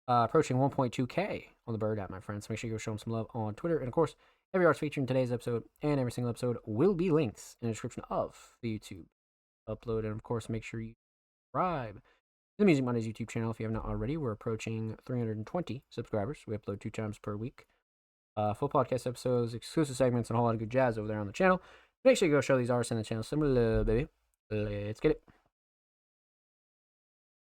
approaching 1.2K on the Bird app, my friends. So make sure you go show them some love on Twitter. And of course, every artist featured in today's episode and every single episode will be linked in the description of the YouTube upload. And of course, make sure you subscribe to the Music Mondays YouTube channel if you have not already. We're approaching 320 subscribers. We upload 2 times per week. Full podcast episodes, exclusive segments, and a whole lot of good jazz over there on the channel. Make sure you go show these artists in the channel some love, baby. Let's get it.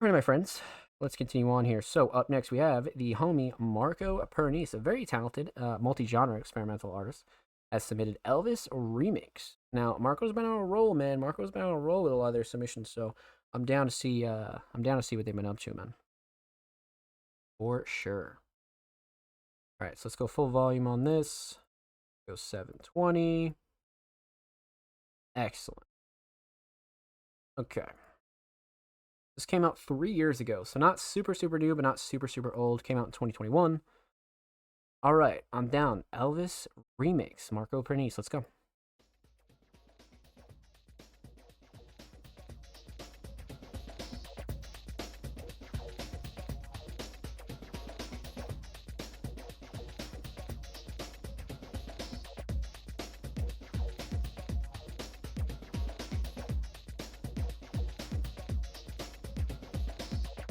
All right, my friends. Let's continue on here. So up next we have the homie Marco Pernice, a very talented multi-genre experimental artist, has submitted Elvis Remix. Now Marco's been on a roll, man. Marco's been on a roll with a lot of their submissions, so I'm down to see what they've been up to, man. For sure. All right, so let's go full volume on this. Go 720. Excellent. Okay. This came out 3 years ago, so not super new, but not super old. Came out in 2021. All right, I'm down. Elvis Remix, Marco Pernice. Let's go.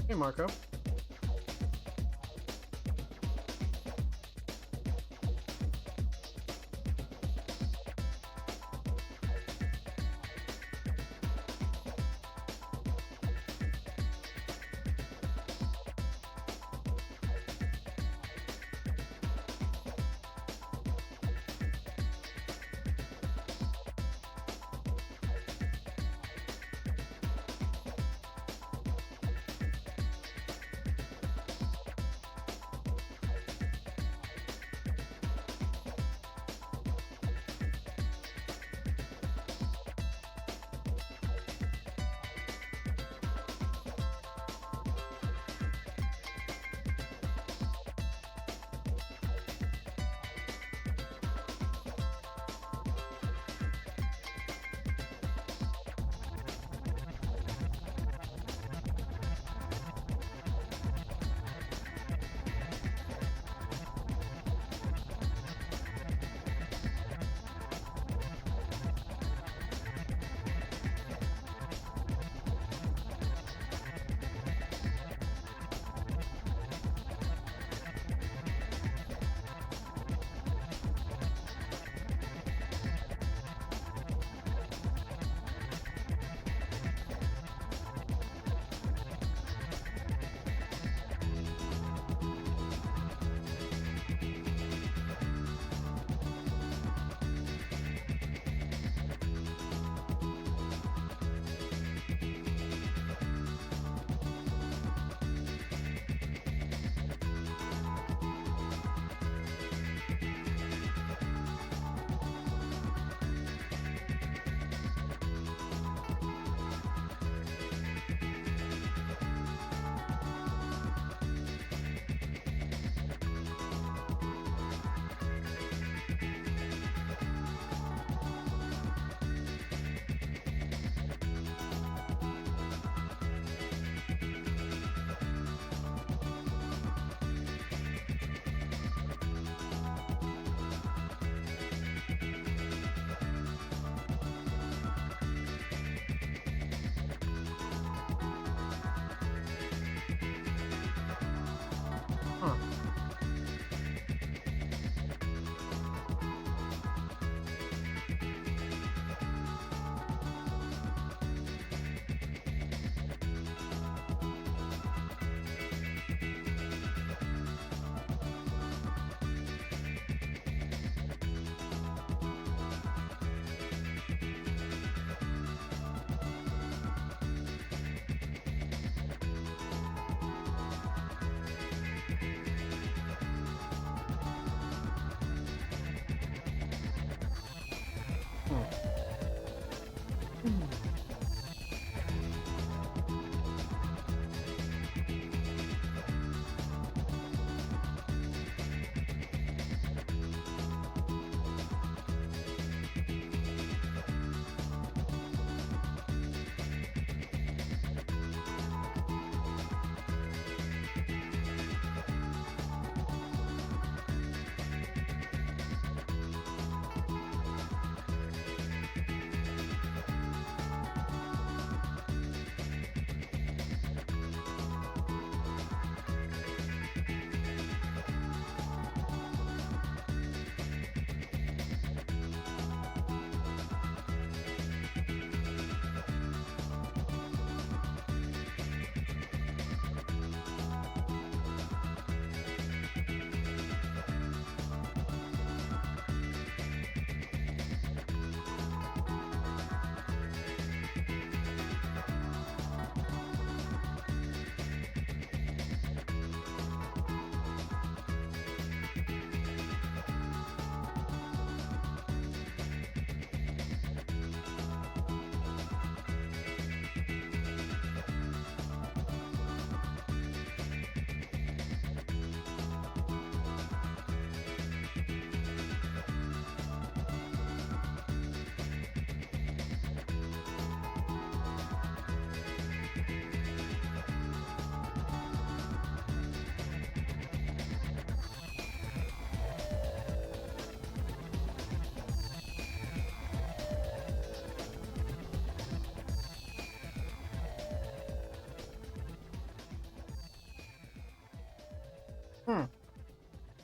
Hey, Marco.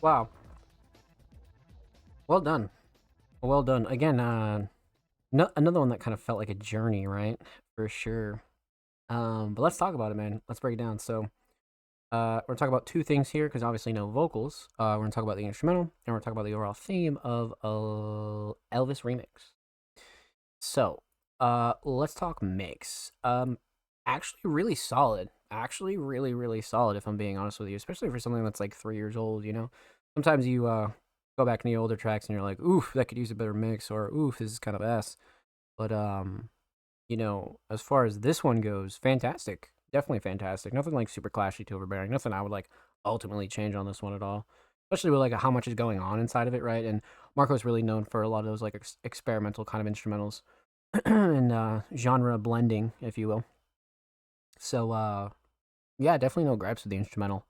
Wow. Well done. Well done. Again, another one that kind of felt like a journey, right? For sure. But let's talk about it, man. Let's break it down. So, we're gonna talk about two things here because obviously no vocals. We're gonna talk about the instrumental and we're gonna talk about the overall theme of Elvis remix. So, let's talk mix. Actually, really solid. Actually, really, really solid. If I'm being honest with you, especially for something that's like 3 years old. You know, sometimes you go back in the older tracks and you're like, oof, that could use a better mix, or oof, this is kind of ass. But you know, as far as this one goes, fantastic. Definitely fantastic. Nothing like super clashy to overbearing. Nothing I would like ultimately change on this one at all. Especially with like how much is going on inside of it, right? And Marco's really known for a lot of those like experimental kind of instrumentals and genre blending, if you will. So yeah, definitely no gripes with the instrumental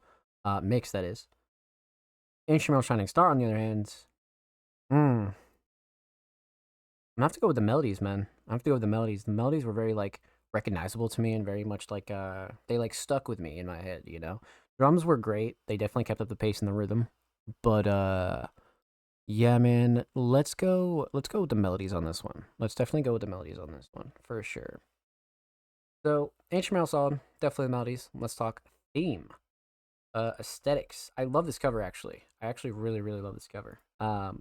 mix, that is. Instrumental Shining Star, on the other hand, I'm gonna have to go with the melodies, man. I have to go with the melodies. The melodies were very like recognizable to me and very much like they like stuck with me in my head, you know. Drums were great. They definitely kept up the pace and the rhythm. But yeah, man, let's go with the melodies on this one. Let's definitely go with the melodies on this one for sure. So, instrumental solid, definitely the melodies. Let's talk theme. Aesthetics. I love this cover actually. I actually really, really love this cover.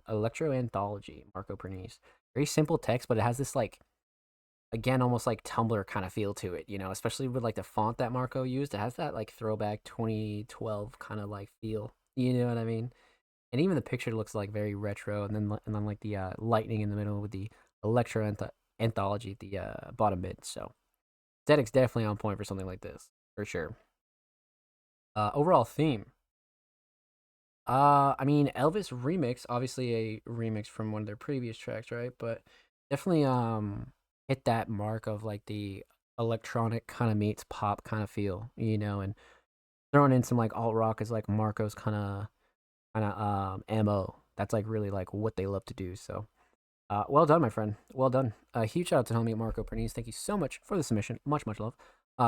Electro Anthology, Marco Pernice. Very simple text, but it has this like, again, almost like Tumblr kind of feel to it, you know, especially with like the font that Marco used. It has that like throwback 2012 kind of like feel. You know what I mean? And even the picture looks like very retro, and then like the lightning in the middle with the Electro Anthology at the bottom mid. So aesthetics definitely on point for something like this, for sure. Overall theme. I mean, Elvis remix, obviously a remix from one of their previous tracks, right? But definitely hit that mark of like the electronic kind of meets pop kind of feel, you know, and throwing in some like alt rock is like Marco's kind of MO. That's like really like what they love to do. So well done, my friend. Well done. Huge shout out to homie Marco Pernice. Thank you so much for the submission. Much love.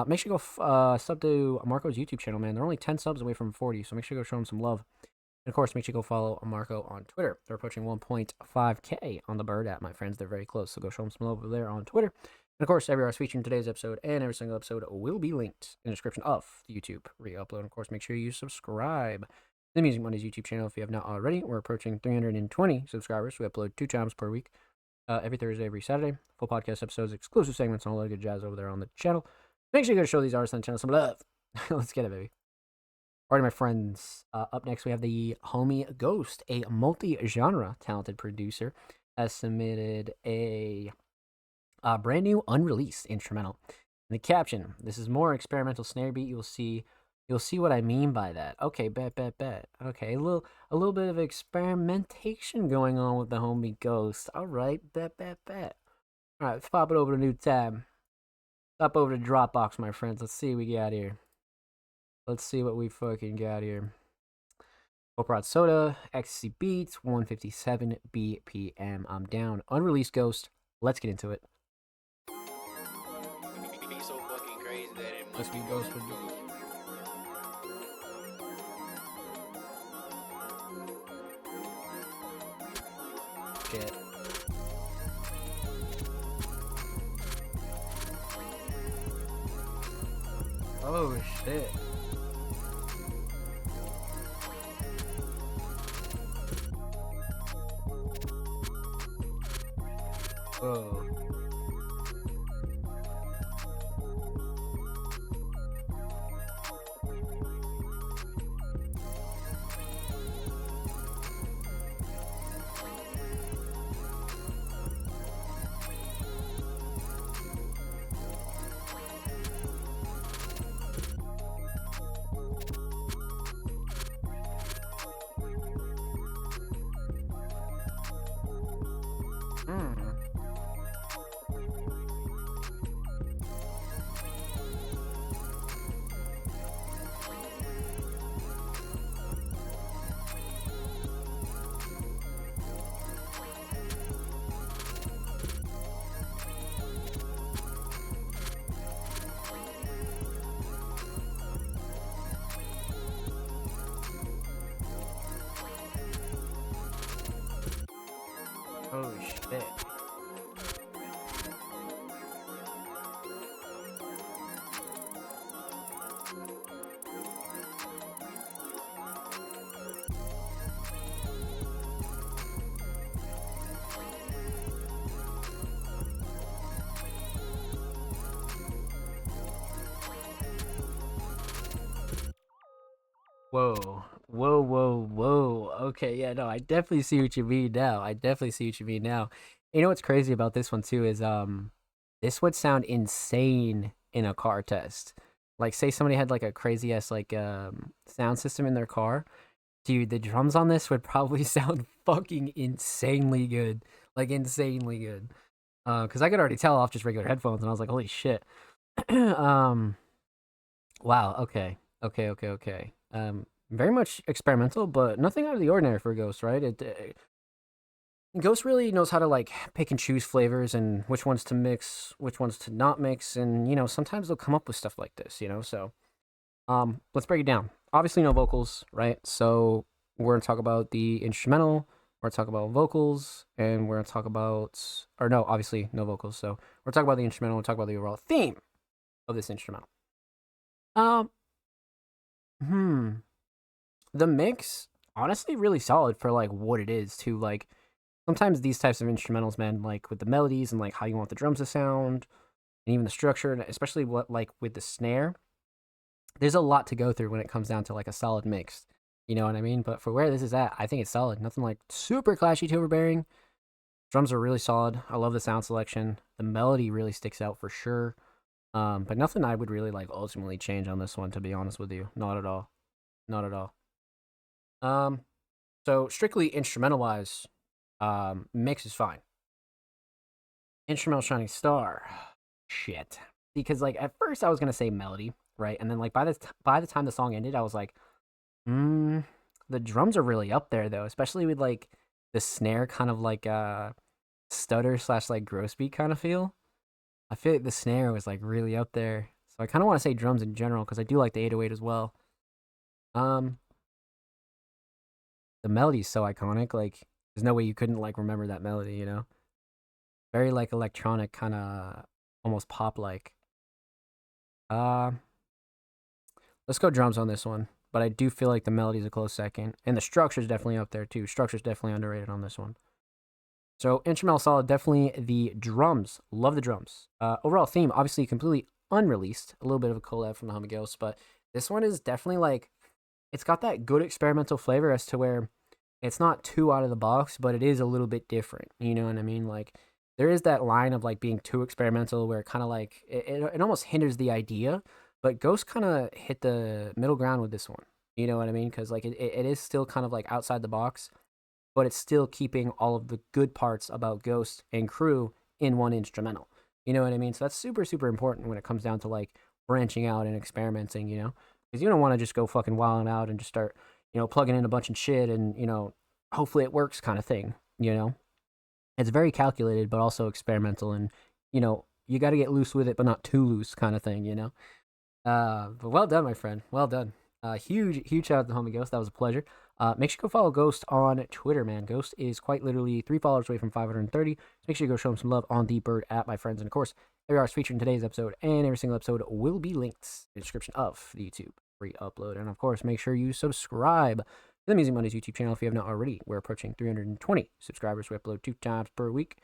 Make sure you go sub to Marco's YouTube channel, man. They're only 10 subs away from 40, so make sure you go show them some love. And of course, make sure you go follow Marco on Twitter. They're approaching 1.5K on the Bird app, my friends. They're very close, so go show them some love over there on Twitter. And of course, every artist featured in today's episode and every single episode will be linked in the description of the YouTube re-upload. And of course, make sure you subscribe to the Music Mondays YouTube channel if you have not already. We're approaching 320 subscribers. We upload 2 times per week, every Thursday, every Saturday. Full podcast episodes, exclusive segments, and all that good jazz over there on the channel. Make sure you go show these artists on the channel some love. Let's get it, baby. Alright, my friends. Up next, we have the homie Ghost, a multi-genre talented producer, has submitted a brand new unreleased instrumental. In the caption, this is more experimental snare beat. You'll see what I mean by that. Okay, bet. Okay, a little bit of experimentation going on with the homie Ghost. Alright, bet. Alright, let's pop it over to a new tab. Up over to Dropbox, my friends. Let's see what we got here. Let's see what we fucking got here. Oprah Soda, Ecstasy Beats, 157 BPM. I'm down. Unreleased Ghost. Let's get into it. Must be Ghost with you. Shit. Oh shit. Whoa. Oh shit. Whoa, whoa, whoa, whoa. Okay, yeah, no, I definitely see what you mean now. I definitely see what you mean now. You know what's crazy about this one too is this would sound insane in a car test. Like say somebody had like a crazy ass like sound system in their car. Dude, the drums on this would probably sound fucking insanely good. Like insanely good. Cuz I could already tell off just regular headphones and I was like, "Holy shit." um wow, okay. Okay. Very much experimental, but nothing out of the ordinary for Ghost, right? Ghost really knows how to like pick and choose flavors and which ones to mix, which ones to not mix, and sometimes they'll come up with stuff like this, So, let's break it down. Obviously, no vocals, right? So we're gonna talk about the instrumental. We're gonna talk about vocals, and we're gonna talk about, or no, obviously no vocals. So we're talking about the instrumental. We'll talk about the overall theme of this instrumental. Um, the mix, honestly, really solid for like what it is too. Like sometimes these types of instrumentals, man, like with the melodies and like how you want the drums to sound, and even the structure, and especially what like with the snare, there's a lot to go through when it comes down to like a solid mix. You know what I mean? But for where this is at, I think it's solid. Nothing like super clashy to overbearing. Drums are really solid. I love the sound selection. The melody really sticks out for sure. But nothing I would really like ultimately change on this one, to be honest with you. Not at all. Not at all. So strictly instrumental wise, mix is fine. Instrumental shining star, shit. Because like at first I was gonna say melody, right? And then like by the time the song ended, I was like, the drums are really up there though, especially with like the snare kind of like stutter / like gross beat kind of feel. I feel like the snare was like really up there. So I kind of want to say drums in general because I do like the 808 as well. The melody's so iconic. Like there's no way you couldn't like remember that melody, Very like electronic, kind of almost pop like. Let's go drums on this one. But I do feel like the melody's a close second. And the structure's definitely up there too. Structure's definitely underrated on this one. So instrumental solid, definitely the drums. Love the drums. Overall theme, obviously completely unreleased. A little bit of a collab from the Hummy Ghost, but this one is definitely like, it's got that good experimental flavor as to where it's not too out of the box, but it is a little bit different. You know what I mean? Like there is that line of like being too experimental where it kind of like, it almost hinders the idea, but Ghost kind of hit the middle ground with this one. You know what I mean? Because like it is still kind of like outside the box, but it's still keeping all of the good parts about Ghost and crew in one instrumental. You know what I mean? So that's super, super important when it comes down to like branching out and experimenting, because you don't want to just go fucking wilding out and just start, plugging in a bunch of shit and, hopefully it works kind of thing, It's very calculated, but also experimental and, you got to get loose with it, but not too loose kind of thing, But well done, my friend. Well done. Huge shout out to Homie Ghost. That was a pleasure. Make sure you go follow Ghost on Twitter, man. Ghost is quite literally 3 followers away from 530. So make sure you go show him some love on the Bird app, my friends. And of course, every artist featured in today's episode and every single episode will be linked in the description of the YouTube free upload. And of course, make sure you subscribe to the Music Mondays YouTube channel if you have not already. We're approaching 320 subscribers. We upload 2 times per week,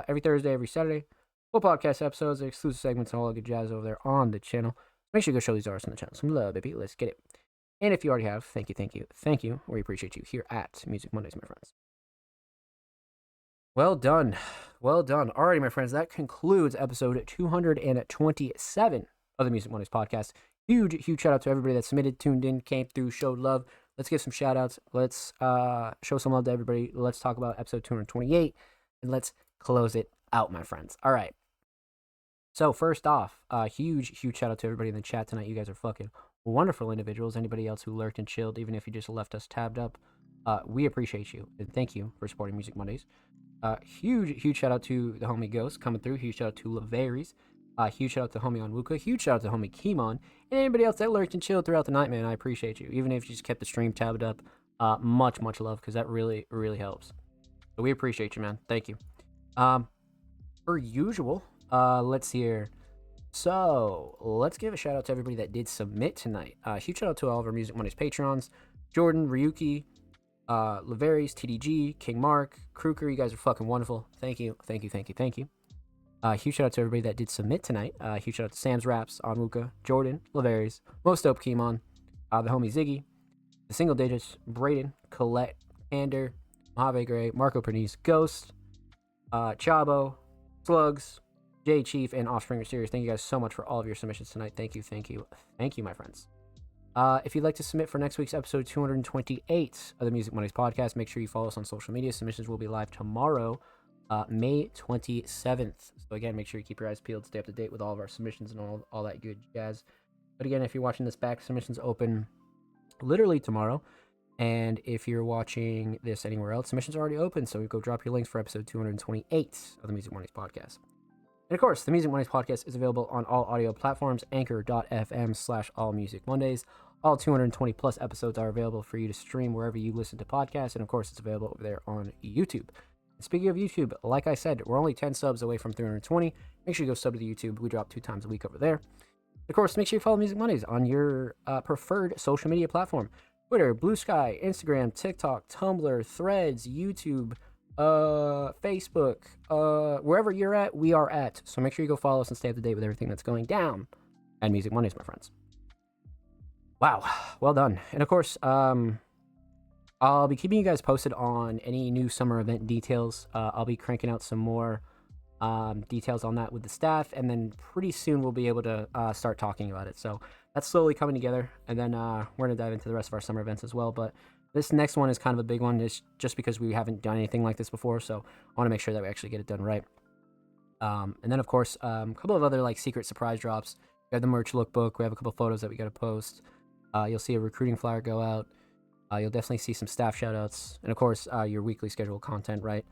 every Thursday, every Saturday. Full podcast episodes, exclusive segments, and all that good jazz over there on the channel. Make sure you go show these artists on the channel some love, baby. Let's get it. And if you already have, thank you. We appreciate you here at Music Mondays, my friends. Well done. Alrighty, my friends, that concludes episode 227 of the Music Mondays podcast. Huge shout out to everybody that submitted, tuned in, came through, showed love. Let's give some shout outs. Let's show some love to everybody. Let's talk about episode 228 and let's close it out, my friends. All right. So first off, huge shout out to everybody in the chat tonight. You guys are fucking wonderful individuals. Anybody else who lurked and chilled, even if you just left us tabbed up, we appreciate you and thank you for supporting Music Mondays. Huge shout out to the homie Ghost coming through. Huge shout out to Laveries. Huge shout out to homie Onwuka. Huge shout out to homie Kimon and anybody else that lurked and chilled throughout the night, man. I appreciate you, even if you just kept the stream tabbed up. Much love, because that really helps. So we appreciate you, man. Thank you. Per usual, let's see here. So let's give a shout out to everybody that did submit tonight. Huge shout out to all of our Music Mondays patrons: Jordan, Ryuki, Laveris, TDG, King Mark, Kruker. You guys are fucking wonderful. Thank you. Huge shout out to everybody that did submit tonight. Huge shout out to Sam's Raps, Onwuka, Jordan, Laveris, Most Dope Kimon, the homie Ziggy, the Single Digits, Braden, Colette, Ander, Mojave Gray, Marco Pernice, Ghost, Chabo, Slugs, J Chief, and Offspring Series. Thank you guys so much for all of your submissions tonight. Thank you, my friends. If you'd like to submit for next week's episode 228 of the Music Mondays podcast, make sure you follow us on social media. Submissions will be live tomorrow, May 27th. So again, make sure you keep your eyes peeled, stay up to date with all of our submissions and all that good jazz. But again, if you're watching this back, submissions open literally tomorrow. And if you're watching this anywhere else, submissions are already open. So go drop your links for episode 228 of the Music Mondays podcast. And of course, the Music Mondays podcast is available on all audio platforms, anchor.fm/allmusicmondays. All 220 plus episodes are available for you to stream wherever you listen to podcasts. And of course, it's available over there on YouTube. And speaking of YouTube, like I said, we're only 10 subs away from 320. Make sure you go sub to the YouTube. We drop 2 times a week over there. Of course, make sure you follow Music Mondays on your preferred social media platform. Twitter, Blue Sky, Instagram, TikTok, Tumblr, Threads, YouTube, Facebook, wherever you're at, we are at. So make sure you go follow us and stay up to date with everything that's going down at Music Mondays, my friends. Wow, well done. And of course, I'll be keeping you guys posted on any new summer event details. I'll be cranking out some more details on that with the staff, and then pretty soon we'll be able to start talking about it. So that's slowly coming together, and then we're going to dive into the rest of our summer events as well. But this next one is kind of a big one, it's just because we haven't done anything like this before, so I want to make sure that we actually get it done right. And then, of course, a couple of other like secret surprise drops. We have the merch lookbook. We have a couple photos that we got to post. You'll see a recruiting flyer go out. You'll definitely see some staff shout-outs. And, of course, your weekly scheduled content, right?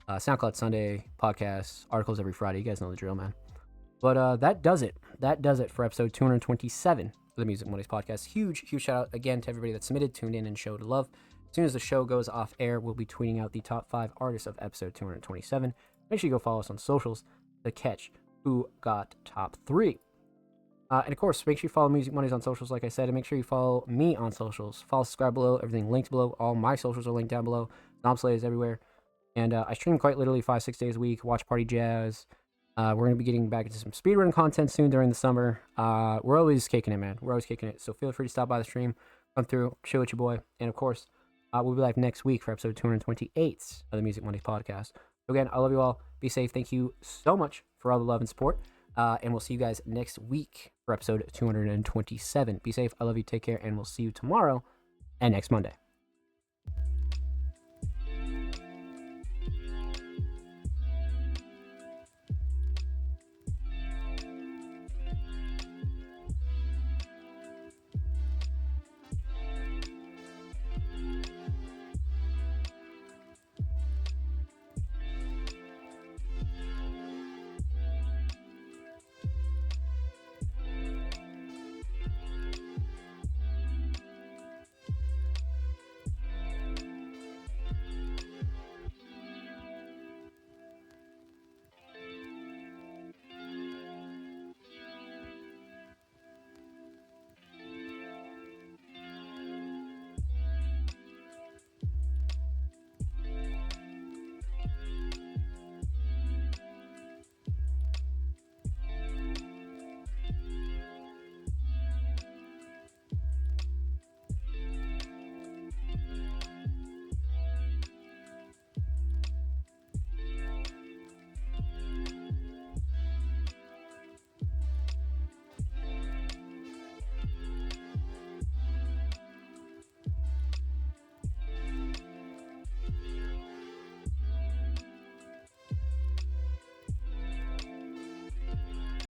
SoundCloud Sunday, podcasts, articles every Friday. You guys know the drill, man. But that does it. That does it for episode 227 of the Music Mondays podcast. Huge shout-out, again, to everybody that submitted, tuned in, and showed love. As soon as the show goes off air, we'll be tweeting out the top 5 artists of episode 227. Make sure you go follow us on socials to catch who got top 3. And of course, make sure you follow Music Mondays on socials, like I said, and make sure you follow me on socials. Follow, subscribe below, everything linked below. All my socials are linked down below. Knobslay is everywhere. And I stream quite literally 5-6 days a week. Watch Party Jazz. We're going to be getting back into some speedrun content soon during the summer. We're always kicking it, man. We're always kicking it. So feel free to stop by the stream, come through, chill with your boy. And of course, we'll be live next week for episode 228 of the Music Mondays podcast. So again, I love you all. Be safe. Thank you so much for all the love and support. And we'll see you guys next week for episode 227. Be safe. I love you. Take care. And we'll see you tomorrow and next Monday.